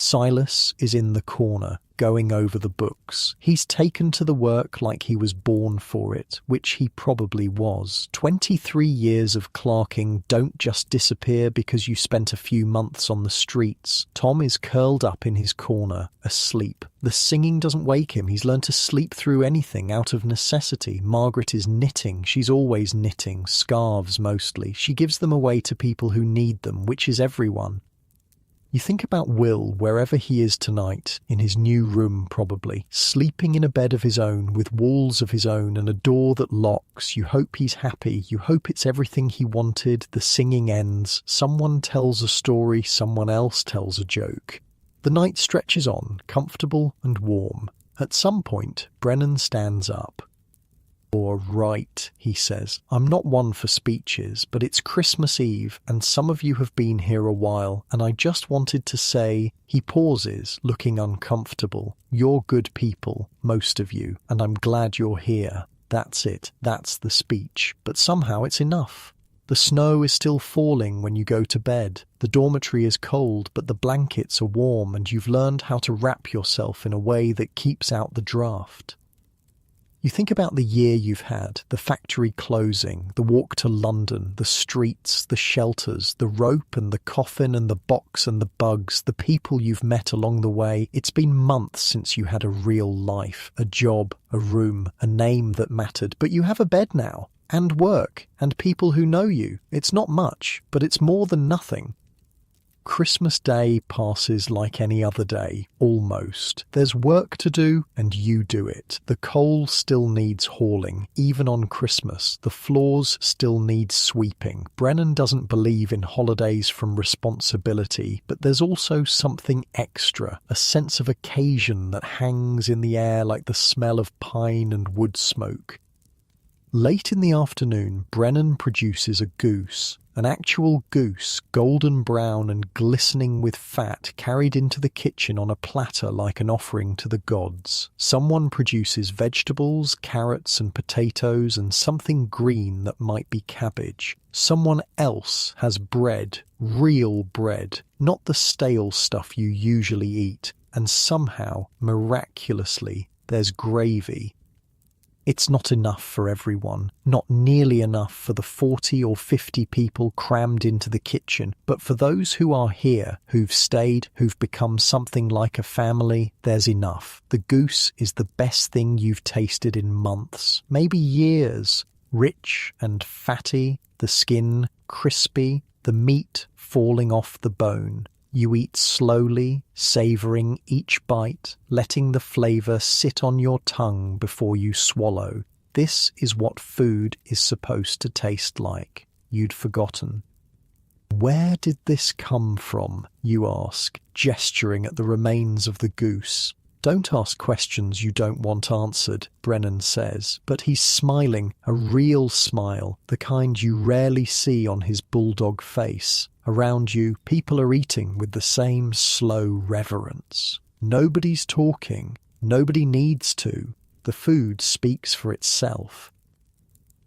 Silas is in the corner, going over the books. He's taken to the work like he was born for it, which he probably was. 23 years of clerking don't just disappear because you spent a few months on the streets. Tom is curled up in his corner, asleep. The singing doesn't wake him. He's learned to sleep through anything out of necessity. Margaret is knitting. She's always knitting, scarves mostly. She gives them away to people who need them, which is everyone. You think about Will wherever he is tonight, in his new room probably, sleeping in a bed of his own, with walls of his own and a door that locks. You hope he's happy, you hope it's everything he wanted. The singing ends, someone tells a story, someone else tells a joke. The night stretches on, comfortable and warm. At some point, Brennan stands up. "Or right," he says. "I'm not one for speeches, but it's Christmas Eve, and some of you have been here a while, and I just wanted to say..." He pauses, looking uncomfortable. "You're good people, most of you, and I'm glad you're here." That's it. That's the speech. But somehow it's enough. The snow is still falling when you go to bed. The dormitory is cold, but the blankets are warm, and you've learned how to wrap yourself in a way that keeps out the draft. You think about the year you've had, the factory closing, the walk to London, the streets, the shelters, the rope and the coffin and the box and the bugs, the people you've met along the way. It's been months since you had a real life, a job, a room, a name that mattered. But you have a bed now, and work, and people who know you. It's not much, but it's more than nothing. Christmas Day passes like any other day, almost. There's work to do, and you do it. The coal still needs hauling, even on Christmas. The floors still need sweeping. Brennan doesn't believe in holidays from responsibility, but there's also something extra, a sense of occasion that hangs in the air like the smell of pine and wood smoke. Late in the afternoon, Brennan produces a goose. An actual goose, golden brown and glistening with fat, carried into the kitchen on a platter like an offering to the gods. Someone produces vegetables, carrots and potatoes and something green that might be cabbage. Someone else has bread, real bread, not the stale stuff you usually eat. And somehow, miraculously, there's gravy. It's not enough for everyone, not nearly enough for the 40 or 50 people crammed into the kitchen, but for those who are here, who've stayed, who've become something like a family, there's enough. The goose is the best thing you've tasted in months, maybe years. Rich and fatty, the skin crispy, the meat falling off the bone. You eat slowly, savouring each bite, letting the flavour sit on your tongue before you swallow. This is what food is supposed to taste like. You'd forgotten. "Where did this come from?" you ask, gesturing at the remains of the goose. "Don't ask questions you don't want answered," Brennan says, but he's smiling, a real smile, the kind you rarely see on his bulldog face. Around you, people are eating with the same slow reverence. Nobody's talking. Nobody needs to. The food speaks for itself.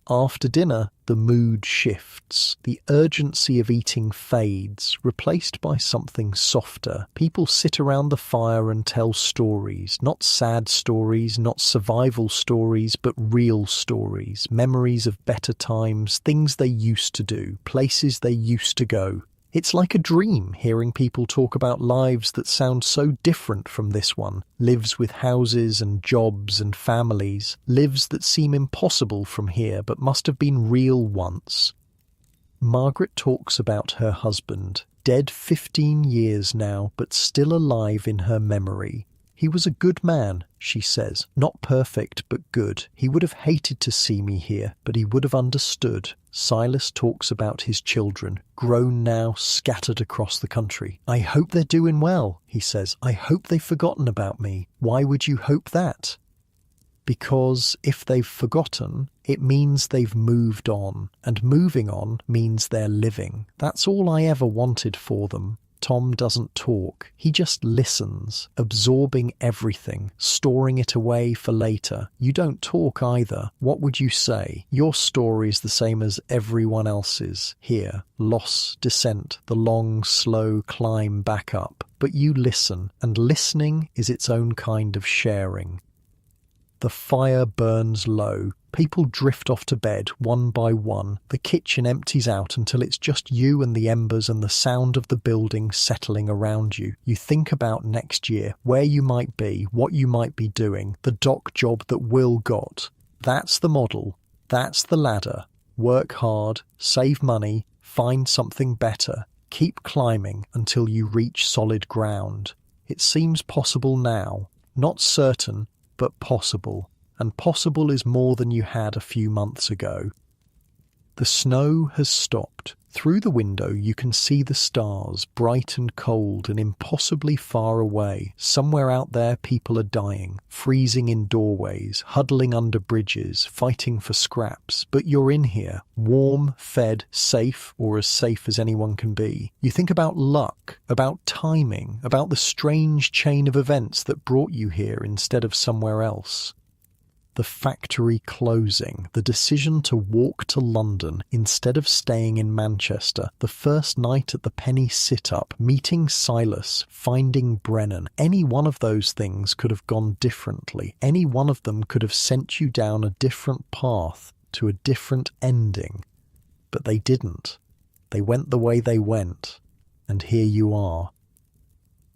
After dinner, the mood shifts. The urgency of eating fades, replaced by something softer. People sit around the fire and tell stories. Not sad stories, not survival stories, but real stories. Memories of better times, things they used to do, places they used to go. It's like a dream hearing people talk about lives that sound so different from this one. Lives with houses and jobs and families. Lives that seem impossible from here but must have been real once. Margaret talks about her husband, dead 15 years now but still alive in her memory. "He was a good man," she says. "Not perfect, but good. He would have hated to see me here, but he would have understood." Silas talks about his children, grown now, scattered across the country. "I hope they're doing well," he says. "I hope they've forgotten about me." Why would you hope that? Because if they've forgotten, it means they've moved on, and moving on means they're living. That's all I ever wanted for them. Tom doesn't talk. He just listens, absorbing everything, storing it away for later. You don't talk either. What would you say? Your story is the same as everyone else's. Here, loss, descent, the long, slow climb back up. But you listen, and listening is its own kind of sharing. The fire burns low. People drift off to bed, one by one. The kitchen empties out until it's just you and the embers and the sound of the building settling around you. You think about next year, where you might be, what you might be doing, the dock job that Will got. That's the model. That's the ladder. Work hard, save money, find something better. Keep climbing until you reach solid ground. It seems possible now. Not certain, but possible. And possible is more than you had a few months ago. The snow has stopped. Through the window you can see the stars, bright and cold and impossibly far away. Somewhere out there people are dying, freezing in doorways, huddling under bridges, fighting for scraps. But you're in here, warm, fed, safe, or as safe as anyone can be. You think about luck, about timing, about the strange chain of events that brought you here instead of somewhere else. The factory closing, the decision to walk to London instead of staying in Manchester, the first night at the penny sit-up, meeting Silas, finding Brennan. Any one of those things could have gone differently. Any one of them could have sent you down a different path to a different ending. But they didn't. They went the way they went. And here you are.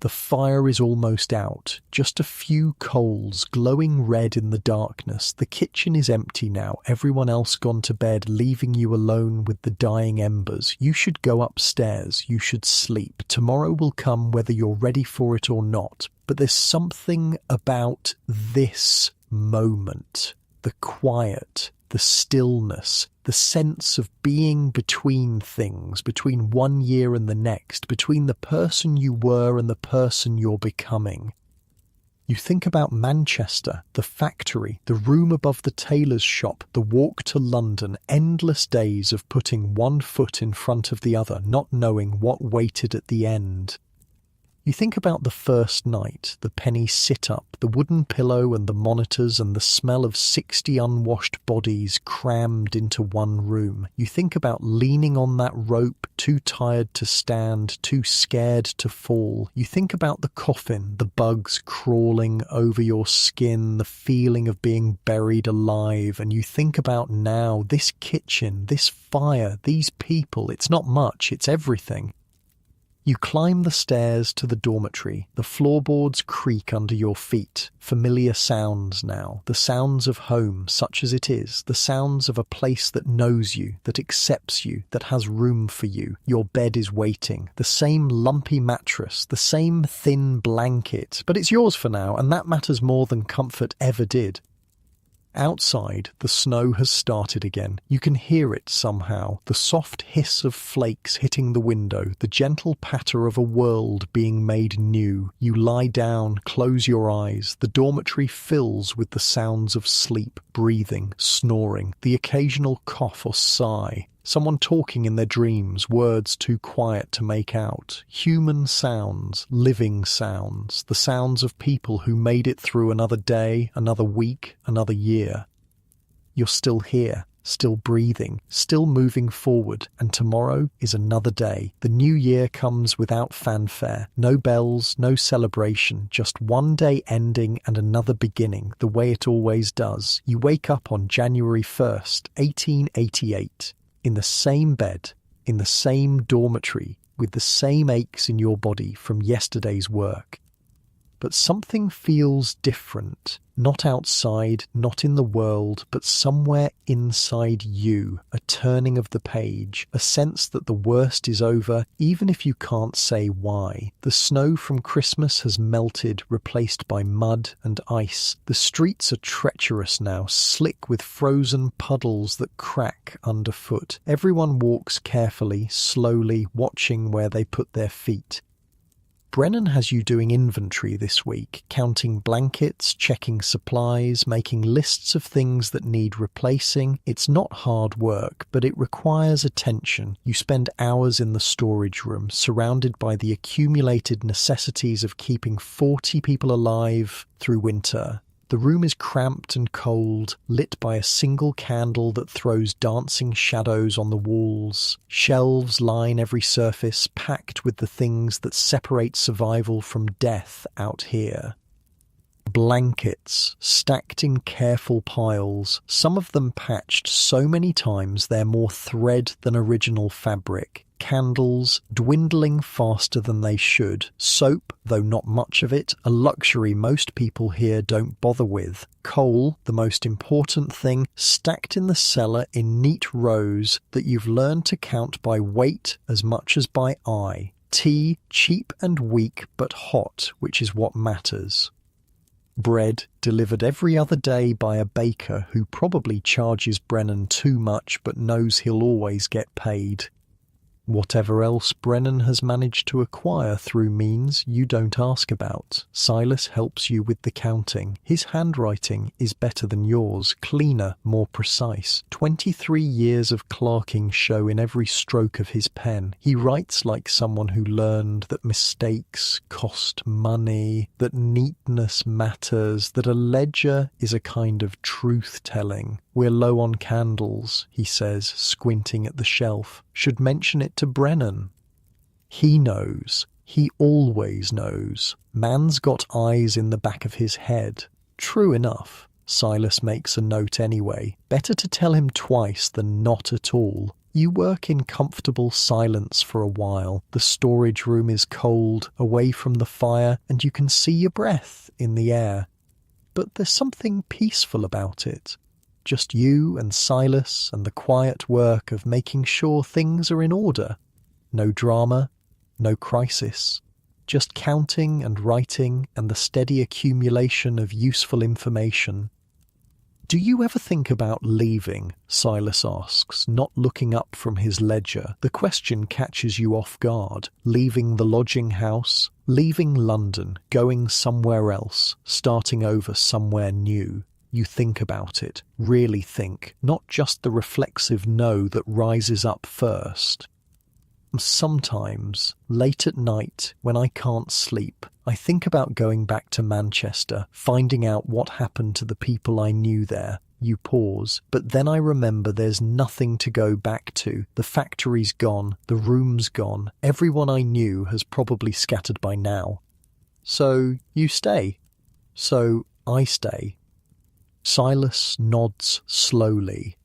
The fire is almost out, just a few coals glowing red in the darkness. The kitchen is empty now, everyone else gone to bed, leaving you alone with the dying embers. You should go upstairs, you should sleep. Tomorrow will come whether you're ready for it or not. But there's something about this moment, the quiet, the stillness, the sense of being between things, between one year and the next, between the person you were and the person you're becoming. You think about Manchester, the factory, the room above the tailor's shop, the walk to London, endless days of putting one foot in front of the other, not knowing what waited at the end. You think about the first night, the penny sit-up, the wooden pillow and the monitors and the smell of 60 unwashed bodies crammed into one room. You think about leaning on that rope, too tired to stand, too scared to fall. You think about the coffin, the bugs crawling over your skin, the feeling of being buried alive. And you think about now, this kitchen, this fire, these people. It's not much, it's everything. You climb the stairs to the dormitory. The floorboards creak under your feet. Familiar sounds now. The sounds of home, such as it is. The sounds of a place that knows you, that accepts you, that has room for you. Your bed is waiting. The same lumpy mattress, the same thin blanket. But it's yours for now, and that matters more than comfort ever did. Outside, the snow has started again. You can hear it somehow, the soft hiss of flakes hitting the window, the gentle patter of a world being made new. You lie down, close your eyes. The dormitory fills with the sounds of sleep, breathing, snoring, the occasional cough or sigh. Someone talking in their dreams, words too quiet to make out. Human sounds, living sounds, the sounds of people who made it through another day, another week, another year. You're still here, still breathing, still moving forward, and tomorrow is another day. The new year comes without fanfare. No bells, no celebration, just one day ending and another beginning, the way it always does. You wake up on January 1st, 1888. In the same bed, in the same dormitory, with the same aches in your body from yesterday's work. But something feels different, not outside, not in the world, but somewhere inside you, a turning of the page, a sense that the worst is over, even if you can't say why. The snow from Christmas has melted, replaced by mud and ice. The streets are treacherous now, slick with frozen puddles that crack underfoot. Everyone walks carefully, slowly, watching where they put their feet. Brennan has you doing inventory this week, counting blankets, checking supplies, making lists of things that need replacing. It's not hard work, but it requires attention. You spend hours in the storage room, surrounded by the accumulated necessities of keeping 40 people alive through winter. The room is cramped and cold, lit by a single candle that throws dancing shadows on the walls. Shelves line every surface, packed with the things that separate survival from death out here. Blankets, stacked in careful piles, some of them patched so many times they're more thread than original fabric. Candles, dwindling faster than they should. Soap, though not much of it, a luxury most people here don't bother with. Coal, the most important thing, stacked in the cellar in neat rows that you've learned to count by weight as much as by eye. Tea, cheap and weak but hot, which is what matters. Bread, delivered every other day by a baker who probably charges Brennan too much but knows he'll always get paid. Whatever else Brennan has managed to acquire through means you don't ask about. Silas helps you with the counting. His handwriting is better than yours, cleaner, more precise. 23 years of clerking show in every stroke of his pen. He writes like someone who learned that mistakes cost money, that neatness matters, that a ledger is a kind of truth-telling. We're low on candles, he says, squinting at the shelf. Should mention it to Brennan. He knows. He always knows. Man's got eyes in the back of his head. True enough. Silas makes a note anyway. Better to tell him twice than not at all. You work in comfortable silence for a while. The storage room is cold, away from the fire, and you can see your breath in the air. But there's something peaceful about it. Just you and Silas and the quiet work of making sure things are in order. No drama, no crisis. Just counting and writing and the steady accumulation of useful information. Do you ever think about leaving? Silas asks, not looking up from his ledger. The question catches you off guard. Leaving the lodging house, leaving London, going somewhere else, starting over somewhere new. You think about it, really think, not just the reflexive no that rises up first. Sometimes, late at night, when I can't sleep, I think about going back to Manchester, finding out what happened to the people I knew there. You pause, but then I remember there's nothing to go back to. The factory's gone, the room's gone, everyone I knew has probably scattered by now. So you stay. So I stay. Silas nods slowly.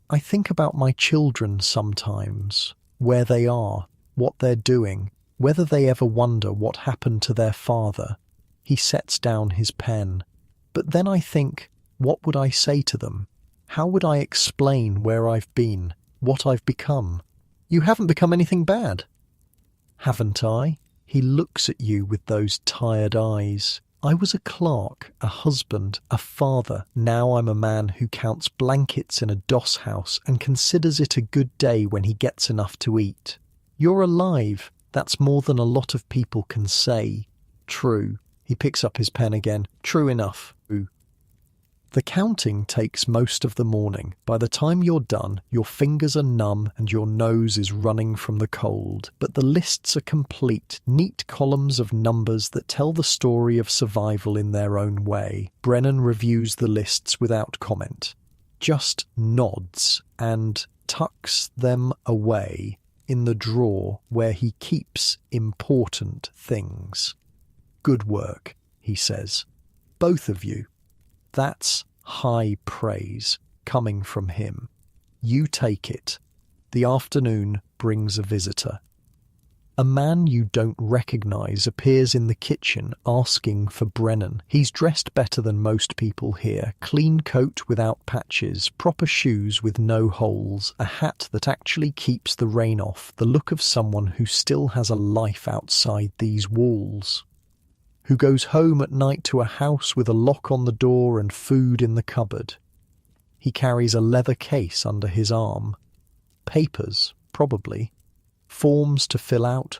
I think about my children sometimes, where they are, what they're doing, whether they ever wonder what happened to their father. He sets down his pen. But then I think, what would I say to them? How would I explain where I've been, what I've become? You haven't become anything bad. Haven't I? He looks at you with those tired eyes. I was a clerk, a husband, a father. Now I'm a man who counts blankets in a doss house and considers it a good day when he gets enough to eat. You're alive. That's more than a lot of people can say. True. He picks up his pen again. True enough. The counting takes most of the morning. By the time you're done, your fingers are numb and your nose is running from the cold. But the lists are complete, neat columns of numbers that tell the story of survival in their own way. Brennan reviews the lists without comment, just nods and tucks them away in the drawer where he keeps important things. Good work, he says. Both of you. That's high praise coming from him. You take it. The afternoon brings a visitor. A man you don't recognize appears in the kitchen asking for Brennan. He's dressed better than most people here. Clean coat without patches, proper shoes with no holes, a hat that actually keeps the rain off, the look of someone who still has a life outside these walls. Who goes home at night to a house with a lock on the door and food in the cupboard. He carries a leather case under his arm. Papers, probably. Forms to fill out.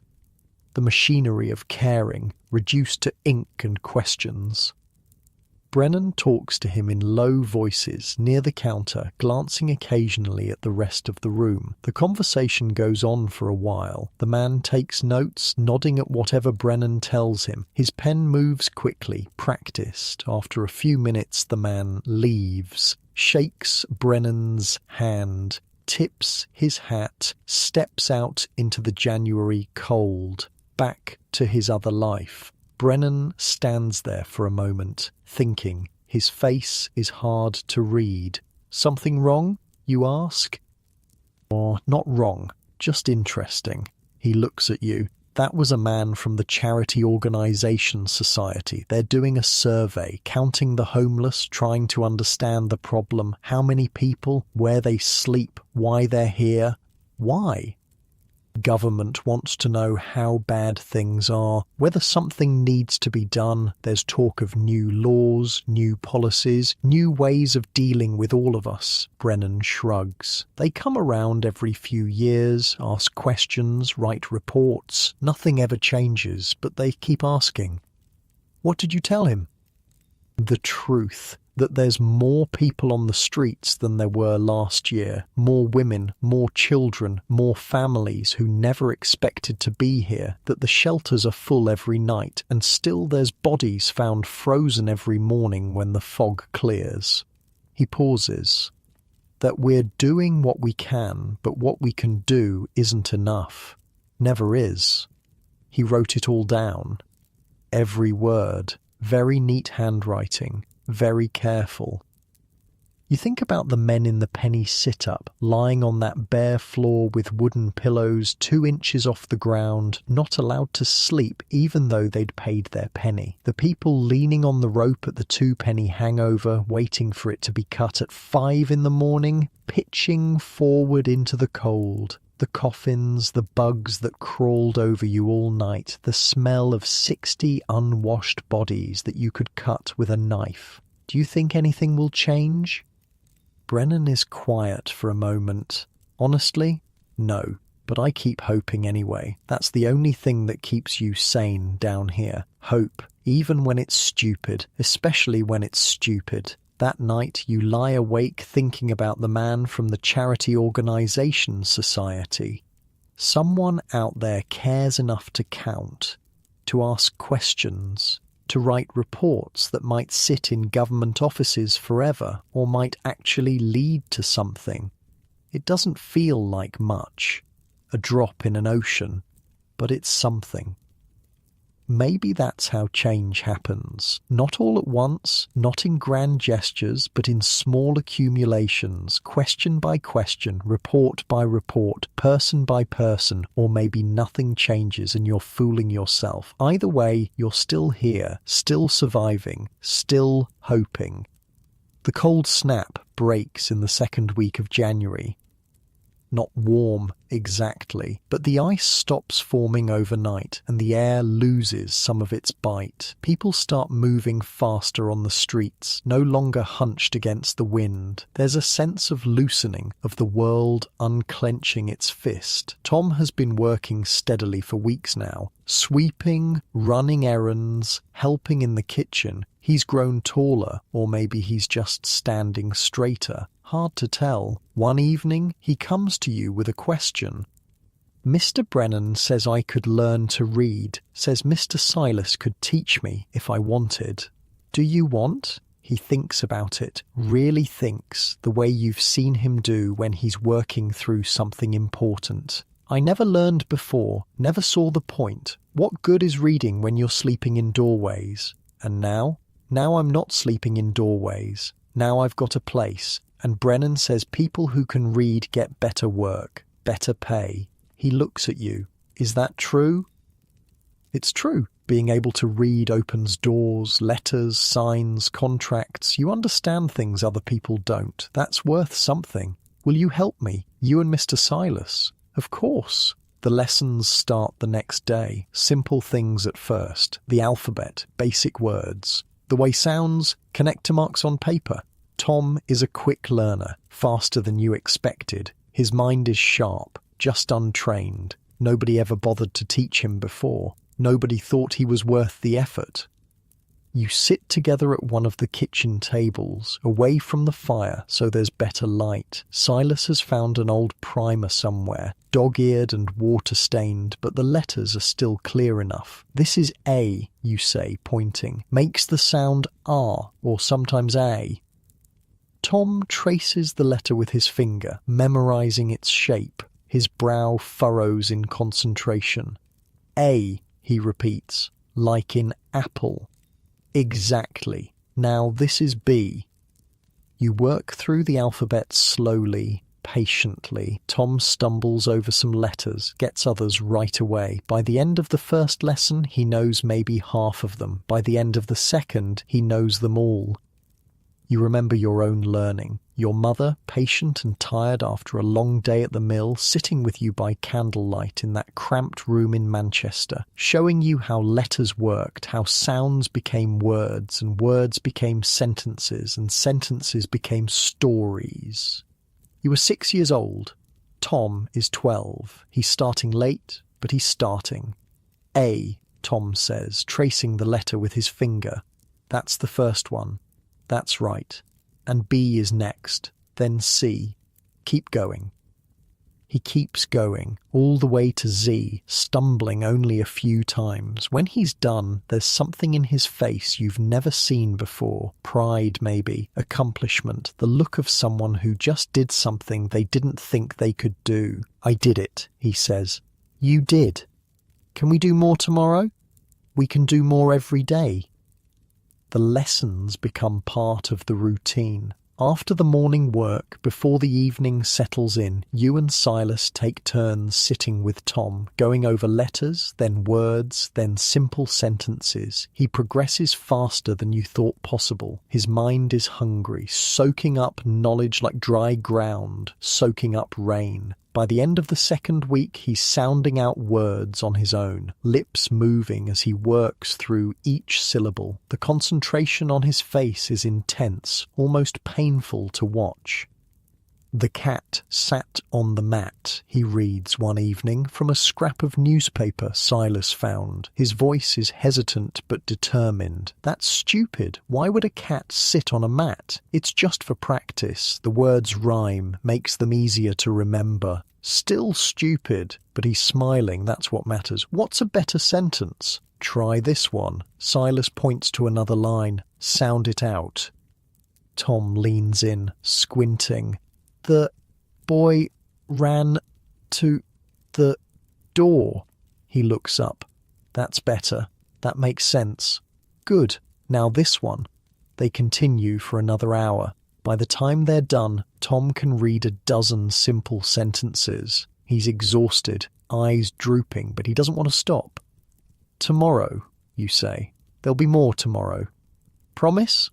the machinery of caring, reduced to ink and questions. Brennan talks to him in low voices near the counter, glancing occasionally at the rest of the room. The conversation goes on for a while. The man takes notes, nodding at whatever Brennan tells him. His pen moves quickly, practiced. After a few minutes, the man leaves, shakes Brennan's hand, tips his hat, steps out into the January cold, back to his other life. Brennan stands there for a moment, thinking. His face is hard to read. Something wrong, you ask? Or not wrong, just interesting. He looks at you. That was a man from the Charity Organisation Society. They're doing a survey, counting the homeless, trying to understand the problem, how many people, where they sleep, why they're here. Why? Government wants to know how bad things are, whether something needs to be done. There's talk of new laws, new policies, new ways of dealing with all of us. Brennan shrugs. They come around every few years, ask questions, write reports. Nothing ever changes, but they keep asking. What did you tell him? The truth. That there's more people on the streets than there were last year, more women, more children, more families who never expected to be here, that the shelters are full every night, and still there's bodies found frozen every morning when the fog clears. He pauses. That we're doing what we can, but what we can do isn't enough. Never is. He wrote it all down. Every word. Very neat handwriting. Very careful. You think about the men in the penny sit-up, lying on that bare floor with wooden pillows 2 inches off the ground, not allowed to sleep even though they'd paid their penny. The people leaning on the rope at the 2-penny hangover, waiting for it to be cut at 5 in the morning, pitching forward into the cold. The coffins, the bugs that crawled over you all night, the smell of 60 unwashed bodies that you could cut with a knife. Do you think anything will change? Brennan is quiet for a moment. Honestly, no, but I keep hoping anyway. That's the only thing that keeps you sane down here. Hope, even when it's stupid, especially when it's stupid. That night you lie awake thinking about the man from the Charity Organisation Society. Someone out there cares enough to count, to ask questions, to write reports that might sit in government offices forever or might actually lead to something. It doesn't feel like much, a drop in an ocean, but it's something. Maybe that's how change happens. Not all at once, not in grand gestures, but in small accumulations, question by question, report by report, person by person, or maybe nothing changes and you're fooling yourself. Either way, you're still here, still surviving, still hoping. The cold snap breaks in the second week of January. Not warm exactly, but the ice stops forming overnight and the air loses some of its bite. People start moving faster on the streets, no longer hunched against the wind. There's a sense of loosening, of the world unclenching its fist. Tom has been working steadily for weeks now, sweeping, running errands, helping in the kitchen. He's grown taller, or maybe he's just standing straighter. Hard to tell. One evening, he comes to you with a question. Mr. Brennan says I could learn to read, says Mr. Silas could teach me if I wanted. Do you want? He thinks about it, really thinks, the way you've seen him do when he's working through something important. I never learned before, never saw the point. What good is reading when you're sleeping in doorways? And now? Now I'm not sleeping in doorways. Now I've got a place. And Brennan says people who can read get better work, better pay. He looks at you. Is that true? It's true. Being able to read opens doors, letters, signs, contracts. You understand things other people don't. That's worth something. Will you help me? You and Mr. Silas? Of course. The lessons start the next day. Simple things at first. The alphabet, basic words. The way sounds, connect to marks on paper. Tom is a quick learner, faster than you expected. His mind is sharp, just untrained. Nobody ever bothered to teach him before. Nobody thought he was worth the effort. You sit together at one of the kitchen tables, away from the fire so there's better light. Silas has found an old primer somewhere, dog-eared and water-stained, but the letters are still clear enough. This is A, you say, pointing. Makes the sound R, or sometimes A. Tom traces the letter with his finger, memorizing its shape. His brow furrows in concentration. A, he repeats, like in apple. Exactly. Now this is B. You work through the alphabet slowly, patiently. Tom stumbles over some letters, gets others right away. By the end of the first lesson, he knows maybe half of them. By the end of the second, he knows them all. You remember your own learning. Your mother, patient and tired after a long day at the mill, sitting with you by candlelight in that cramped room in Manchester, showing you how letters worked, how sounds became words, and words became sentences, and sentences became stories. You were 6 years old. Tom is 12. He's starting late, but he's starting. A, Tom says, tracing the letter with his finger. That's the first one. That's right. And B is next, then C. Keep going. He keeps going, all the way to Z, stumbling only a few times. When he's done, there's something in his face you've never seen before. Pride, maybe. Accomplishment. The look of someone who just did something they didn't think they could do. I did it, he says. You did. Can we do more tomorrow? We can do more every day. The lessons become part of the routine. After the morning work, before the evening settles in, you and Silas take turns sitting with Tom, going over letters, then words, then simple sentences. He progresses faster than you thought possible. His mind is hungry, soaking up knowledge like dry ground, soaking up rain. By the end of the second week, he's sounding out words on his own, lips moving as he works through each syllable. The concentration on his face is intense, almost painful to watch. The cat sat on the mat, he reads one evening from a scrap of newspaper Silas found. His voice is hesitant but determined. That's stupid. Why would a cat sit on a mat? It's just for practice. The words rhyme, makes them easier to remember. Still stupid, but he's smiling, that's what matters. What's a better sentence? Try this one. Silas points to another line. Sound it out. Tom leans in, squinting. The boy ran to the door. He looks up. That's better. That makes sense. Good. Now this one. They continue for another hour. By the time they're done, Tom can read a dozen simple sentences. He's exhausted, eyes drooping, but he doesn't want to stop. Tomorrow, you say. There'll be more tomorrow. Promise?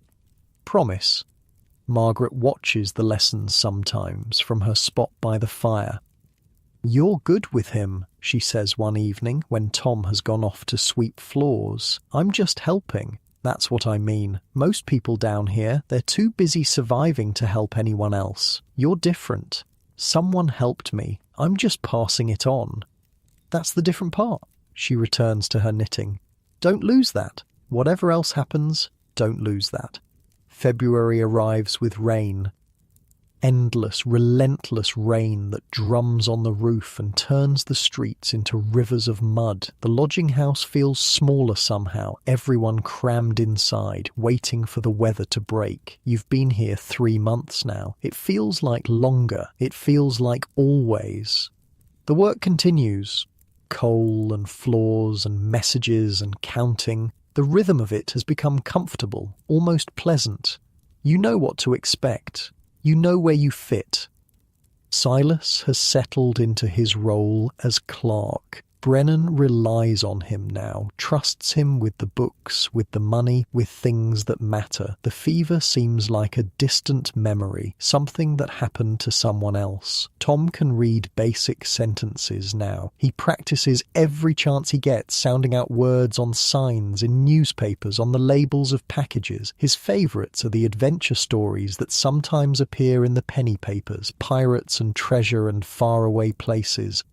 Promise. Margaret watches the lessons sometimes from her spot by the fire. You're good with him, she says one evening when Tom has gone off to sweep floors. I'm just helping. That's what I mean. Most people down here, they're too busy surviving to help anyone else. You're different. Someone helped me. I'm just passing it on. That's the different part. She returns to her knitting. Don't lose that. Whatever else happens, don't lose that. February arrives with rain. Endless, relentless rain that drums on the roof and turns the streets into rivers of mud. The lodging house feels smaller somehow, everyone crammed inside, waiting for the weather to break. You've been here 3 months now. It feels like longer. It feels like always. The work continues. Coal and floors and messages and counting. The rhythm of it has become comfortable, almost pleasant. You know what to expect. You know where you fit. Silas has settled into his role as clerk. Brennan relies on him now, trusts him with the books, with the money, with things that matter. The fever seems like a distant memory, something that happened to someone else. Tom can read basic sentences now. He practices every chance he gets, sounding out words on signs, in newspapers, on the labels of packages. His favourites are the adventure stories that sometimes appear in the penny papers, pirates and treasure and faraway places.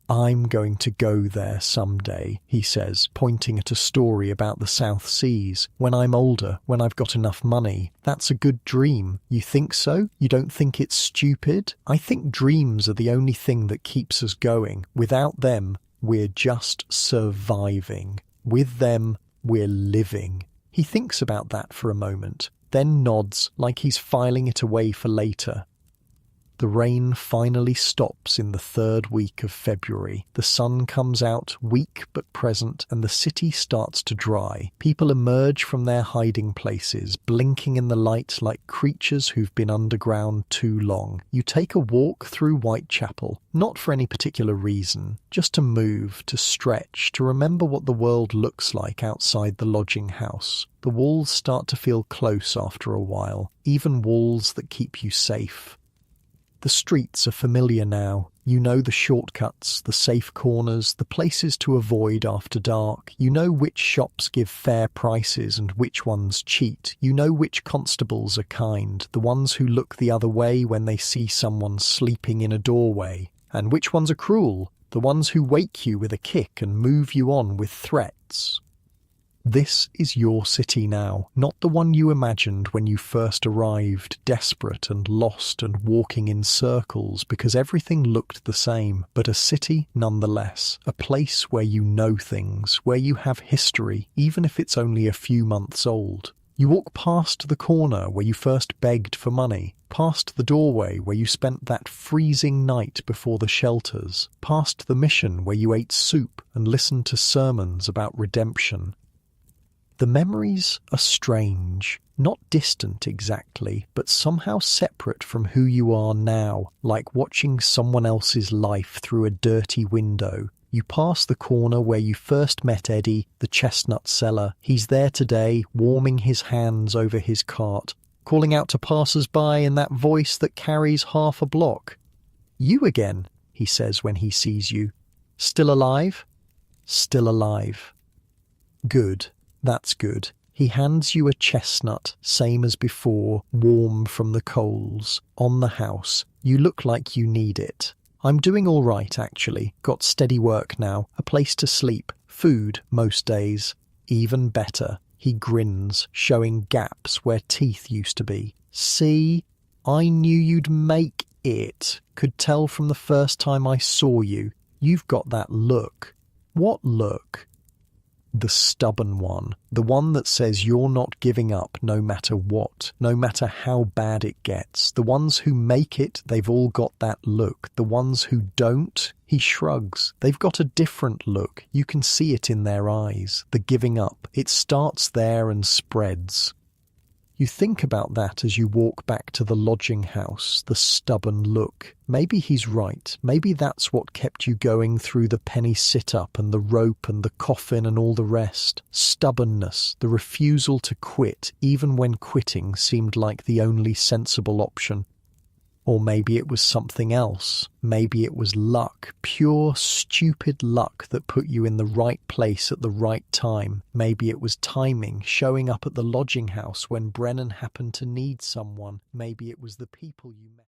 I'm going to go there someday, he says, pointing at a story about the South Seas. When I'm older, when I've got enough money. That's a good dream. You think so? You don't think it's stupid? I think dreams are the only thing that keeps us going. Without them, we're just surviving. With them, we're living. He thinks about that for a moment, then nods like he's filing it away for later. The rain finally stops in the third week of February. The sun comes out, weak but present, and the city starts to dry. People emerge from their hiding places, blinking in the light like creatures who've been underground too long. You take a walk through Whitechapel, not for any particular reason, just to move, to stretch, to remember what the world looks like outside the lodging house. The walls start to feel close after a while, even walls that keep you safe. The streets are familiar now. You know the shortcuts, the safe corners, the places to avoid after dark. You know which shops give fair prices and which ones cheat. You know which constables are kind, the ones who look the other way when they see someone sleeping in a doorway. And which ones are cruel, the ones who wake you with a kick and move you on with threats. This is your city now, not the one you imagined when you first arrived, desperate and lost and walking in circles because everything looked the same, but a city nonetheless, a place where you know things, where you have history, even if it's only a few months old. You walk past the corner where you first begged for money, past the doorway where you spent that freezing night before the shelters, past the mission where you ate soup and listened to sermons about redemption. The memories are strange, not distant exactly, but somehow separate from who you are now, like watching someone else's life through a dirty window. You pass the corner where you first met Eddie, the chestnut seller. He's there today, warming his hands over his cart, calling out to passers-by in that voice that carries half a block. "You again," he says when he sees you. "Still alive?" "Still alive." "Good. That's good." He hands you a chestnut, same as before, warm from the coals. On the house. You look like you need it. "I'm doing all right, actually. Got steady work now, a place to sleep, food most days. Even better." He grins, showing gaps where teeth used to be. "See? I knew you'd make it. Could tell from the first time I saw you. You've got that look." "What look?" "The stubborn one, the one that says you're not giving up no matter what, no matter how bad it gets. The ones who make it, they've all got that look. The ones who don't," he shrugs, "they've got a different look. You can see it in their eyes. The giving up. It starts there and spreads." You think about that as you walk back to the lodging house, the stubborn look. Maybe he's right. Maybe that's what kept you going through the penny sit-up and the rope and the coffin and all the rest. Stubbornness, the refusal to quit, even when quitting seemed like the only sensible option. Or maybe it was something else. Maybe it was luck, pure, stupid luck that put you in the right place at the right time. Maybe it was timing, showing up at the lodging house when Brennan happened to need someone. Maybe it was the people you met.